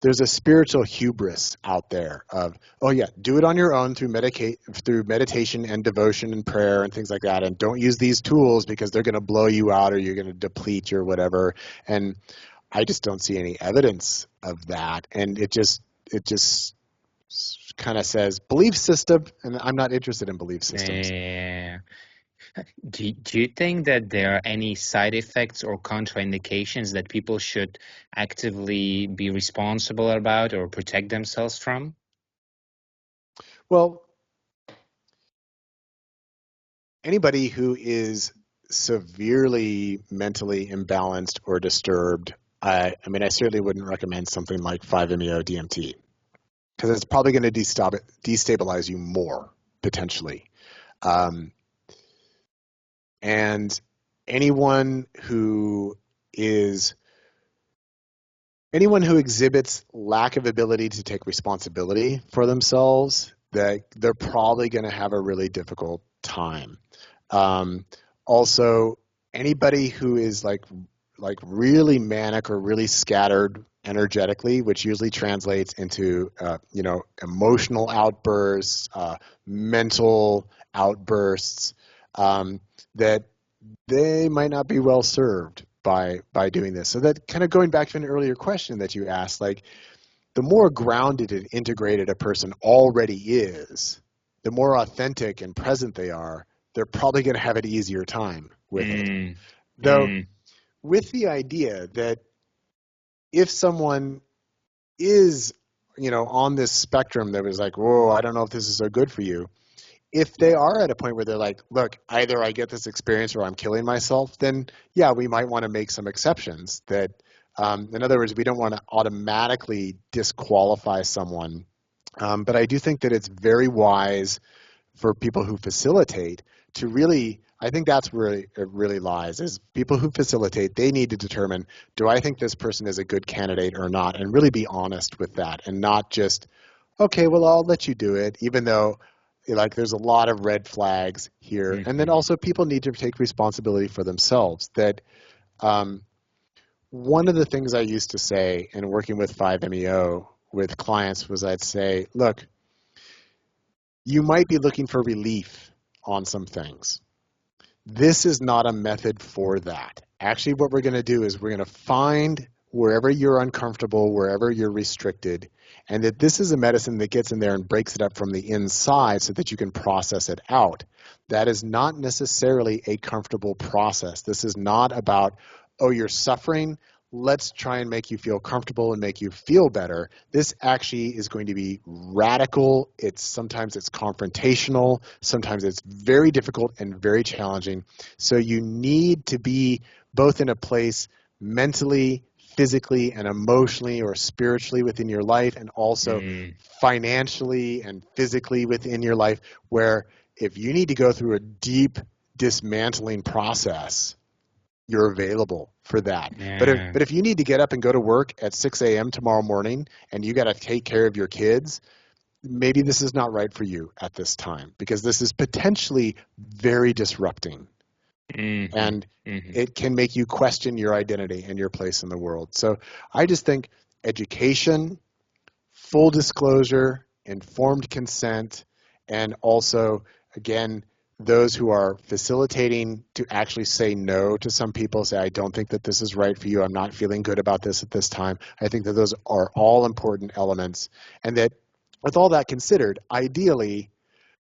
there's a spiritual hubris out there of, oh yeah, do it on your own through meditation and devotion and prayer and things like that, and don't use these tools because they're going to blow you out or you're going to deplete your whatever. And I just don't see any evidence of that, and it just kind of says belief system, and I'm not interested in belief systems. Yeah. Do you think that there are any side effects or contraindications that people should actively be responsible about or protect themselves from? Well, anybody who is severely mentally imbalanced or disturbed, I mean, I certainly wouldn't recommend something like 5-MeO DMT, because it's probably going to destabilize you more, potentially. Um, and anyone who is anyone who exhibits lack of ability to take responsibility for themselves, that they're probably going to have a really difficult time. Um, Also, anybody who is like really manic or really scattered energetically, which usually translates into emotional outbursts, mental outbursts, that they might not be well served by doing this. So that kind of going back to an earlier question that you asked, like the more grounded and integrated a person already is, the more authentic and present they are, they're probably going to have an easier time with it. Mm, Though, mm, with the idea that if someone is, on this spectrum that was like, whoa, I don't know if this is so good for you, if they are at a point where they're like, look, either I get this experience or I'm killing myself, then yeah, we might want to make some exceptions. That, in other words, we don't want to automatically disqualify someone. But I do think that it's very wise for people who facilitate to really, I think that's where it really lies, is people who facilitate, they need to determine, do I think this person is a good candidate or not, and really be honest with that, and not just, okay, well, I'll let you do it, even though like there's a lot of red flags here. And then mhm. also people need to take responsibility for themselves. That um, one of the things I used to say in working with 5-MeO with clients was, I'd say, look, you might be looking for relief on some things. This is not a method for that. Actually, what we're going to do is we're going to find wherever you're uncomfortable, wherever you're restricted, and that this is a medicine that gets in there and breaks it up from the inside so that you can process it out. That is not necessarily a comfortable process. This is not about, oh, you're suffering, let's try and make you feel comfortable and make you feel better. This actually is going to be radical. Sometimes it's confrontational, sometimes it's very difficult and very challenging. So you need to be both in a place mentally, physically and emotionally or spiritually within your life, and also financially and physically within your life, where if you need to go through a deep dismantling process, you're available for that. Yeah. But if you need to get up and go to work at 6 a.m. tomorrow morning and you got to take care of your kids, maybe this is not right for you at this time, because this is potentially very disrupting. And it can make you question your identity and your place in the world. So I just think education, full disclosure, informed consent, and also, again, those who are facilitating to actually say no to some people, say, I don't think that this is right for you. I'm not feeling good about this at this time. I think that those are all important elements. And that with all that considered, ideally,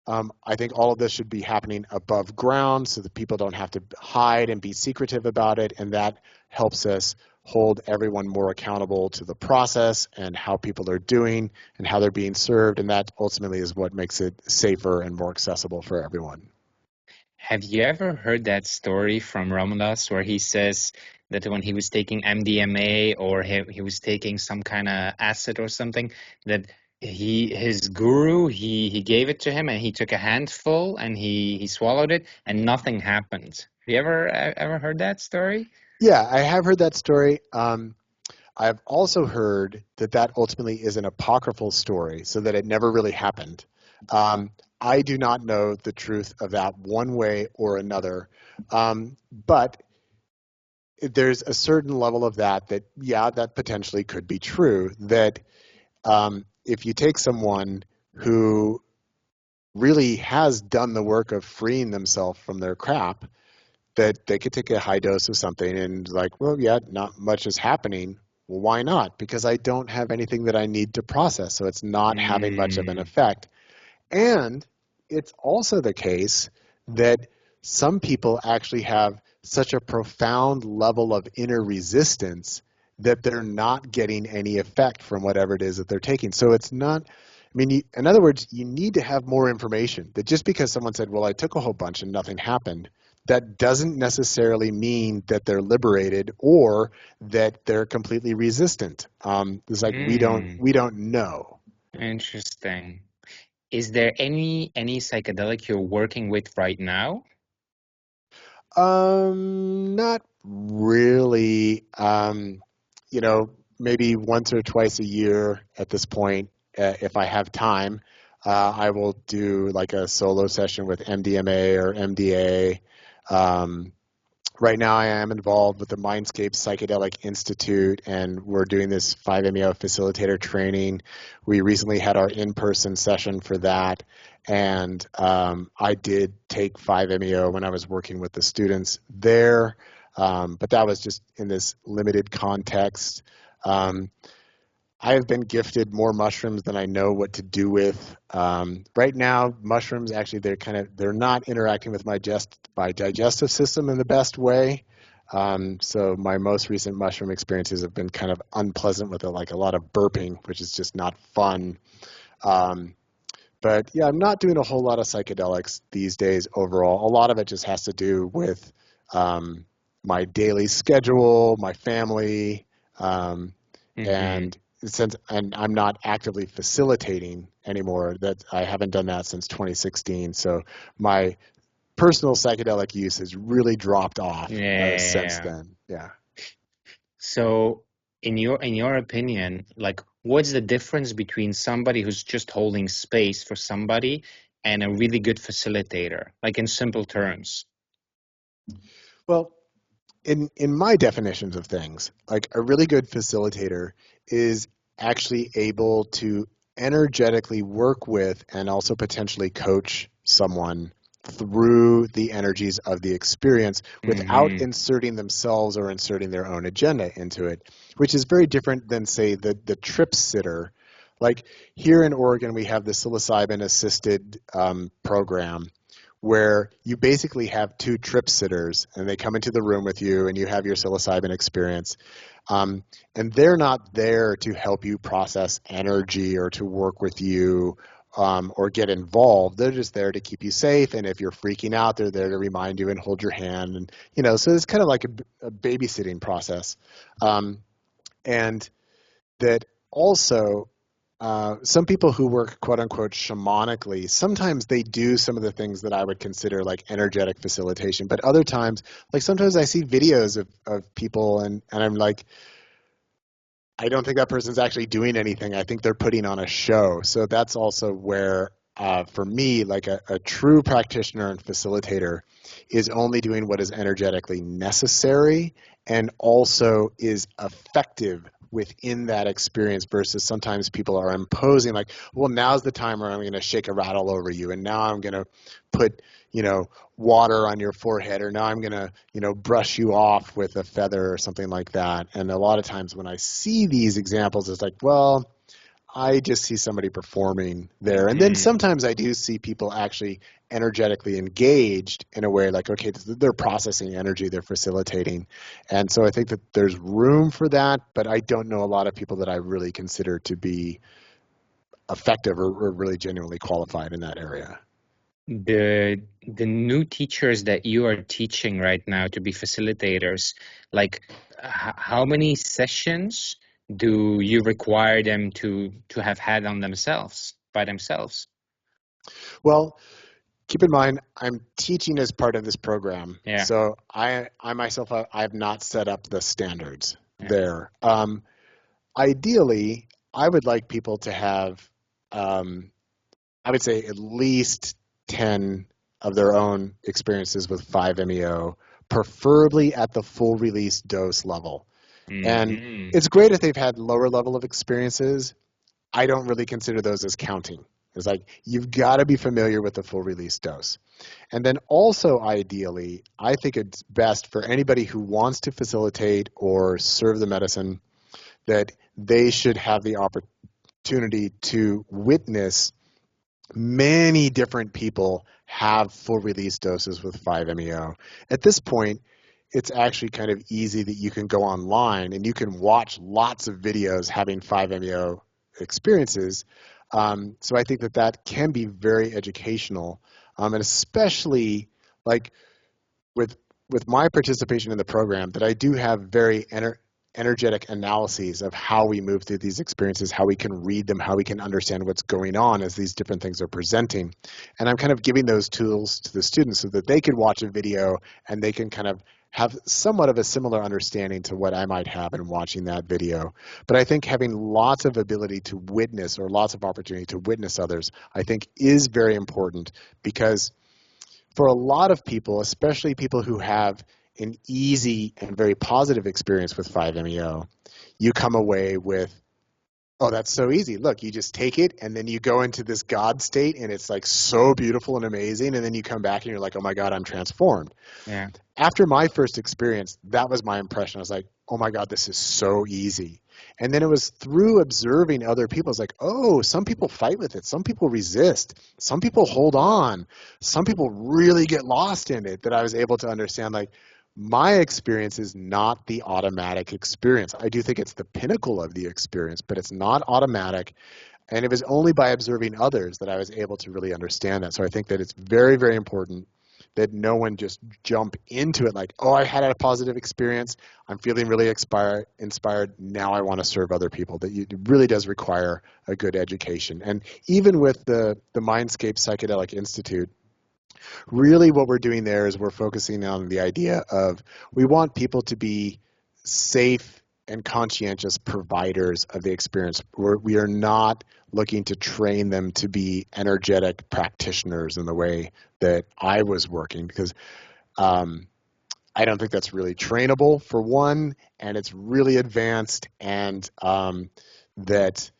I think all of this should be happening above ground so that people don't have to hide and be secretive about it. And that helps us hold everyone more accountable to the process and how people are doing and how they're being served. And that ultimately is what makes it safer and more accessible for everyone. Have you ever heard that story from Ramadas where he says that when he was taking MDMA or he was taking some kind of acid or something, that his guru he gave it to him and he took a handful and he swallowed it and nothing happened. Have you ever heard that story? Yeah, I have heard that story. I've also heard that that ultimately is an apocryphal story, so that it never really happened. I do not know the truth of that one way or another, but there's a certain level of that, yeah, that potentially could be true, that if you take someone who really has done the work of freeing themselves from their crap, that they could take a high dose of something and like, well, yeah, not much is happening. Well, why not? Because I don't have anything that I need to process, so it's not having much of an effect. And it's also the case that some people actually have such a profound level of inner resistance that they're not getting any effect from whatever it is that they're taking. So it's not, I mean, in other words, you need to have more information. That just because someone said, well, I took a whole bunch and nothing happened, that doesn't necessarily mean that they're liberated or that they're completely resistant. It's like we don't know. Interesting. Is there any psychedelic you're working with right now? Not really. Maybe once or twice a year at this point, if I have time, I will do like a solo session with MDMA or MDA. Right now I am involved with the Mindscape Psychedelic Institute, and we're doing this 5-MeO facilitator training. We recently had our in-person session for that, and I did take 5-MeO when I was working with the students there, but that was just in this limited context. I have been gifted more mushrooms than I know what to do with. Right now, mushrooms actually they're not interacting with my digestive system in the best way. So my most recent mushroom experiences have been kind of unpleasant with like a lot of burping, which is just not fun. But yeah, I'm not doing a whole lot of psychedelics these days overall. A lot of it just has to do with my daily schedule, my family, and I'm not actively facilitating anymore. That I haven't done that since 2016. So my personal psychedelic use has really dropped off since then. Yeah. So in your opinion, like what's the difference between somebody who's just holding space for somebody and a really good facilitator, like in simple terms? Well, in my definitions of things, like a really good facilitator is actually able to energetically work with and also potentially coach someone through the energies of the experience without inserting themselves or inserting their own agenda into it, which is very different than, say, the trip sitter. Like here in Oregon, we have the psilocybin assisted program where you basically have two trip sitters and they come into the room with you and you have your psilocybin experience. And they're not there to help you process energy or to work with you or get involved. They're just there to keep you safe. And if you're freaking out, they're there to remind you and hold your hand. And, so it's kind of like a babysitting process. And that also some people who work quote unquote shamanically, sometimes they do some of the things that I would consider like energetic facilitation, but other times, like sometimes I see videos of people and I'm like, I don't think that person's actually doing anything. I think they're putting on a show. So that's also where, for me, like a true practitioner and facilitator is only doing what is energetically necessary and also is effective within that experience versus sometimes people are imposing like, well, now's the time where I'm going to shake a rattle over you and now I'm going to put, water on your forehead, or now I'm going to, brush you off with a feather or something like that. And a lot of times when I see these examples, it's like, well, I just see somebody performing there. And then sometimes I do see people actually energetically engaged in a way like, okay, they're processing energy, they're facilitating. And so I think that there's room for that, but I don't know a lot of people that I really consider to be effective or really genuinely qualified in that area. The new teachers that you are teaching right now to be facilitators, like how many sessions do you require them to have had on themselves by themselves? Well, keep in mind, I'm teaching as part of this program. Yeah. So I myself, I have not set up the standards Yeah. there. Ideally, I would like people to have, I would say at least 10 of their own experiences with 5-MeO, preferably at the full release dose level. And it's great if they've had lower level of experiences. I don't really consider those as counting. It's like, you've got to be familiar with the full release dose. And then also, ideally, I think it's best for anybody who wants to facilitate or serve the medicine that they should have the opportunity to witness many different people have full release doses with 5-MeO. At this point, it's actually kind of easy that you can go online and you can watch lots of videos having 5-MeO experiences. So I think that can be very educational, and especially like with my participation in the program, that I do have very energetic analyses of how we move through these experiences, how we can read them, how we can understand what's going on as these different things are presenting. And I'm kind of giving those tools to the students so that they can watch a video and they can kind of have somewhat of a similar understanding to what I might have in watching that video. But I think having lots of ability to witness or lots of opportunity to witness others, I think is very important, because for a lot of people, especially people who have an easy and very positive experience with 5-MeO, you come away with, oh, that's so easy. Look, you just take it and then you go into this God state and it's like so beautiful and amazing. And then you come back and you're like, oh my God, I'm transformed. Yeah. After my first experience, that was my impression. I was like, oh my God, this is so easy. And then it was through observing other people. It's like, oh, some people fight with it. Some people resist. Some people hold on. Some people really get lost in it, that I was able to understand, like, my experience is not the automatic experience. I do think it's the pinnacle of the experience, but it's not automatic. And it was only by observing others that I was able to really understand that. So I think that it's very, very important that no one just jump into it like, oh, I had a positive experience, I'm feeling really inspired, now I want to serve other people. That it really does require a good education. And even with the Mindscape Psychedelic Institute, really what we're doing there is we're focusing on the idea of, we want people to be safe and conscientious providers of the experience. We are not looking to train them to be energetic practitioners in the way that I was working, because I don't think that's really trainable, for one, and it's really advanced, and that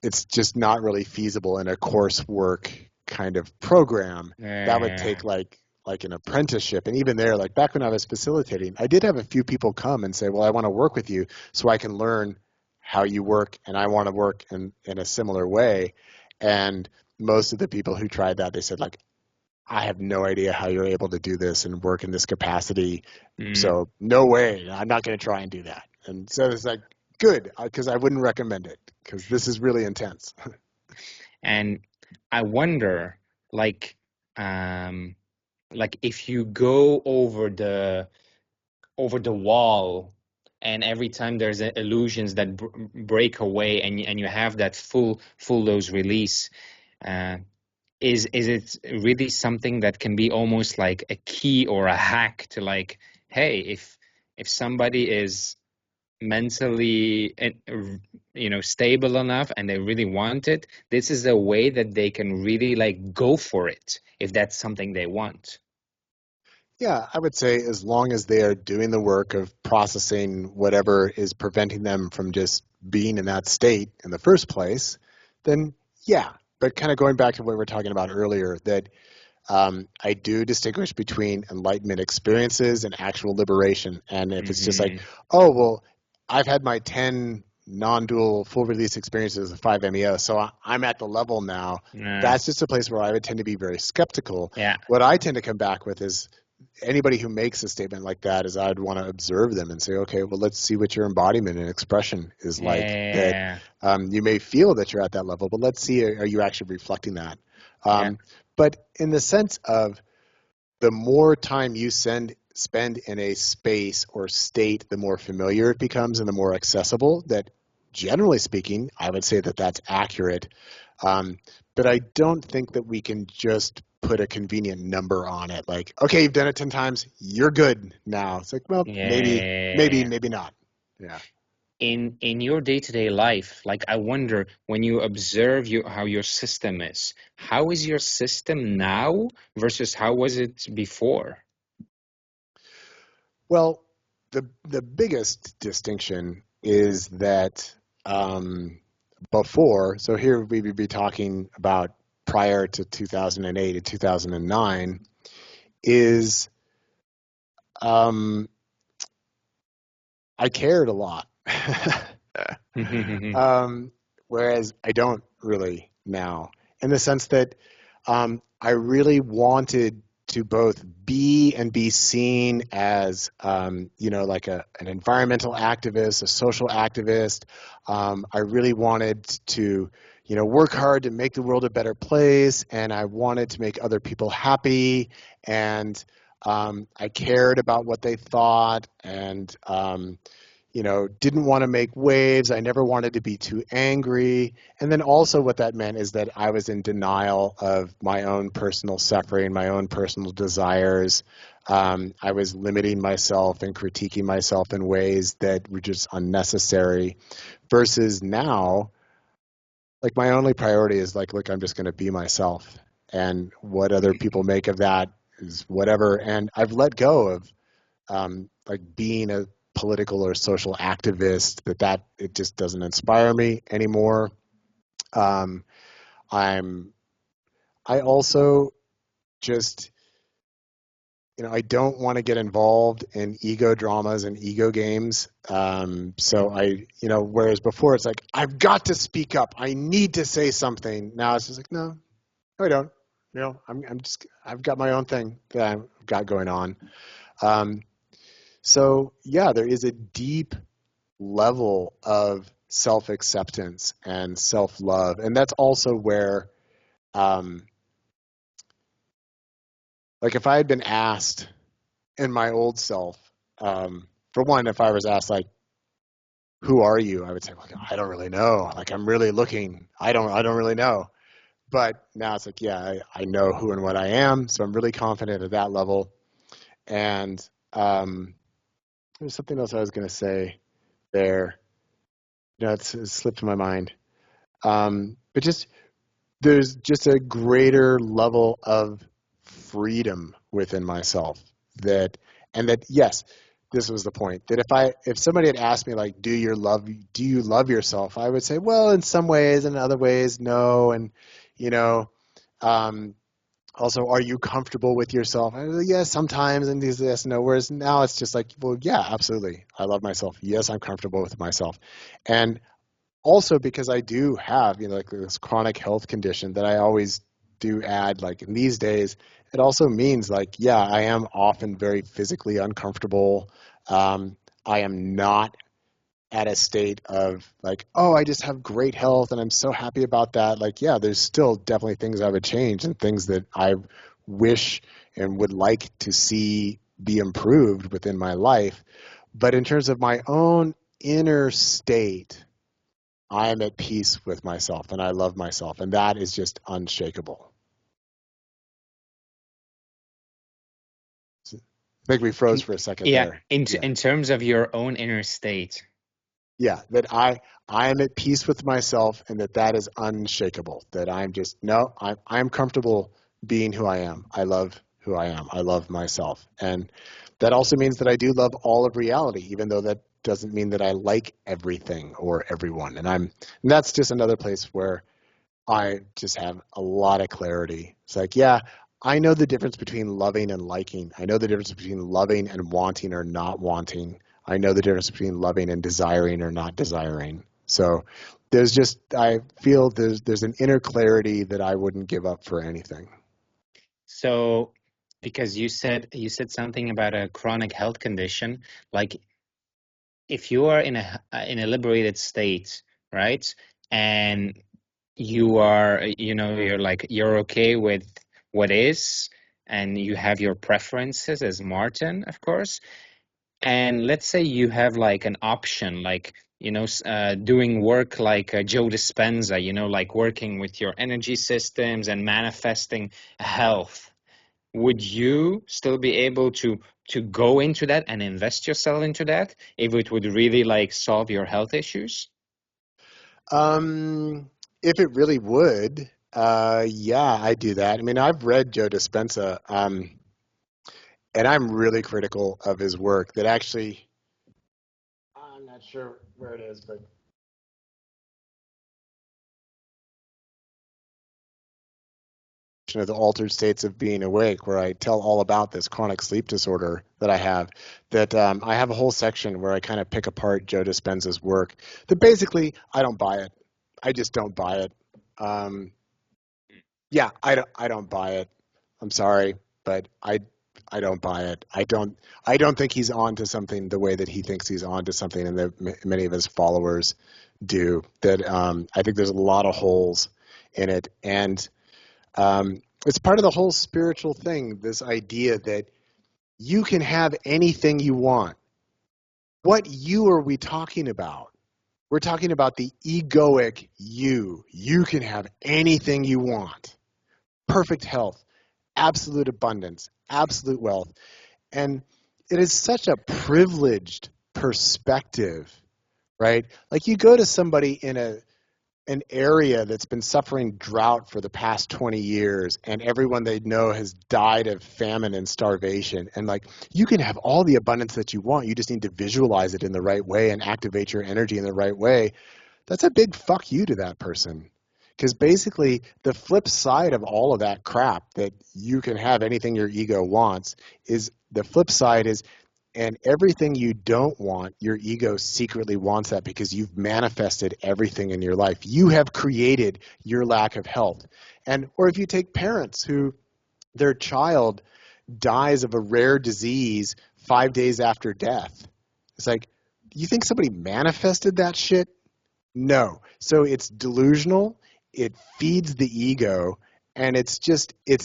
it's just not really feasible in a coursework kind of program. That would take like an apprenticeship. And even there, like back when I was facilitating, I did have a few people come and say, well, I want to work with you so I can learn how you work, and I want to work in a similar way. And most of the people who tried that, they said, like, I have no idea how you're able to do this and work in this capacity. So no way, I'm not going to try and do that. And so it's like, good, because I wouldn't recommend it, because this is really intense. And I wonder, like if you go over the wall and every time there's illusions that break away, and you have that full dose release, is it really something that can be almost like a key or a hack to, like, hey, if somebody is mentally stable enough and they really want it, this is a way that they can really like go for it if that's something they want? Yeah, I would say as long as they are doing the work of processing whatever is preventing them from just being in that state in the first place, then yeah. But kind of going back to what we were talking about earlier, that I do distinguish between enlightenment experiences and actual liberation. And if it's just like, oh, well, I've had my 10 non-dual full release experiences of 5-MeO, so I'm at the level now, that's just a place where I would tend to be very skeptical. Yeah. What I tend to come back with is anybody who makes a statement like that is I'd want to observe them and say, okay, well, let's see what your embodiment and expression is like. Yeah. That you may feel that you're at that level, but let's see, are you actually reflecting that? Yeah. But in the sense of the more time you spend in a space or state, the more familiar it becomes and the more accessible. That, generally speaking, I would say that that's accurate. But I don't think that we can just put a convenient number on it. Like, okay, you've done it 10 times, you're good now. It's like, well, maybe not. Yeah. In your day-to-day life, like, I wonder, when you observe how your system is, how is your system now versus how was it before? Well, the biggest distinction is that before, so here we would be talking about prior to 2008 and 2009, is I cared a lot. Whereas I don't really now, in the sense that I really wanted to both be and be seen as, like an environmental activist, a social activist. I really wanted to, work hard to make the world a better place, and I wanted to make other people happy, and I cared about what they thought, and didn't want to make waves. I never wanted to be too angry. And then also what that meant is that I was in denial of my own personal suffering, my own personal desires. I was limiting myself and critiquing myself in ways that were just unnecessary. Versus now, like, my only priority is like, look, I'm just going to be myself. And what other people make of that is whatever. And I've let go of like being a political or social activist, that it just doesn't inspire me anymore. I also just, I don't want to get involved in ego dramas and ego games. So whereas before it's like, I've got to speak up, I need to say something. Now it's just like, no, I don't. I've got my own thing that I've got going on. So yeah, there is a deep level of self-acceptance and self-love. And that's also where, like, if I had been asked in my old self, for one, if I was asked, like, who are you? I would say, well, I don't really know. Like, I'm really looking. I don't really know. But now it's like, yeah, I know who and what I am. So I'm really confident at that level. And there's something else I was going to say there. It's slipped my mind. But there's just a greater level of freedom within myself yes, this was the point, that if somebody had asked me, like, do you love yourself? I would say, well, in some ways, and in other ways, no. And, also, are you comfortable with yourself? I was like, yes, sometimes, and yes, no. Whereas now it's just like, well, yeah, absolutely. I love myself. Yes, I'm comfortable with myself. And also because I do have, like, this chronic health condition that I always do add, like, in these days, it also means, like, yeah, I am often very physically uncomfortable. I am not at a state of, like, oh, I just have great health and I'm so happy about that. Like, yeah, there's still definitely things I would change and things that I wish and would like to see be improved within my life. But in terms of my own inner state, I am at peace with myself and I love myself, and that is just unshakable. I think we froze for a second Yeah, there. in terms of your own inner state. Yeah, that I am at peace with myself, and that is unshakable. That I'm just no, I'm comfortable being who I am. I love who I am. I love myself, and that also means that I do love all of reality, even though that doesn't mean that I like everything or everyone. And that's just another place where I just have a lot of clarity. It's like, yeah, I know the difference between loving and liking. I know the difference between loving and wanting or not wanting. I know the difference between loving and desiring or not desiring. So I feel there's an inner clarity that I wouldn't give up for anything. So, because you said something about a chronic health condition, like if you are in a liberated state, right? And you're okay with what is, and you have your preferences as Martin, of course. And let's say you have like an option, like, doing work like Joe Dispenza, like working with your energy systems and manifesting health. Would you still be able to go into that and invest yourself into that if it would really like solve your health issues? If it really would, yeah, I do that. I mean, I've read Joe Dispenza, and I'm really critical of his work. That actually, I'm not sure where it is, but of the altered states of being awake, where I tell all about this chronic sleep disorder that I have. That I have a whole section where I kind of pick apart Joe Dispenza's work. That basically, I don't buy it. I just don't buy it. Yeah, I don't buy it. I'm sorry, but I don't buy it. I don't think he's on to something the way that he thinks he's on to something, and that many of his followers do. That I think there's a lot of holes in it, and it's part of the whole spiritual thing. This idea that you can have anything you want. What you are we talking about? We're talking about the egoic you. You can have anything you want. Perfect health, absolute abundance, absolute wealth. And it is such a privileged perspective, right? Like you go to somebody in an area that's been suffering drought for the past 20 years, and everyone they know has died of famine and starvation. And like, you can have all the abundance that you want. You just need to visualize it in the right way and activate your energy in the right way. That's a big fuck you to that person. Because basically, the flip side of all of that crap, that you can have anything your ego wants, is the flip side is, and everything you don't want, your ego secretly wants that because you've manifested everything in your life. You have created your lack of health. Or if you take parents who their child dies of a rare disease 5 days after death, it's like, you think somebody manifested that shit? No. So it's delusional, it feeds the ego, and it's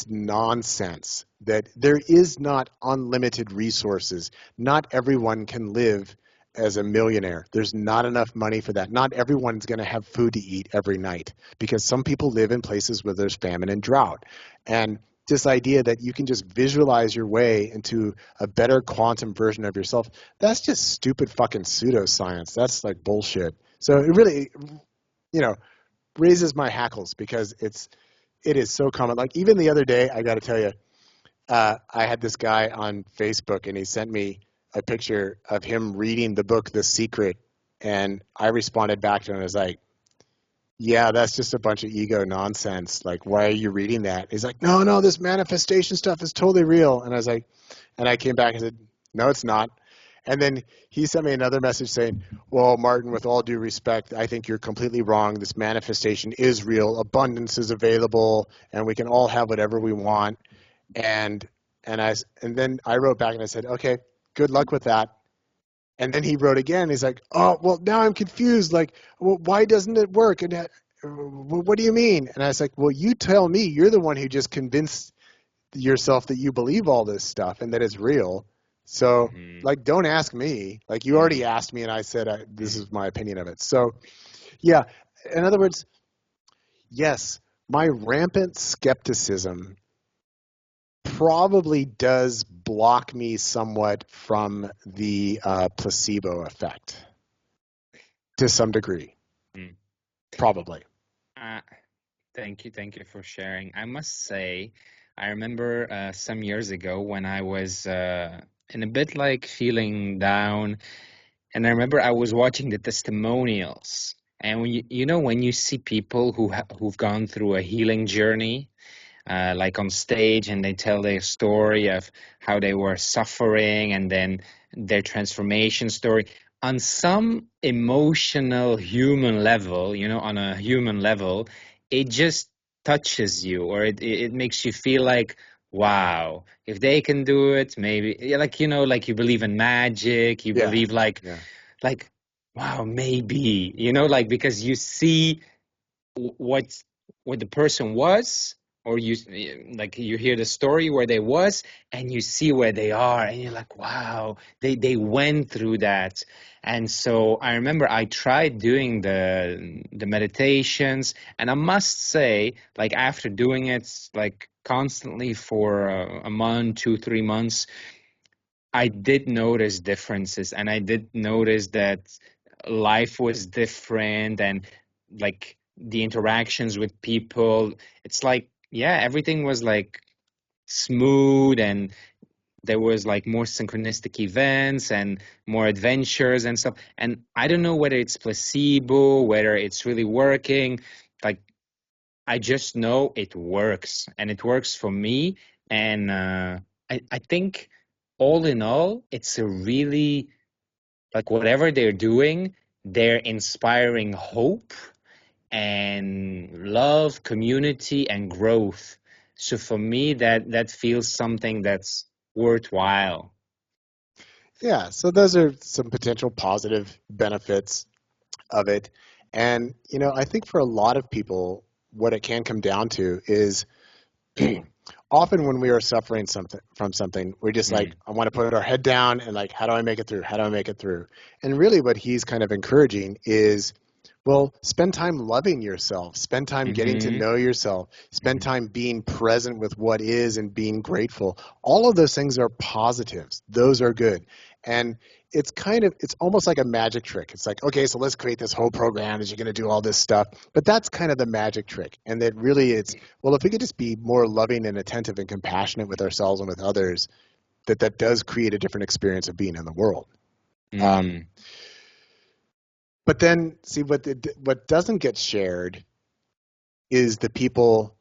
nonsense that there is not unlimited resources. Not everyone can live as a millionaire. There's not enough money for that. Not everyone's going to have food to eat every night, because some people live in places where there's famine and drought. And this idea that you can just visualize your way into a better quantum version of yourself, that's just stupid fucking pseudoscience. That's like bullshit. So it really, raises my hackles, because it is so common. Like even the other day, I got to tell you, I had this guy on Facebook, and he sent me a picture of him reading the book The Secret, and I responded back to him and was like, yeah, that's just a bunch of ego nonsense. Like, why are you reading that? He's like, no, this manifestation stuff is totally real. And I was like, and I came back and said, no, it's not. And then he sent me another message saying, well, Martin, with all due respect, I think you're completely wrong. This manifestation is real. Abundance is available, and we can all have whatever we want. And then I wrote back and I said, okay, good luck with that. And then he wrote again. He's like, oh, well, now I'm confused. Like, well, why doesn't it work? And what do you mean? And I was like, well, you tell me. You're the one who just convinced yourself that you believe all this stuff and that it's real. So, Mm-hmm. like, don't ask me. Like, you already Mm-hmm. asked me, and I said this is my opinion of it. So, yeah. In other words, yes, my rampant skepticism probably does block me somewhat from the placebo effect to some degree. Mm-hmm. Probably. Uh, thank you for sharing. I must say, I remember some years ago when I was in a bit like feeling down, and I remember I was watching the testimonials. And when you know when you see people who've gone through a healing journey, like on stage, and they tell their story of how they were suffering and then their transformation story on some emotional human level, on a human level, it just touches you, or it makes you feel like, wow, if they can do it, maybe, yeah, like, like you believe in magic, you Yeah. believe Yeah. like, wow, maybe, like because you see what the person was, or you hear the story where they was, and you see where they are, and you're like, wow, they went through that. And so I remember I tried doing the meditations, and I must say, like, after doing it like constantly for a month, 2 3 months, I did notice differences, and I did notice that life was different, and like the interactions with people, it's like, yeah, everything was like smooth, and there was like more synchronistic events and more adventures and stuff. And I don't know whether it's placebo, whether it's really working. Like, I just know it works, and it works for me. And I think all in all, it's a really, like, whatever they're doing, they're inspiring hope and love, community, and growth. So for me, that feels something that's worthwhile. Yeah. So those are some potential positive benefits of it. And, I think for a lot of people, what it can come down to is often when we are suffering something from something, we're just like, Mm. I want to put our head down and like, how do I make it through? How do I make it through? And really what he's kind of encouraging is, well, spend time loving yourself, spend time getting to Mm-hmm. know yourself, spend Mm-hmm. time being present with what is and being grateful. All of those things are positives. Those are good. And it's almost like a magic trick. It's like, okay, so let's create this whole program that you're going to do all this stuff. But that's kind of the magic trick. And that really it's, well, if we could just be more loving and attentive and compassionate with ourselves and with others, that does create a different experience of being in the world. Um, Mm. but then see what doesn't get shared is the people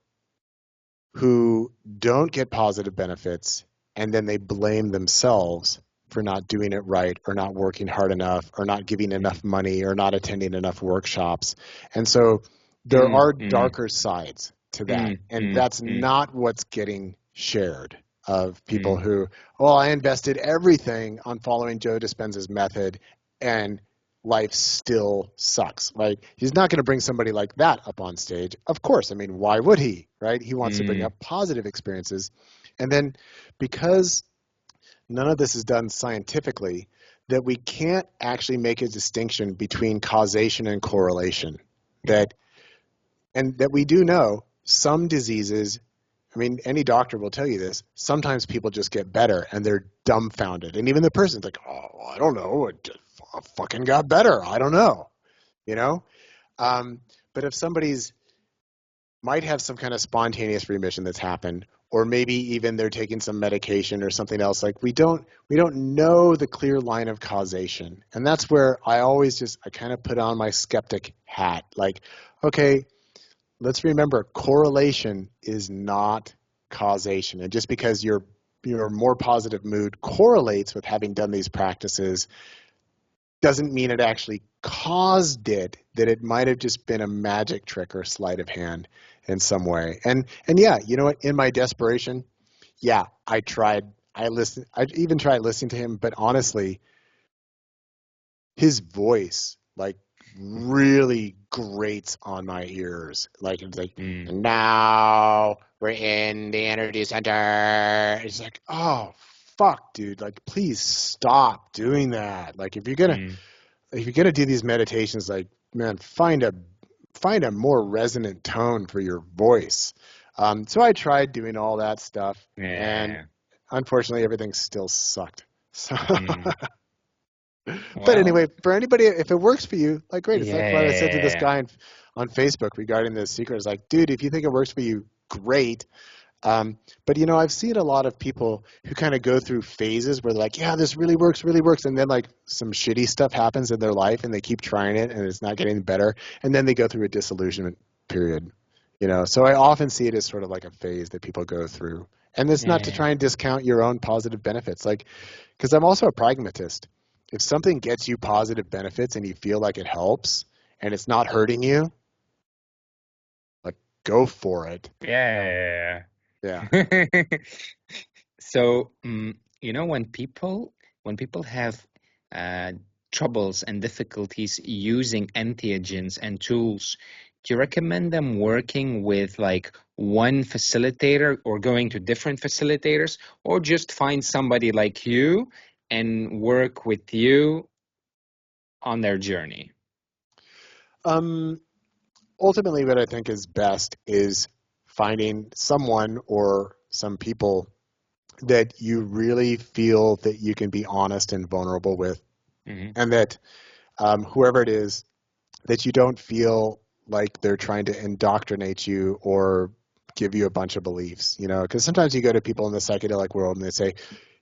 who don't get positive benefits, and then they blame themselves for not doing it right, or not working hard enough, or not giving Mm. enough money, or not attending enough workshops. And so there Mm. are Mm. darker sides to that. Mm. And Mm. that's Mm. not what's getting shared, of people Mm. who, oh, I invested everything on following Joe Dispenza's method, and life still sucks, right? He's not going to bring somebody like that up on stage. Of course. I mean, why would he, right? He wants to bring Mm. up positive experiences. And then because none of this is done scientifically, that we can't actually make a distinction between causation and correlation. That we do know some diseases, I mean, any doctor will tell you this, sometimes people just get better and they're dumbfounded. And even the person's like, oh, I don't know, it just fucking got better. I don't know, you know? But if somebody's might have some kind of spontaneous remission that's happened, or maybe even they're taking some medication or something else, like we don't know the clear line of causation. And that's where I kind of put on my skeptic hat. Like, okay, let's remember, correlation is not causation. And just because your more positive mood correlates with having done these practices doesn't mean it actually caused it, that it might have just been a magic trick or sleight of hand in some way. And yeah, you know what, in my desperation, yeah, I even tried listening to him, but honestly, his voice like really grates on my ears. Like it's like, Mm. now we're in the energy center. It's like, oh fuck, dude, like, please stop doing that. Like, if you're gonna do these meditations, like, man, find a more resonant tone for your voice. So I tried doing all that stuff, and Yeah. unfortunately, everything still sucked. So, Mm. but Well, anyway, for anybody, if it works for you, like, great. It's like what I said to this yeah. guy on Facebook regarding the secret. It's like, dude, if you think it works for you, great. But I've seen a lot of people who kind of go through phases where they're like, yeah, this really works, and then like some shitty stuff happens in their life, and they keep trying it, and it's not getting better, and then they go through a disillusionment period. So I often see it as sort of like a phase that people go through, and it's not to Yeah. try and discount your own positive benefits, like, because I'm also a pragmatist. If something gets you positive benefits and you feel like it helps, and it's not hurting you, like, go for it. Yeah. Yeah. So, when people have uh, troubles and difficulties using entheogens and tools, do you recommend them working with like one facilitator or going to different facilitators, or just find somebody like you and work with you on their journey? Um, Ultimately, what I think is best is finding someone or some people that you really feel that you can be honest and vulnerable with, Hmm. and that whoever it is, that you don't feel like they're trying to indoctrinate you or give you a bunch of beliefs, because sometimes you go to people in the psychedelic world and they say,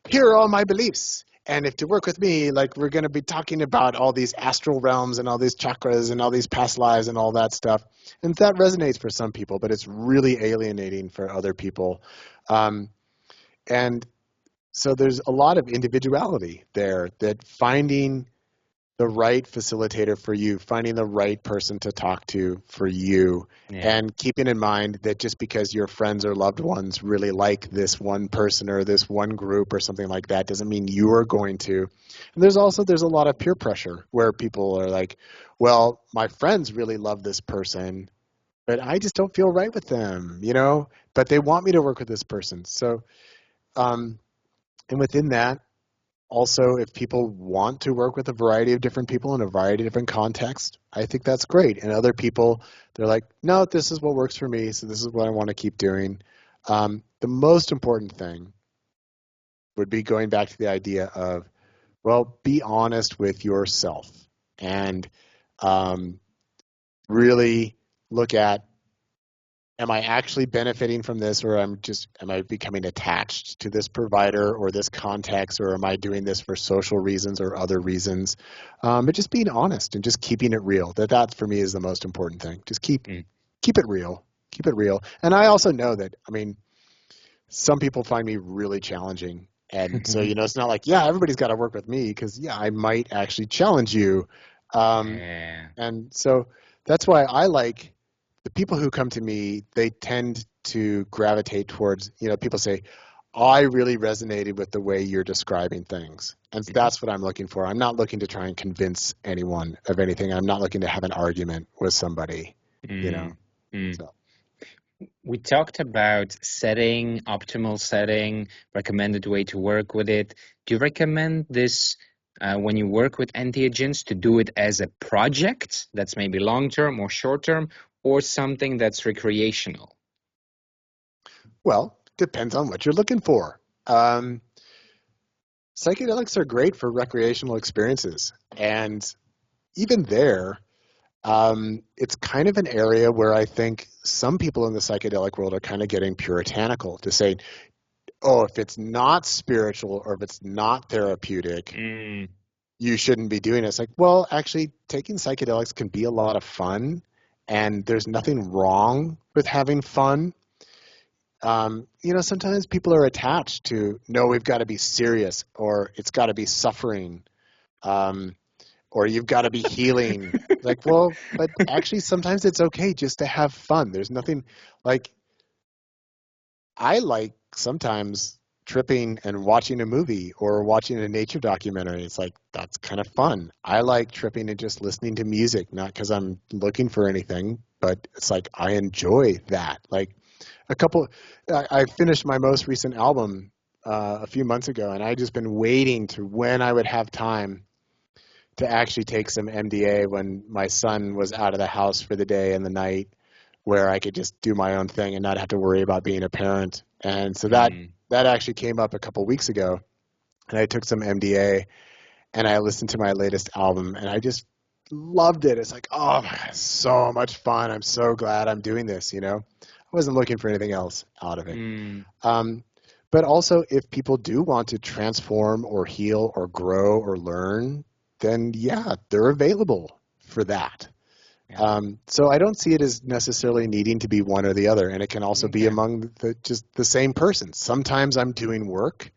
here are all my beliefs. And if to work with me, like, we're going to be talking about all these astral realms and all these chakras and all these past lives and all that stuff. And that resonates for some people, but it's really alienating for other people. And so there's a lot of individuality there, that finding the right facilitator for you, finding the right person to talk to for you, Yeah. and keeping in mind that just because your friends or loved ones really like this one person or this one group or something like that doesn't mean you are going to. And there's a lot of peer pressure where people are like, well, my friends really love this person, but I just don't feel right with them, but they want me to work with this person. So, and within that, also, if people want to work with a variety of different people in a variety of different contexts, I think that's great. And other people, they're like, no, this is what works for me, so this is what I want to keep doing. The most important thing would be going back to the idea of, well, be honest with yourself, and um, really look at, am I actually benefiting from this, or am I becoming attached to this provider or this context, or am I doing this for social reasons or other reasons? But just being honest and just keeping it real. That for me is the most important thing. Just keep it real. Keep it real. And I also know that, I mean, some people find me really challenging. And so, Mm. it's not like, yeah, everybody's got to work with me, because, yeah, I might actually challenge you. Um, Yeah. and so that's why I like the people who come to me. They tend to gravitate towards, people say, I really resonated with the way you're describing things. And that's what I'm looking for. I'm not looking to try and convince anyone of anything. I'm not looking to have an argument with somebody, you know. Mm. Mm. So, We talked about setting, optimal setting, recommended way to work with it. Do you recommend this when you work with entheogens to do it as a project that's maybe long term or short term, or something that's recreational? well, depends on what you're looking for. Psychedelics are great for recreational experiences. And even there, it's kind of an area where I think some people in the psychedelic world are kind of getting puritanical to say, oh, if it's not spiritual or if it's not therapeutic, Mm. you shouldn't be doing it. It's like, well, actually, taking psychedelics can be a lot of fun, and there's nothing wrong with having fun. Sometimes people are attached to, no, we've got to be serious, or it's got to be suffering, um, or you've got to be healing. Like, well, but actually, sometimes it's okay just to have fun. There's nothing like, I like sometimes tripping and watching a movie or watching a nature documentary. It's like, that's kind of fun. I like tripping and just listening to music, not because I'm looking for anything, but it's like I enjoy that. Like, I finished my most recent album a few months ago, and I just been waiting to when I would have time to actually take some MDA when my son was out of the house for the day and the night, where I could just do my own thing and not have to worry about being a parent. And so that actually came up a couple weeks ago, and I took some MDA and I listened to my latest album, and I just loved it. It's like, oh my God, so much fun. I'm so glad I'm doing this, you know. I wasn't looking for anything else out of it. But also, if people do want to transform or heal or grow or learn, then yeah, they're available for that. Yeah. So I don't see it as necessarily needing to be one or the other, and it can also be among just the same person. Sometimes I'm doing work,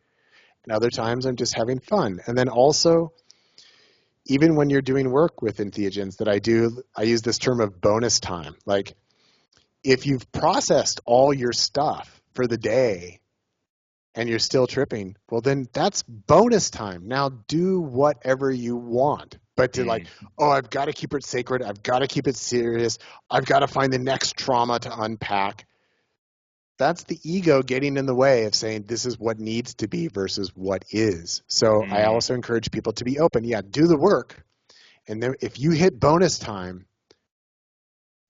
and other times I'm just having fun. And then also, even when you're doing work with entheogens that I use this term of bonus time. Like, if you've processed all your stuff for the day and you're still tripping, well, then that's bonus time. Now do whatever you want. But to like, oh, I've got to keep it sacred. I've got to keep it serious. I've got to find the next trauma to unpack. That's the ego getting in the way of saying this is what needs to be versus what is. So I also encourage people to be open. Yeah, do the work. And then if you hit bonus time,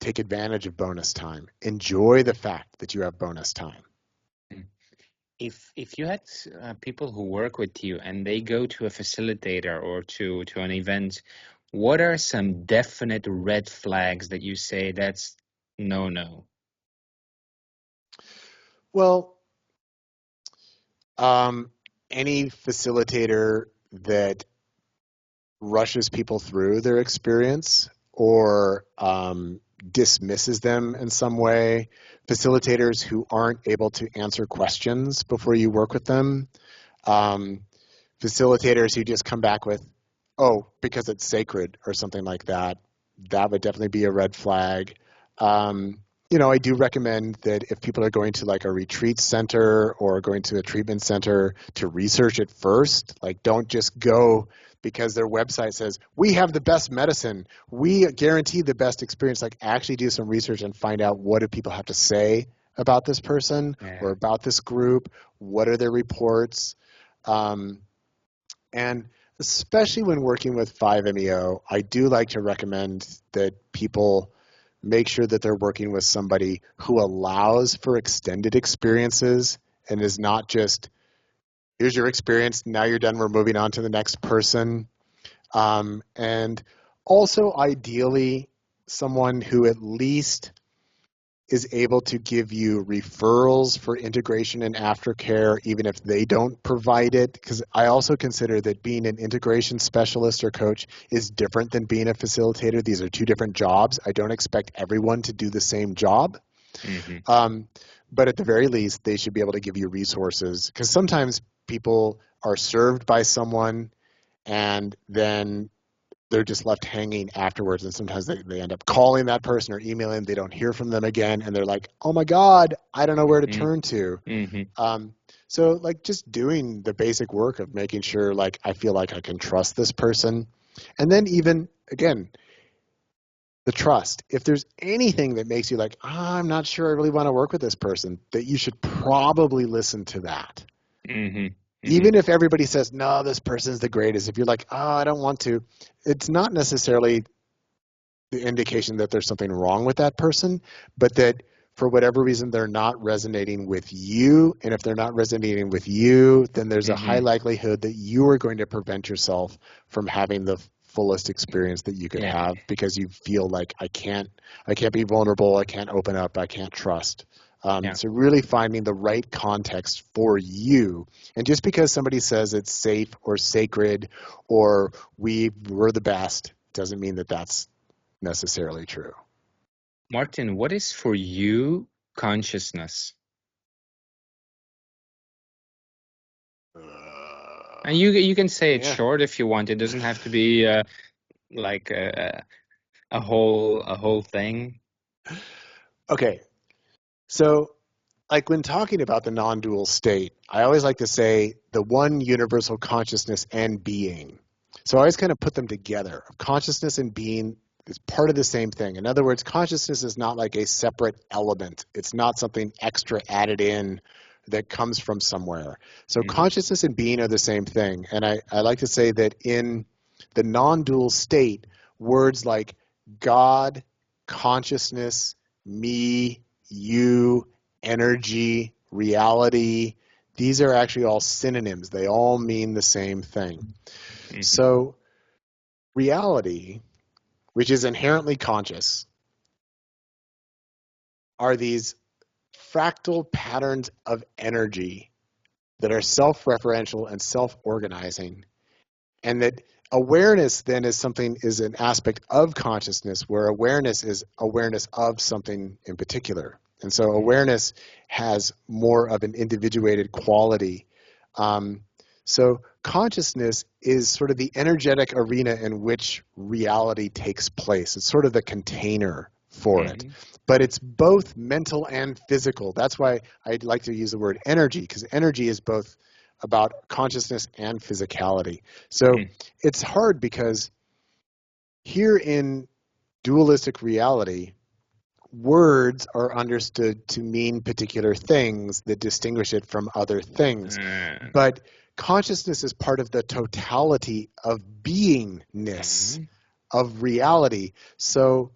take advantage of bonus time. Enjoy the fact that you have bonus time. If you had people who work with you and they go to a facilitator or to an event, what are some definite red flags that you say that's no? Well, any facilitator that rushes people through their experience or dismisses them in some way, facilitators who aren't able to answer questions before you work with them, facilitators who just come back with, oh, because it's sacred or something like that, that would definitely be a red flag. You know, I do recommend that if people are going to like a retreat center or going to a treatment center, to research it first. Like, don't just go because their website says, we have the best medicine, we guarantee the best experience. Like, actually do some research and find out, what do people have to say about this person or about this group? What are their reports? And especially when working with 5-MeO, I do like to recommend that people make sure that they're working with somebody who allows for extended experiences and is not just, here's your experience, now you're done, we're moving on to the next person. And also, ideally, someone who at least is able to give you referrals for integration and aftercare, even if they don't provide it. Because I also consider that being an integration specialist or coach is different than being a facilitator. These are two different jobs. I don't expect everyone to do the same job. But at the very least, they should be able to give you resources. Because sometimes people are served by someone and then they're just left hanging afterwards, and sometimes they end up calling that person or emailing, they don't hear from them again, and they're like, oh my God, I don't know where to turn to. So like, just doing the basic work of making sure, like, I feel like I can trust this person. And then even, again, the trust. If there's anything that makes you like, I'm not sure I really want to work with this person, that you should probably listen to that. Even if everybody says, no, this person's the greatest, if you're like, oh, I don't want to, it's not necessarily the indication that there's something wrong with that person, but that for whatever reason, they're not resonating with you. And if they're not resonating with you, then there's a high likelihood that you are going to prevent yourself from having the fullest experience that you could have, because you feel like, I can't be vulnerable, I can't open up, I can't trust. So really finding the right context for you. And just because somebody says it's safe or sacred or we're the best doesn't mean that that's necessarily true. Martin, what is for you consciousness? And you can say it short if you want. It doesn't have to be like a whole thing. Okay. So, like, when talking about the non-dual state, I always like to say the one universal consciousness and being. So I always kind of put them together. Consciousness and being is part of the same thing. In other words, consciousness is not like a separate element. It's not something extra added in that comes from somewhere. So Mm-hmm. consciousness and being are the same thing. And I like to say that in the non-dual state, words like God, consciousness, me, you, energy, reality, these are actually all synonyms. They all mean the same thing. Mm-hmm. So reality, which is inherently conscious, are these fractal patterns of energy that are self-referential and self-organizing, and that awareness then is an aspect of consciousness, where awareness is awareness of something in particular. And so awareness has more of an individuated quality. So consciousness is sort of the energetic arena in which reality takes place. It's sort of the container for it. But it's both mental and physical. That's why I'd like to use the word energy, because energy is both about consciousness and physicality. So it's hard because here in dualistic reality, words are understood to mean particular things that distinguish it from other things. But consciousness is part of the totality of beingness, of reality. So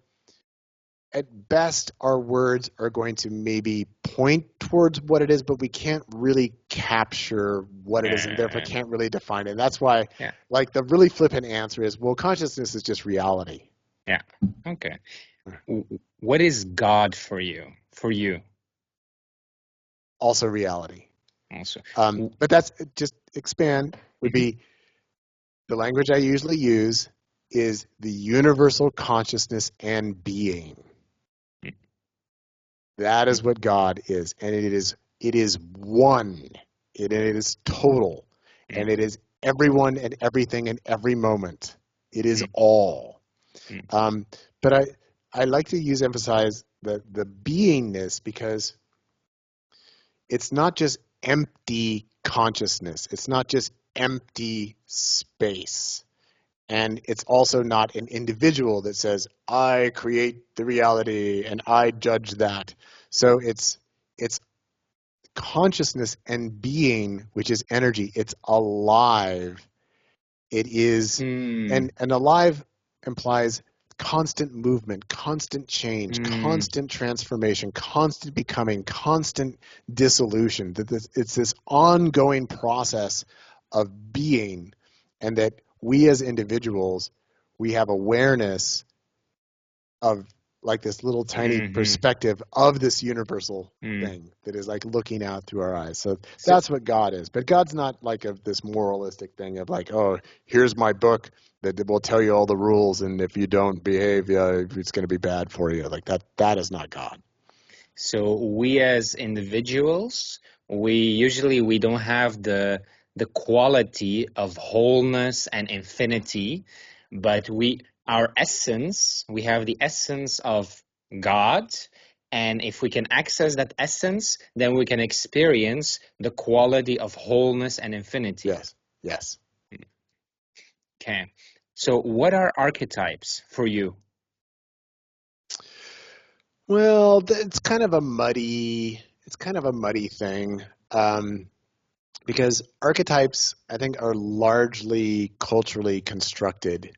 at best, our words are going to maybe point towards what it is, but we can't really capture what it is, and therefore can't really define it. And that's why, like, the really flippant answer is, well, consciousness is just reality. Yeah. Okay. What is God for you? For you? Also reality. Also. But that's, just expand, would be, the language I usually use is the universal consciousness and being. That is what God is, and it is one. It is total, and it is everyone and everything in every moment. It is all. But I like to emphasize the beingness, because it's not just empty consciousness. It's not just empty space. And it's also not an individual that says, I create the reality and I judge that. So it's consciousness and being, which is energy. It's alive. It is, and alive implies constant movement, constant change, constant transformation, constant becoming, constant dissolution. It's this ongoing process of being, and that we as individuals, we have awareness of, like, this little tiny perspective of this universal thing that is like looking out through our eyes. So that's what God is. But God's not like this moralistic thing of like, oh, here's my book that will tell you all the rules, and if you don't behave, it's going to be bad for you. Like that is not God. So we as individuals, we don't have the quality of wholeness and infinity, but we have the essence of God, and if we can access that essence, then we can experience the quality of wholeness and infinity. Yes. Okay. So what are archetypes for you? Well, it's kind of a muddy thing, because archetypes, I think, are largely culturally constructed.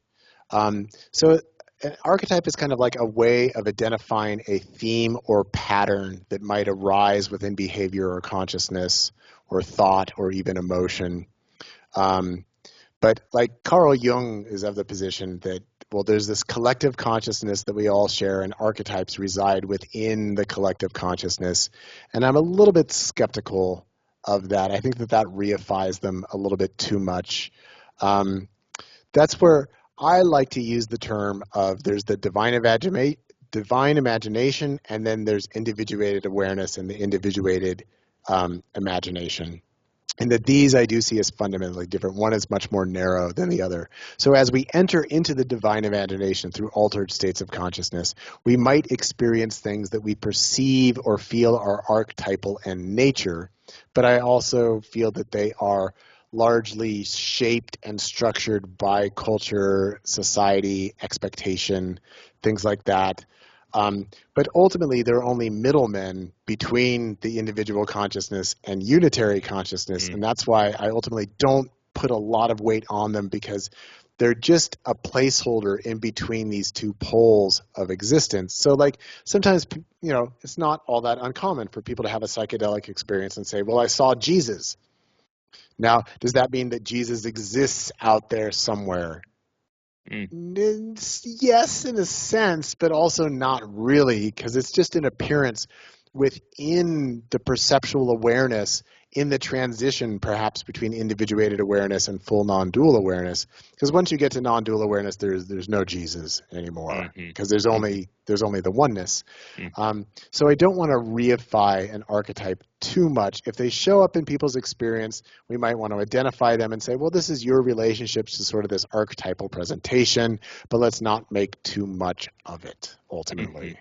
So an archetype is kind of like a way of identifying a theme or pattern that might arise within behavior or consciousness or thought or even emotion. But like Carl Jung is of the position that, well, there's this collective consciousness that we all share, and archetypes reside within the collective consciousness. And I'm a little bit skeptical of that. I think that reifies them a little bit too much. That's where I like to use the term of, there's the divine imagination, and then there's individuated awareness and the individuated imagination. And that these I do see as fundamentally different. One is much more narrow than the other. So as we enter into the divine imagination through altered states of consciousness, we might experience things that we perceive or feel are archetypal in nature, but I also feel that they are largely shaped and structured by culture, society, expectation, things like that. But ultimately, they're only middlemen between the individual consciousness and unitary consciousness. And that's why I ultimately don't put a lot of weight on them, because they're just a placeholder in between these two poles of existence. So like sometimes, it's not all that uncommon for people to have a psychedelic experience and say, well, I saw Jesus. Now, does that mean that Jesus exists out there somewhere? Yes, in a sense, but also not really, because it's just an appearance within the perceptual awareness in the transition, perhaps between individuated awareness and full non-dual awareness. Because once you get to non-dual awareness, there's no Jesus anymore, because there's only the oneness. So I don't want to reify an archetype too much. If they show up in people's experience, we might want to identify them and say, well, this is your relationships to sort of this archetypal presentation, but let's not make too much of it, ultimately.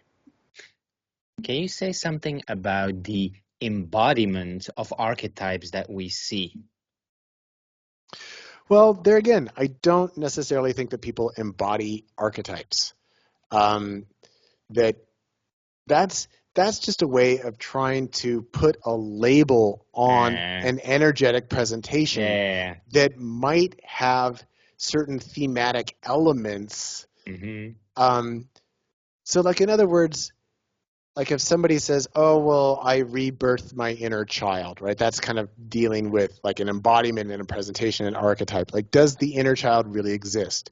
Can you say something about the embodiment of archetypes that we see? Well, there again, I don't necessarily think that people embody archetypes. That's just a way of trying to put a label on an energetic presentation that might have certain thematic elements. So like, in other words, like if somebody says, oh, well, I rebirthed my inner child, right? That's kind of dealing with like an embodiment in a presentation, an archetype. Like, does the inner child really exist?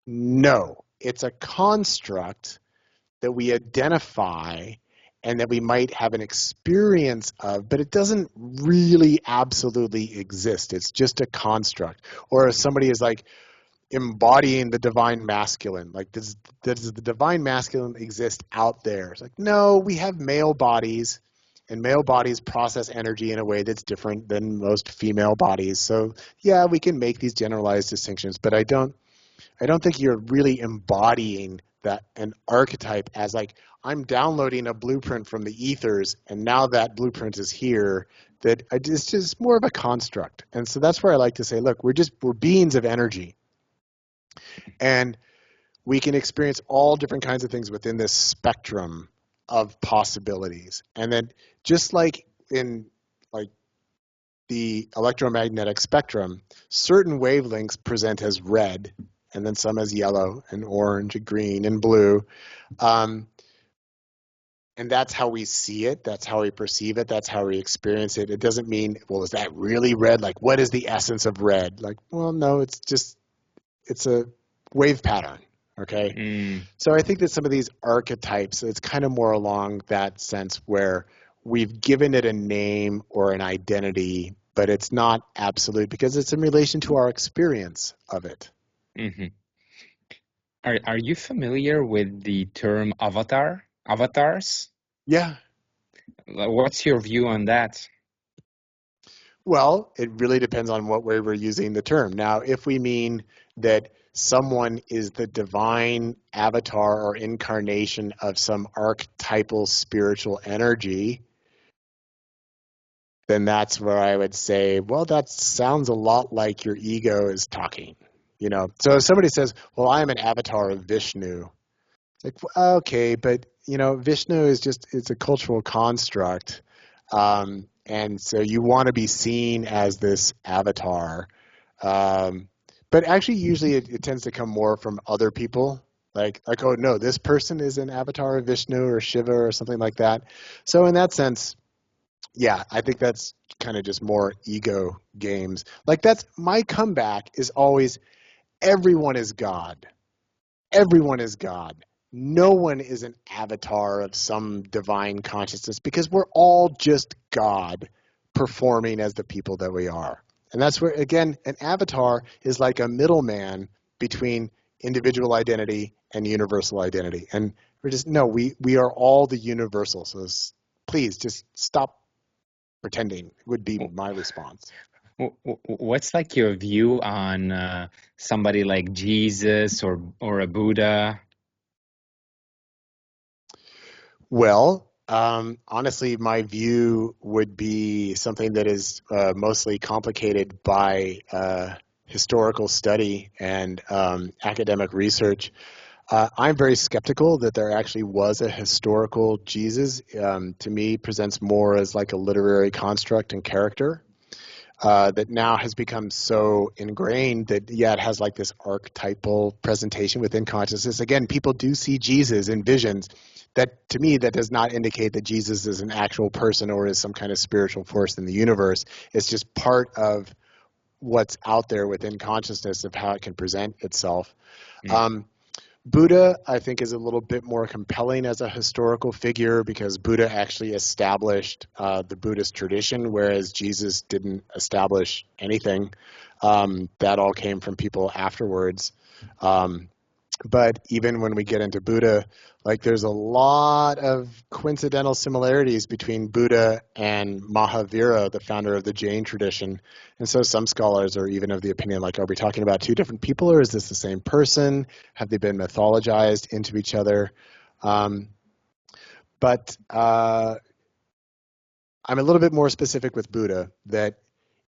No, it's a construct that we identify and that we might have an experience of, but it doesn't really absolutely exist. It's just a construct. Or if somebody is like embodying the divine masculine, like does the divine masculine exist out there? It's like, no, we have male bodies, and male bodies process energy in a way that's different than most female bodies. So yeah, we can make these generalized distinctions, but I don't think you're really embodying that an archetype as like, I'm downloading a blueprint from the ethers, and now that blueprint is here. That it's just more of a construct. And so that's where I like to say, look, we're beings of energy, and we can experience all different kinds of things within this spectrum of possibilities. And then just like in like the electromagnetic spectrum, certain wavelengths present as red, and then some as yellow and orange and green and blue. And that's how we see it. That's how we perceive it. That's how we experience it. It doesn't mean, well, is that really red? Like, what is the essence of red? Like, well, no, it's a wave pattern. Okay. So I think that some of these archetypes, it's kind of more along that sense where we've given it a name or an identity, but it's not absolute because it's in relation to our experience of it. Are you familiar with the term avatars? Yeah. What's your view on that? Well, it really depends on what way we're using the term. Now, if we mean that someone is the divine avatar or incarnation of some archetypal spiritual energy, then that's where I would say, well, that sounds a lot like your ego is talking. So if somebody says, well, I'm an avatar of Vishnu, it's like, well, okay, but Vishnu is it's a cultural construct. And so you want to be seen as this avatar. But actually, usually it tends to come more from other people. Like, oh, no, this person is an avatar of Vishnu or Shiva or something like that. So in that sense, yeah, I think that's kind of just more ego games. Like, that's my comeback is always, everyone is God. Everyone is God. No one is an avatar of some divine consciousness, because we're all just God performing as the people that we are. And that's where, again, an avatar is like a middleman between individual identity and universal identity. And we are all the universal. So please just stop pretending, would be my response. What's like your view on somebody like Jesus or a Buddha? Well, honestly, my view would be something that is mostly complicated by historical study and academic research. I'm very skeptical that there actually was a historical Jesus. To me, presents more as like a literary construct and character that now has become so ingrained that, yeah, it has like this archetypal presentation within consciousness. Again, people do see Jesus in visions. That, to me, that does not indicate that Jesus is an actual person or is some kind of spiritual force in the universe. It's just part of what's out there within consciousness of how it can present itself. Buddha, I think, is a little bit more compelling as a historical figure because Buddha actually established the Buddhist tradition, whereas Jesus didn't establish anything. That all came from people afterwards. But even when we get into Buddha, like there's a lot of coincidental similarities between Buddha and Mahavira, the founder of the Jain tradition. And so some scholars are even of the opinion, like, are we talking about two different people or is this the same person? Have they been mythologized into each other? But I'm a little bit more specific with Buddha, that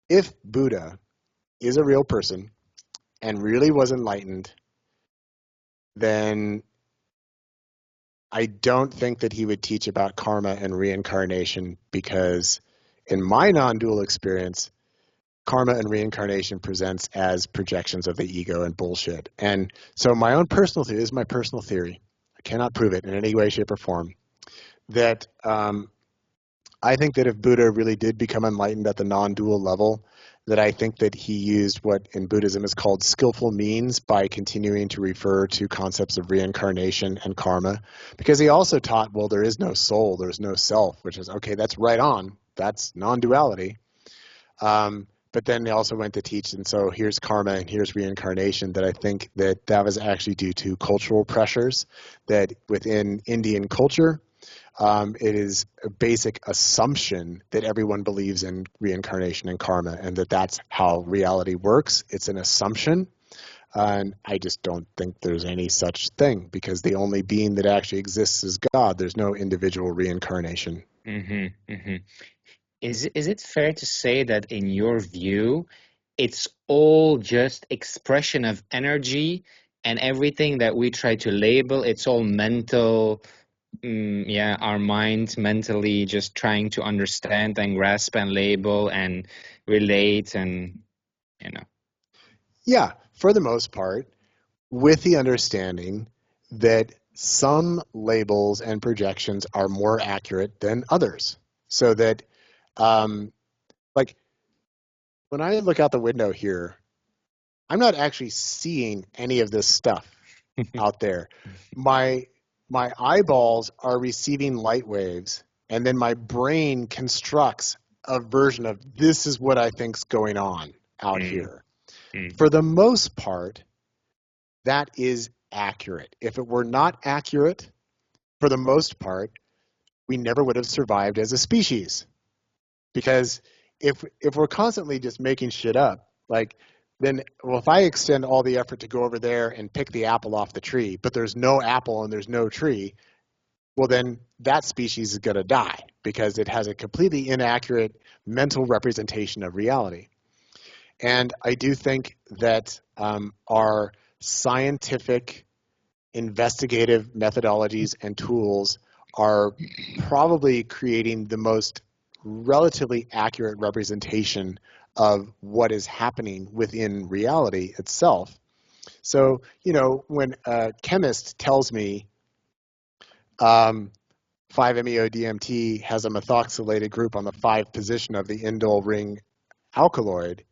if Buddha is a real person and really was enlightened, then I don't think that he would teach about karma and reincarnation because in my non-dual experience, karma and reincarnation presents as projections of the ego and bullshit. And so my own personal theory, this is my personal theory, I cannot prove it in any way, shape, or form, that I think that if Buddha really did become enlightened at the non-dual level, that I think that he used what in Buddhism is called skillful means by continuing to refer to concepts of reincarnation and karma, because he also taught, well, there is no soul, there's no self, which is, okay, that's right on, that's non-duality. But then they also went to teach, and so here's karma and here's reincarnation, that I think that that was actually due to cultural pressures, that within Indian culture, it is a basic assumption that everyone believes in reincarnation and karma and that that's how reality works. It's an assumption. And I just don't think there's any such thing because the only being that actually exists is God. There's no individual reincarnation. Is it fair to say that in your view, it's all just expression of energy and everything that we try to label, it's all mental? Yeah, our mind mentally just trying to understand and grasp and label and relate and, you know. Yeah, for the most part, with the understanding that some labels and projections are more accurate than others. So that, like, when I look out the window here, I'm not actually seeing any of this stuff out there. My eyeballs are receiving light waves, and then my brain constructs a version of this is what I think's going on out here. For the most part, that is accurate. If it were not accurate, for the most part, we never would have survived as a species. Because if we're constantly just making shit up, like, then, well, if I extend all the effort to go over there and pick the apple off the tree, but there's no apple and there's no tree, well, then that species is going to die because it has a completely inaccurate mental representation of reality. And I do think that our scientific investigative methodologies and tools are probably creating the most relatively accurate representation of what is happening within reality itself. So, you know, when a chemist tells me 5-MEO DMT has a methoxylated group on the 5 position of the indole ring alkaloid,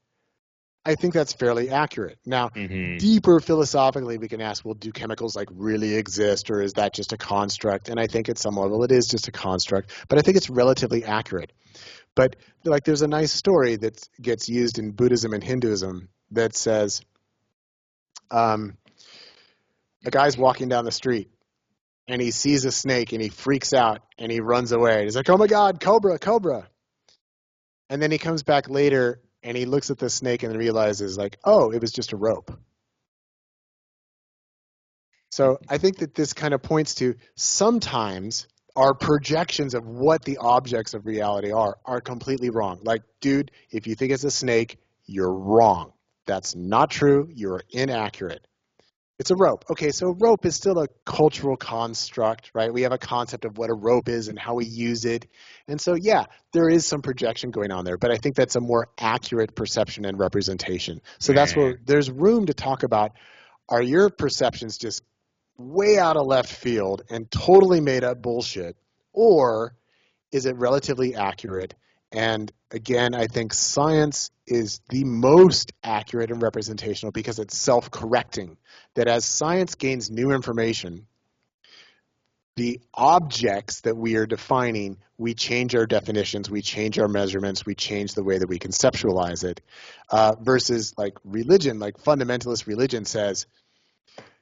I think that's fairly accurate. Now, deeper philosophically, we can ask, well, do chemicals like really exist, or is that just a construct? And I think at some level it is just a construct, but I think it's relatively accurate. But like, there's a nice story that gets used in Buddhism and Hinduism that says a guy's walking down the street and he sees a snake and he freaks out and he runs away. He's like, oh my God, cobra, cobra. And then he comes back later and he looks at the snake and realizes, like, oh, it was just a rope. So I think that this kind of points to sometimes our projections of what the objects of reality are completely wrong. Like, dude, if you think it's a snake, you're wrong. That's not true. You're inaccurate. It's a rope. Okay, so rope is still a cultural construct, right? We have a concept of what a rope is and how we use it. And so, yeah, there is some projection going on there, but I think that's a more accurate perception and representation. So that's where there's room to talk about, are your perceptions just way out of left field and totally made up bullshit, or is it relatively accurate? And again, I think science is the most accurate and representational because it's self-correcting. That as science gains new information, the objects that we are defining, we change our definitions, we change our measurements, we change the way that we conceptualize it, versus like religion, like fundamentalist religion says,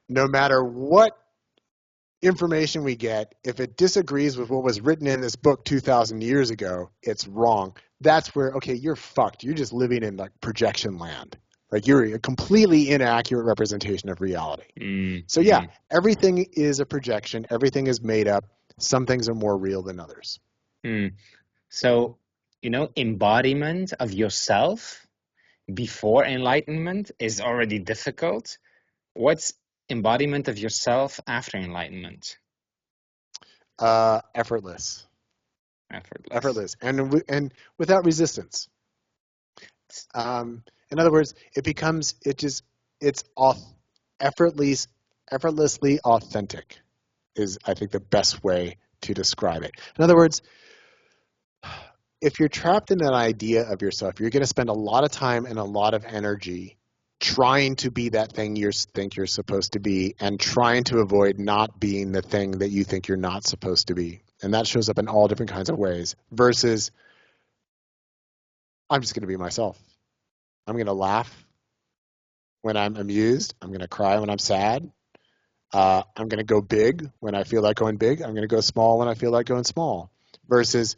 no matter what information we get, if it disagrees with what was written in this book 2,000 years ago, it's wrong. That's where, okay, you're fucked. You're just living in like projection land. Like you're a completely inaccurate representation of reality. So yeah, everything is a projection. Everything is made up. Some things are more real than others. So, embodiment of yourself before enlightenment is already difficult. What's embodiment of yourself after enlightenment? Effortless. Effortless. And without resistance. In other words, it's effortlessly authentic is, I think, the best way to describe it. In other words, if you're trapped in an idea of yourself, you're going to spend a lot of time and a lot of energy trying to be that thing you think you're supposed to be and trying to avoid not being the thing that you think you're not supposed to be. And that shows up in all different kinds of ways versus I'm just going to be myself. I'm going to laugh when I'm amused. I'm going to cry when I'm sad. I'm going to go big when I feel like going big. I'm going to go small when I feel like going small versus,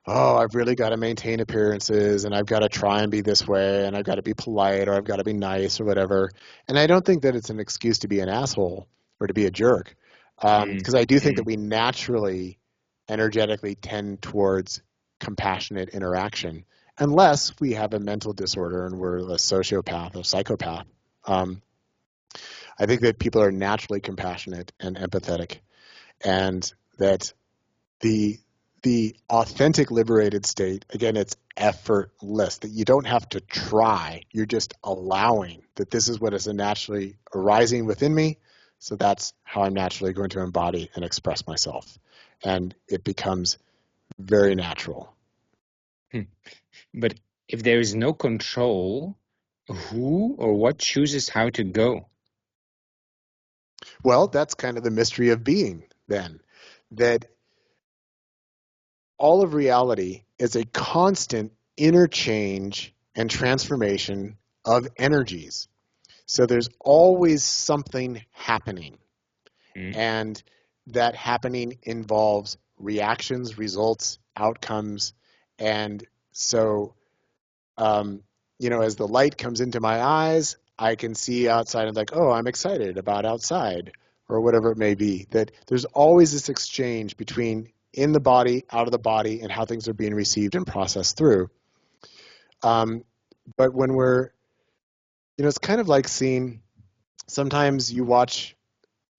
oh, I've really got to maintain appearances and I've got to try and be this way and I've got to be polite or I've got to be nice or whatever. And I don't think that it's an excuse to be an asshole or to be a jerk because I do think that we naturally, energetically tend towards compassionate interaction unless we have a mental disorder and we're a sociopath or psychopath. I think that people are naturally compassionate and empathetic and that the authentic liberated state, again, it's effortless, that you don't have to try. You're just allowing that this is what is naturally arising within me. So that's how I'm naturally going to embody and express myself. And it becomes very natural. But if there is no control, who or what chooses how to go? Well, that's kind of the mystery of being then, that all of reality is a constant interchange and transformation of energies. So there's always something happening. And that happening involves reactions, results, outcomes. And so, as the light comes into my eyes, I can see outside and like, oh, I'm excited about outside or whatever it may be. That there's always this exchange between in the body, out of the body, and how things are being received and processed through. But when we're, it's kind of like seeing, sometimes you watch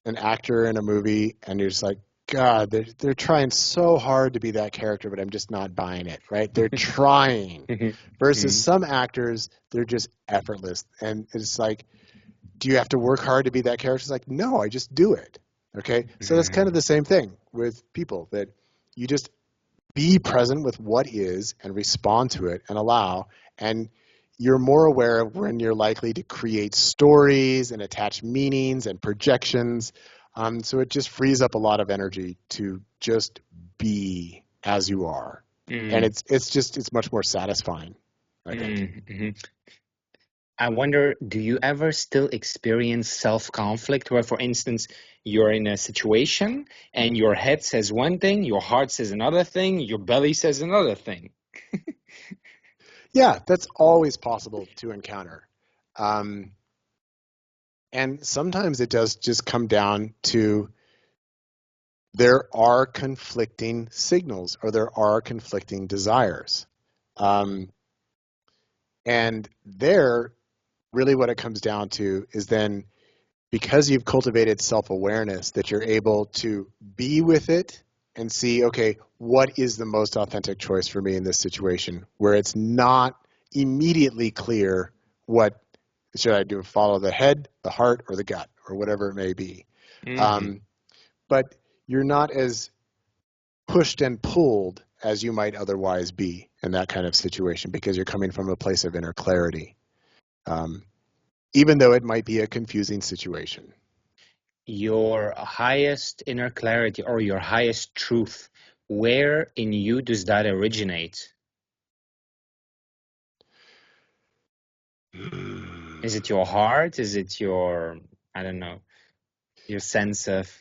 an actor in a movie and you're just like, God, they're trying so hard to be that character, but I'm just not buying it, right? They're trying. Versus some actors, they're just effortless. And it's like, do you have to work hard to be that character? It's like, no, I just do it. Okay? So that's kind of the same thing with people, that you just be present with what is and respond to it and allow. And you're more aware of when you're likely to create stories and attach meanings and projections. So it just frees up a lot of energy to just be as you are. And it's much more satisfying, I think. I wonder, do you ever still experience self-conflict where, for instance, you're in a situation and your head says one thing, your heart says another thing, your belly says another thing? Yeah, that's always possible to encounter. And sometimes it does just come down to there are conflicting signals or there are conflicting desires. And there, really what it comes down to is then because you've cultivated self-awareness, that you're able to be with it and see, okay, what is the most authentic choice for me in this situation, where it's not immediately clear what should I do, follow the head, the heart, or the gut, or whatever it may be. Mm-hmm. But you're not as pushed and pulled as you might otherwise be in that kind of situation, because you're coming from a place of inner clarity, even though it might be a confusing situation. Your highest inner clarity or your highest truth, where in you does that originate? Is it your heart? Is it your, I don't know, your sense of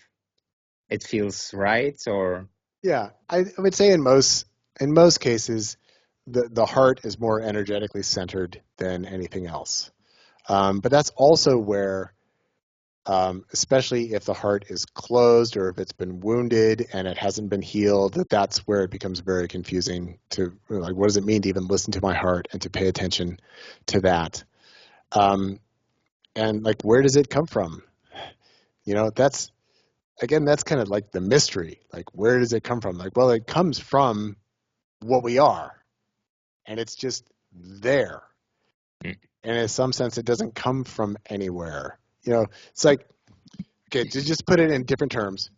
it feels right? Or Yeah, I would say in most cases, the heart is more energetically centered than anything else. But that's also where, especially if the heart is closed or if it's been wounded and it hasn't been healed, that's where it becomes very confusing to, like, what does it mean to even listen to my heart and to pay attention to that? And like, where does it come from? That's kind of like the mystery. Like, where does it come from? Like, well, it comes from what we are, and it's just there. Mm. And in some sense, it doesn't come from anywhere. It's like, okay, to just put it in different terms,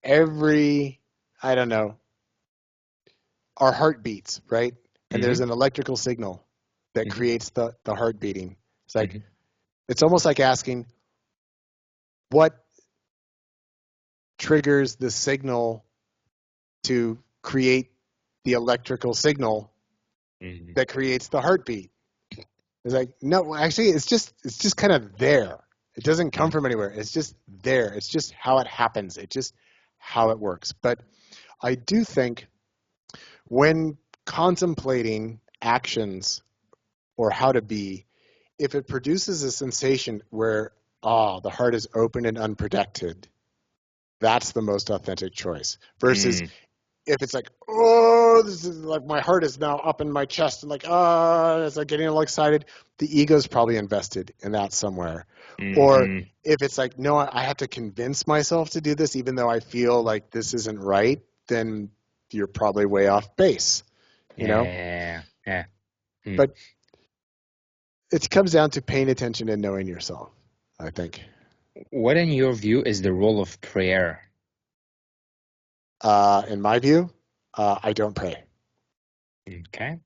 I don't know, our heart beats, right? And there's Mm-hmm. an electrical signal that Mm-hmm. creates the heart beating. It's like, Mm-hmm. it's almost like asking, what triggers the signal to create the electrical signal Mm-hmm. that creates the heartbeat? It's like, no, actually, it's just kind of there. It doesn't come from anywhere. It's just there. It's just how it happens. It's just how it works. But I do think when contemplating actions or how to be, if it produces a sensation where, the heart is open and unprotected, that's the most authentic choice. Versus Mm. if it's like, oh, this is like, my heart is now up in my chest, and like, it's like getting all excited, the ego's probably invested in that somewhere. Or Mm-hmm. if it's like, no, I have to convince myself to do this, even though I feel like this isn't right, then you're probably way off base, you know? Yeah. Yeah. Mm. But it comes down to paying attention and knowing yourself, I think. What, in your view, is the role of prayer? In my view, I don't pray. Okay.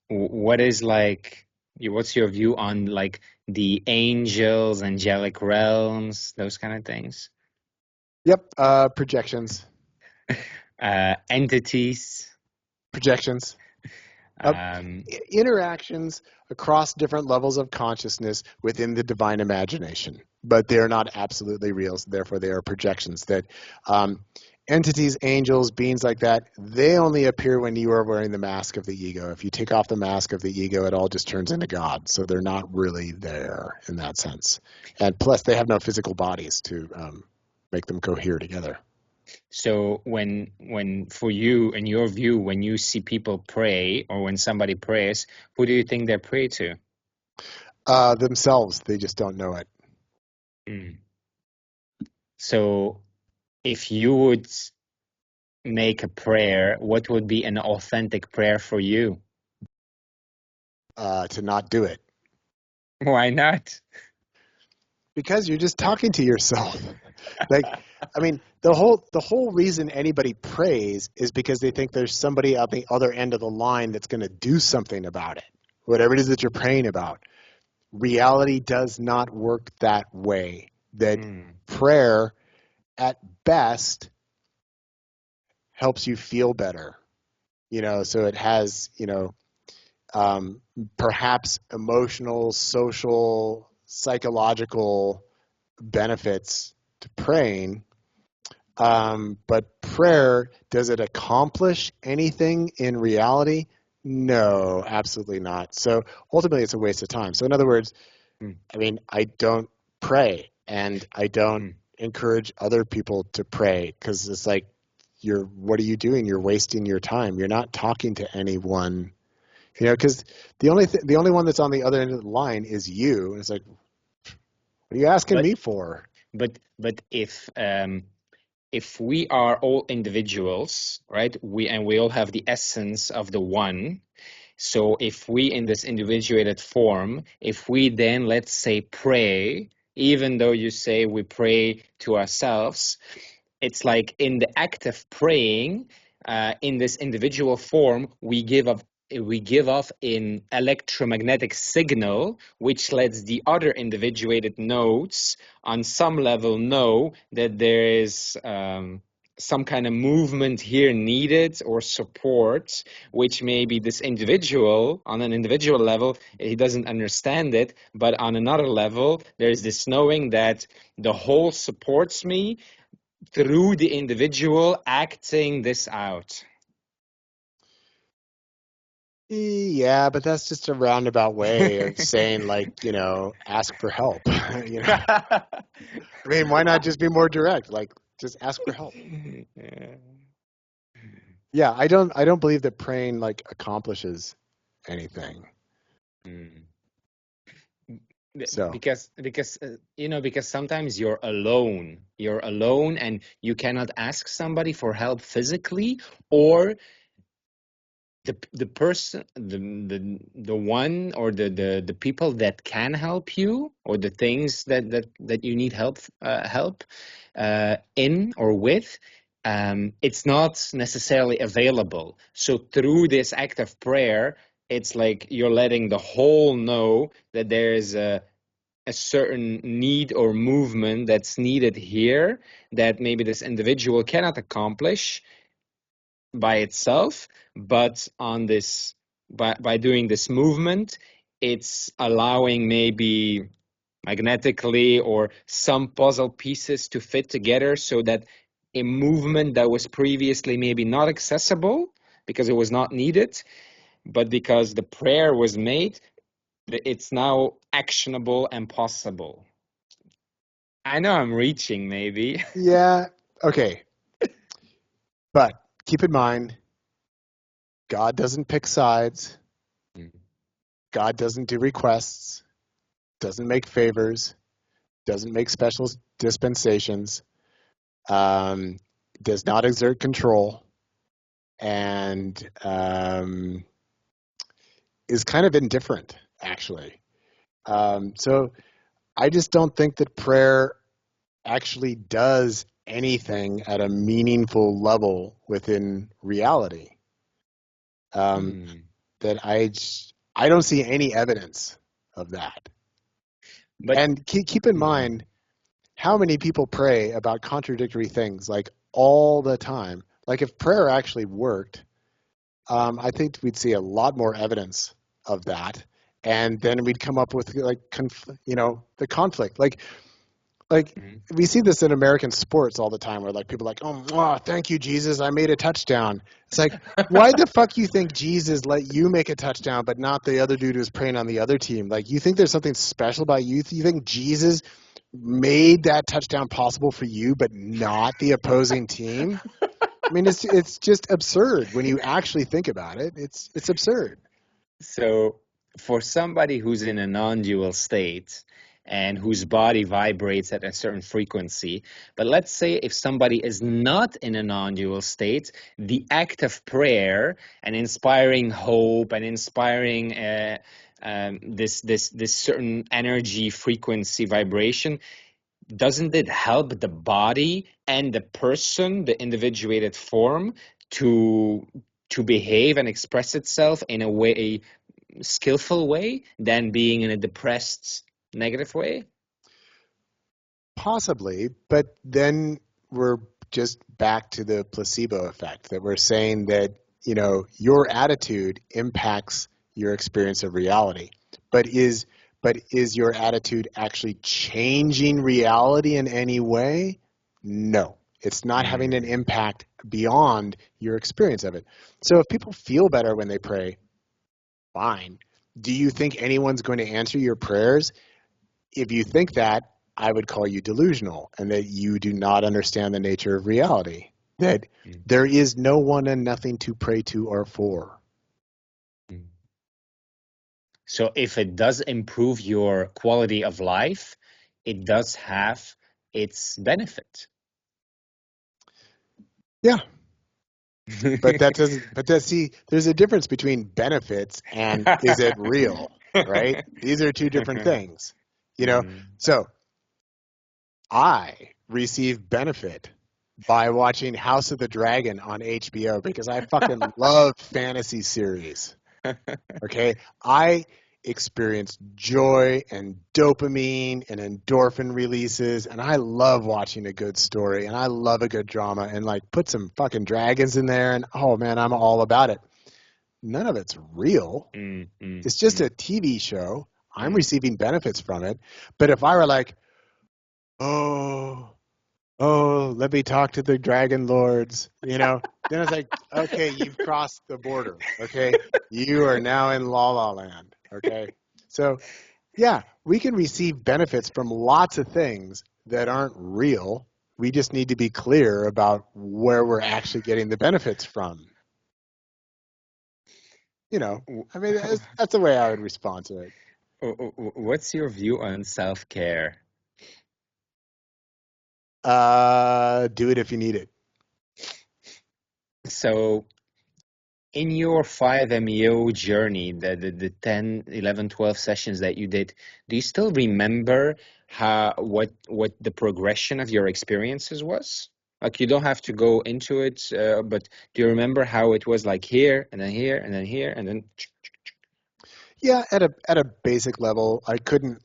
What is like, what's your view on like the angels, angelic realms, those kind of things? Yep, projections. Entities. Projections. Uh, Um, Interactions across different levels of consciousness within the divine imagination, but they're not absolutely real, so therefore they are projections. That entities, angels, beings like that, they only appear when you are wearing the mask of the ego. If you take off the mask of the ego, it all just turns into God, so they're not really there in that sense. And plus, they have no physical bodies to make them cohere together. so for you, in your view, when you see people pray or when somebody prays, who do you think they pray to? Themselves, they just don't know it. Mm. So if you would make a prayer, what would be an authentic prayer for you? To not do it. Why not? Because you're just talking to yourself. Like, I mean, the whole reason anybody prays is because they think there's somebody at the other end of the line that's going to do something about it, whatever it is that you're praying about. Reality does not work that way. That Mm. prayer, at best, helps you feel better. So it has, um, perhaps emotional, social, psychological benefits to praying. But prayer, does it accomplish anything in reality? No, absolutely not. So ultimately, it's a waste of time. So in other words, Mm. I mean, I don't pray, and I don't Mm. encourage other people to pray, because it's like, what are you doing? You're wasting your time. You're not talking to anyone, because the only one that's on the other end of the line is you. And it's like, What are you asking But me for? but if we are all individuals, right? We all have the essence of the one. So if we in this individuated form, if we then, let's say, pray, even though you say we pray to ourselves, it's like in the act of praying, in this individual form, we give off an electromagnetic signal, which lets the other individuated nodes on some level know that there is some kind of movement here needed or support, which maybe this individual, on an individual level, he doesn't understand it, but on another level, there's this knowing that the whole supports me through the individual acting this out. Yeah, but that's just a roundabout way of saying, like, ask for help. I mean, why not just be more direct? Like, just ask for help. Yeah. Yeah, I don't believe that praying like accomplishes anything. Mm. So, Because sometimes you're alone and you cannot ask somebody for help physically, or the person, the one, or the people that can help you, or the things that you need help in or with, it's not necessarily available. So through this act of prayer, it's like you're letting the whole know that there is a certain need or movement that's needed here, that maybe this individual cannot accomplish by itself, but by doing this movement, it's allowing maybe magnetically or some puzzle pieces to fit together, so that a movement that was previously maybe not accessible because it was not needed, but because the prayer was made, it's now actionable and possible. I know I'm reaching, maybe. yeah, okay. But keep in mind, God doesn't pick sides. God doesn't do requests, doesn't make favors, doesn't make special dispensations, does not exert control, and is kind of indifferent, actually. So I just don't think that prayer actually does anything at a meaningful level within reality. Hmm. That I don't see any evidence of that. But And keep in hmm. mind how many people pray about contradictory things like all the time. Like if prayer actually worked, I think we'd see a lot more evidence of that, and then we'd come up with like the conflict. Like Hmm. we see this in American sports all the time, where like people are like, oh, mwah, thank you, Jesus, I made a touchdown. It's like, why the fuck you think Jesus let you make a touchdown, but not the other dude who's praying on the other team? Like, you think there's something special about you? You think Jesus made that touchdown possible for you, but not the opposing team? I mean, it's just absurd when you actually think about it. It's absurd. So, for somebody who's in a non-dual state and whose body vibrates at a certain frequency, but let's say if somebody is not in a non-dual state, the act of prayer and inspiring hope and inspiring this certain energy, frequency, vibration, doesn't it help the body and the person, the individuated form, to behave and express itself in a way, skillful way, than being in a depressed, negative way? Possibly, but then we're just back to the placebo effect, that we're saying that, your attitude impacts your experience of reality. But is your attitude actually changing reality in any way? No. It's not having an Mm. impact beyond your experience of it. So if people feel better when they pray, fine. Do you think anyone's going to answer your prayers? If you think that, I would call you delusional, and that you do not understand the nature of reality, that Mm. there is no one and nothing to pray to or for. Mm. So if it does improve your quality of life, it does have its benefit. Yeah. But that doesn't, see, there's a difference between benefits and is it real, right? These are two different things, So I receive benefit by watching House of the Dragon on HBO because I fucking love fantasy series. Okay. I experience joy and dopamine and endorphin releases, and I love watching a good story, and I love a good drama, and like put some fucking dragons in there, and oh man, I'm all about it. None of it's real. It's just a TV show. I'm receiving benefits from it. But if I were like, oh, let me talk to the dragon lords, then it's like, okay, you've crossed the border. Okay. You are now in La La Land. Okay. So yeah, we can receive benefits from lots of things that aren't real. We just need to be clear about where we're actually getting the benefits from. I mean, that's the way I would respond to it. What's your view on self-care? Do it if you need it. So in your 5 MEO journey, the 10, 11, 12 sessions that you did, do you still remember what the progression of your experiences was? Like, you don't have to go into it, but do you remember how it was, like here and then here and then here and then? Yeah, at a basic level, I couldn't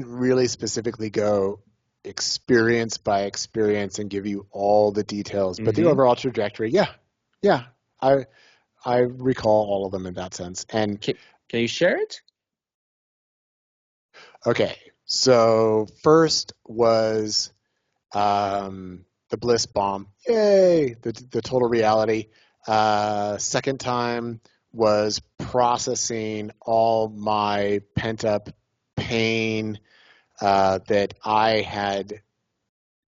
really specifically go experience by experience and give you all the details, but the overall trajectory, yeah, I recall all of them in that sense. And Can you share it? okay, so first was the bliss bomb, yay, the total reality. Second time was processing all my pent up pain that I had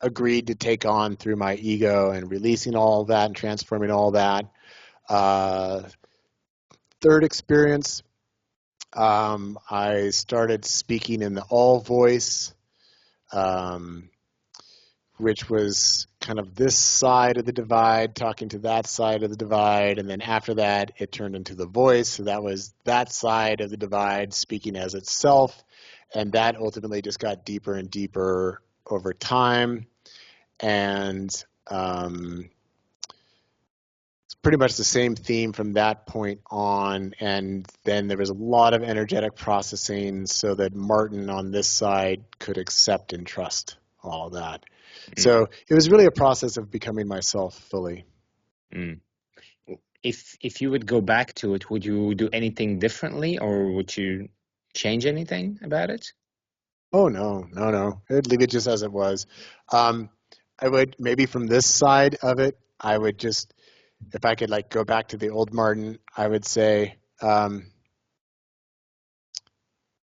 agreed to take on through my ego, and releasing all that and transforming all that. Third experience, I started speaking in the all voice, which was kind of this side of the divide talking to that side of the divide, and then after that it turned into the voice, so that was that side of the divide speaking as itself, and that ultimately just got deeper and deeper over time. And it's pretty much the same theme from that point on, and then there was a lot of energetic processing so that Martin on this side could accept and trust all of that. So it was really a process of becoming myself fully. If you would go back to it, would you do anything differently, or would you change anything about it? Oh, no. I'd leave it just as it was. I would, maybe from this side of it, I would just, if I could like go back to the old Martin, I would say,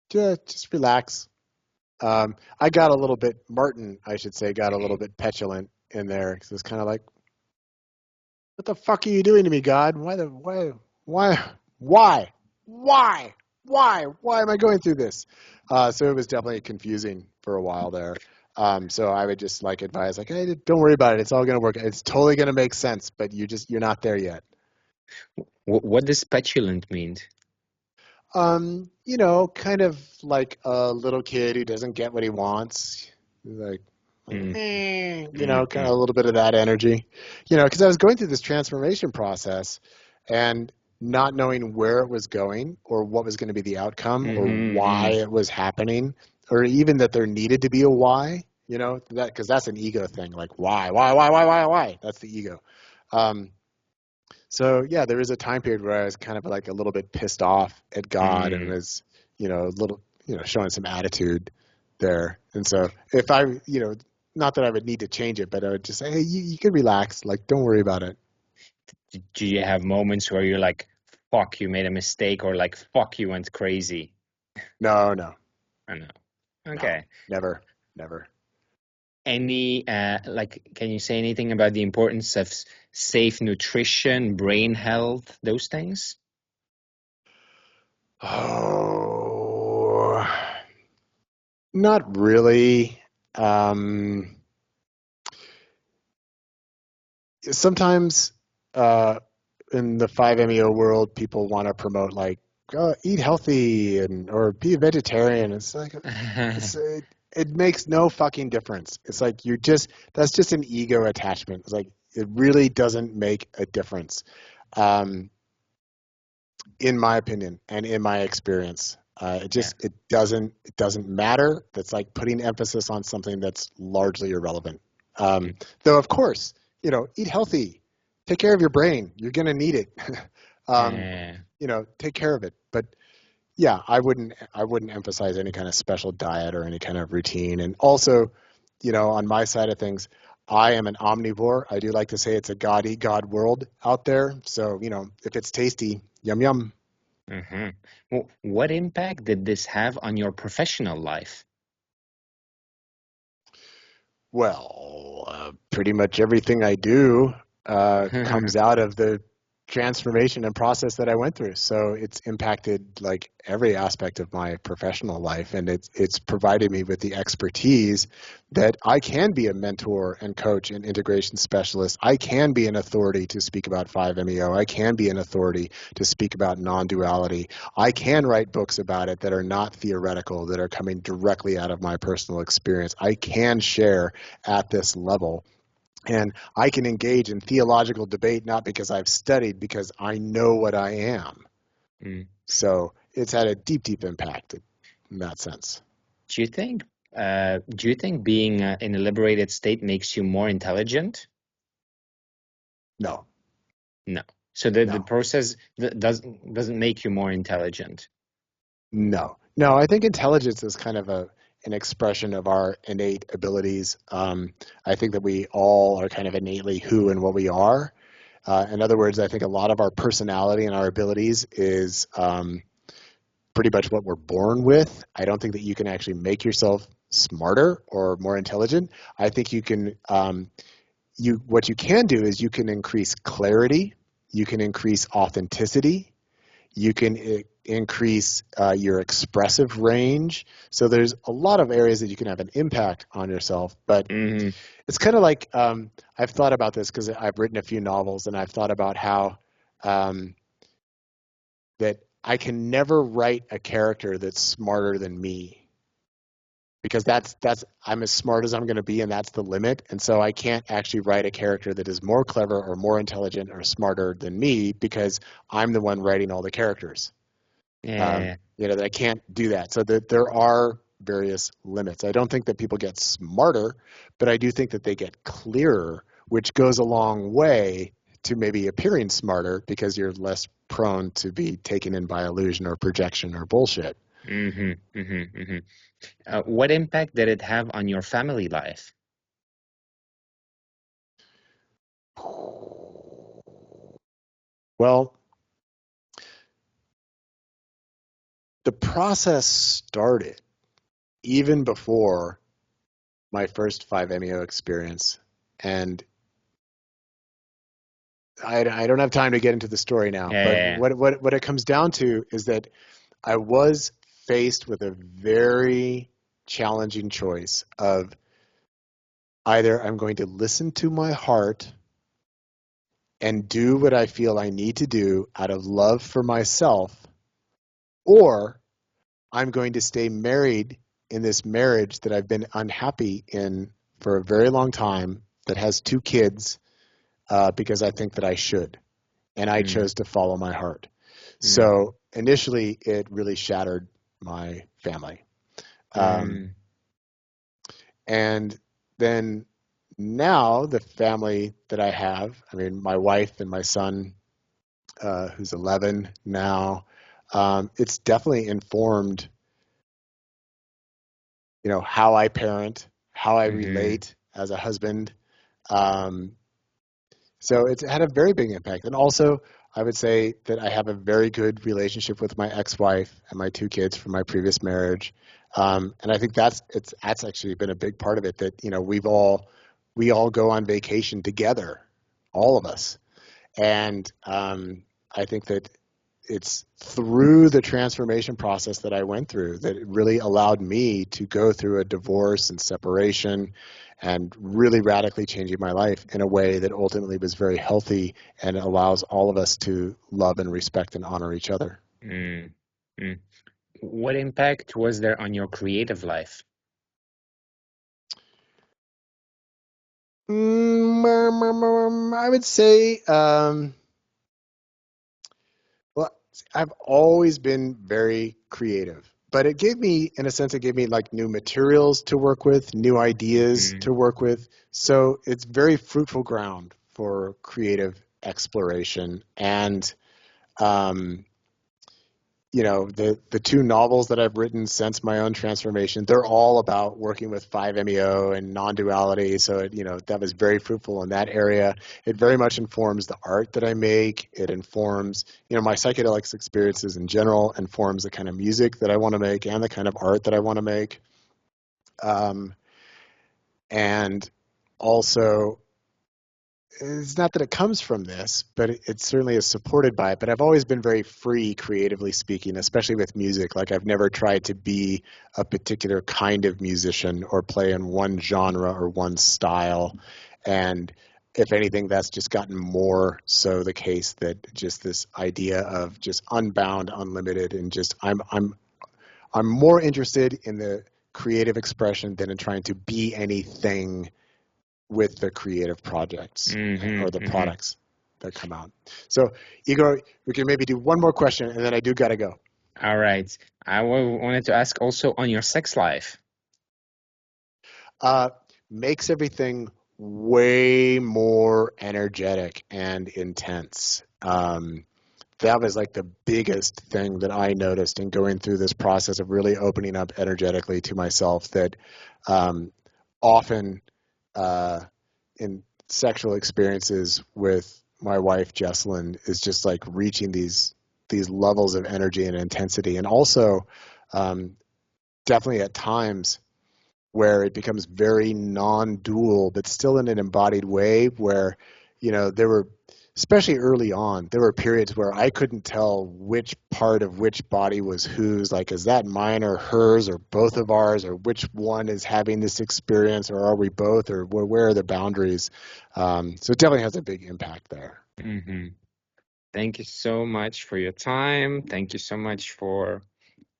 just relax. I got a little bit, Martin, I should say, got a little bit petulant in there, because it's kind of like, what the fuck are you doing to me, God? Why am I going through this? So it was definitely confusing for a while there. So I would just like advise, like, hey, don't worry about it. It's all going to work. It's totally going to make sense, but you're not there yet. What does petulant mean? Kind of like a little kid who doesn't get what he wants. Like, kind of a little bit of that energy, because I was going through this transformation process and not knowing where it was going or what was going to be the outcome or why it was happening, or even that there needed to be a why, that, because that's an ego thing. Like, why? That's the ego. So yeah, there was a time period where I was kind of like a little bit pissed off at God and was, a little, showing some attitude there. And so if I, not that I would need to change it, but I would just say, hey, you can relax. Like, don't worry about it. Do you have moments where you're like, fuck, you made a mistake, or like, fuck, you went crazy? No. I know. Okay. No, never. Any, can you say anything about the importance of safe nutrition, brain health, those things? Oh, Not really. Sometimes in the 5-MeO world, people want to promote like eat healthy or be a vegetarian. It's like it makes no fucking difference. It's like that's just an ego attachment. It's like it really doesn't make a difference, in my opinion and in my experience. Yeah. It doesn't matter. That's like putting emphasis on something that's largely irrelevant. Though of course, eat healthy, take care of your brain. You're gonna need it. Yeah. Take care of it. But yeah, I wouldn't emphasize any kind of special diet or any kind of routine. And also, on my side of things, I am an omnivore. I do like to say it's a God eat God world out there. So, if it's tasty, yum yum. Mm-hmm. Well, what impact did this have on your professional life? Well, pretty much everything I do comes out of the transformation and process that I went through. So it's impacted like every aspect of my professional life, and it's provided me with the expertise that I can be a mentor and coach and integration specialist. I can be an authority to speak about 5-MeO. I can be an authority to speak about non-duality. I can write books about it that are not theoretical, that are coming directly out of my personal experience. I can share at this level. And I can engage in theological debate not because I've studied, because I know what I am. Mm. So it's had a deep, deep impact in that sense. Do you think being in a liberated state makes you more intelligent? No, No. So the no, process doesn't make you more intelligent. no. I think intelligence is kind of an expression of our innate abilities. I think that we all are kind of innately who and what we are. In other words, I think a lot of our personality and our abilities is pretty much what we're born with. I don't think that you can actually make yourself smarter or more intelligent. I think you can, what you can do is you can increase clarity, you can increase authenticity, you can increase your expressive range. So there's a lot of areas that you can have an impact on yourself. But Mm-hmm. it's kind of like I've thought about this because I've written a few novels, and I've thought about how that I can never write a character that's smarter than me, because that's I'm as smart as I'm going to be, and that's the limit. And so I can't actually write a character that is more clever or more intelligent or smarter than me, because I'm the one writing all the characters. Yeah. That I can't do that. So that there are various limits. I don't think that people get smarter, but I do think that they get clearer, which goes a long way to maybe appearing smarter, because you're less prone to be taken in by illusion or projection or bullshit. Mm-hmm. Mm-hmm. Mm-hmm. What impact did it have on your family life? Well, the process started even before my first 5-MeO experience. And I don't have time to get into the story now, but Yeah. what it comes down to is that I was faced with a very challenging choice of either I'm going to listen to my heart and do what I feel I need to do out of love for myself, or I'm going to stay married in this marriage that I've been unhappy in for a very long time, that has 2 kids, because I think that I should. And I Mm, chose to follow my heart. mm, So initially, it really shattered my family. mm, And then now, the family that I have, I mean, my wife and my son, who's 11 now, it's definitely informed, how I parent, how I mm-hmm. relate as a husband. Um, so it's had a very big impact. And also, I would say that I have a very good relationship with my ex-wife and my 2 kids from my previous marriage. And I think that's actually been a big part of it, that, we all go on vacation together, all of us. And I think that it's through the transformation process that I went through that it really allowed me to go through a divorce and separation and really radically changing my life in a way that ultimately was very healthy and allows all of us to love and respect and honor each other. Mm. Mm. What impact was there on your creative life? I would say, well, I've always been very creative, but it gave me, in a sense, it gave me like new materials to work with, new ideas Mm. to work with. So it's very fruitful ground for creative exploration. And, you know, the two novels that I've written since my own transformation, they're all about working with 5-MeO and non-duality. So, it, you know, that was very fruitful in that area. It very much informs the art that I make. It informs, you know, my psychedelics experiences in general, informs the kind of music that I want to make and the kind of art that I want to make. And also, it's not that it comes from this, but it certainly is supported by it. But I've always been very free, creatively speaking, especially with music. Like I've never tried to be a particular kind of musician or play in one genre or one style. And if anything, that's just gotten more so the case that just this idea of just unbound, unlimited, and just I'm more interested in the creative expression than in trying to be anything with the creative projects or the products that come out. So, Igor, we can maybe do one more question, and then I do got to go. All right. I wanted to ask also on your sex life. Makes everything way more energetic and intense. That was like the biggest thing that I noticed in going through this process of really opening up energetically to myself, that often in sexual experiences with my wife Jessalyn is just like reaching these levels of energy and intensity, and also definitely at times where it becomes very non-dual, but still in an embodied way, where, you know, there were, especially early on, there were periods where I couldn't tell which part of which body was whose, like, is that mine or hers or both of ours, or which one is having this experience, or are we both, or where are the boundaries? So it definitely has a big impact there. Mm-hmm. Thank you so much for your time. Thank you so much for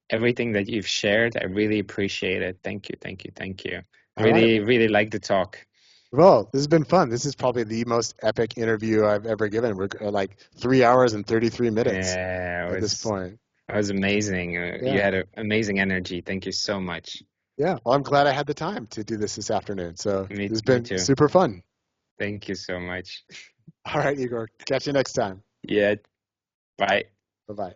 everything that you've shared. I really appreciate it. Thank you, thank you, thank you. All right. Really like the talk. Well, this has been fun. This is probably the most epic interview I've ever given. We're like 3 hours and 33 minutes Yeah, at this point. it was amazing. You Yeah. had amazing energy. Thank you so much. Yeah. Well, I'm glad I had the time to do this afternoon. So Me, this has me been too. super fun. Thank you so much. All right, Igor. Catch you next time. Yeah, bye. Bye-bye.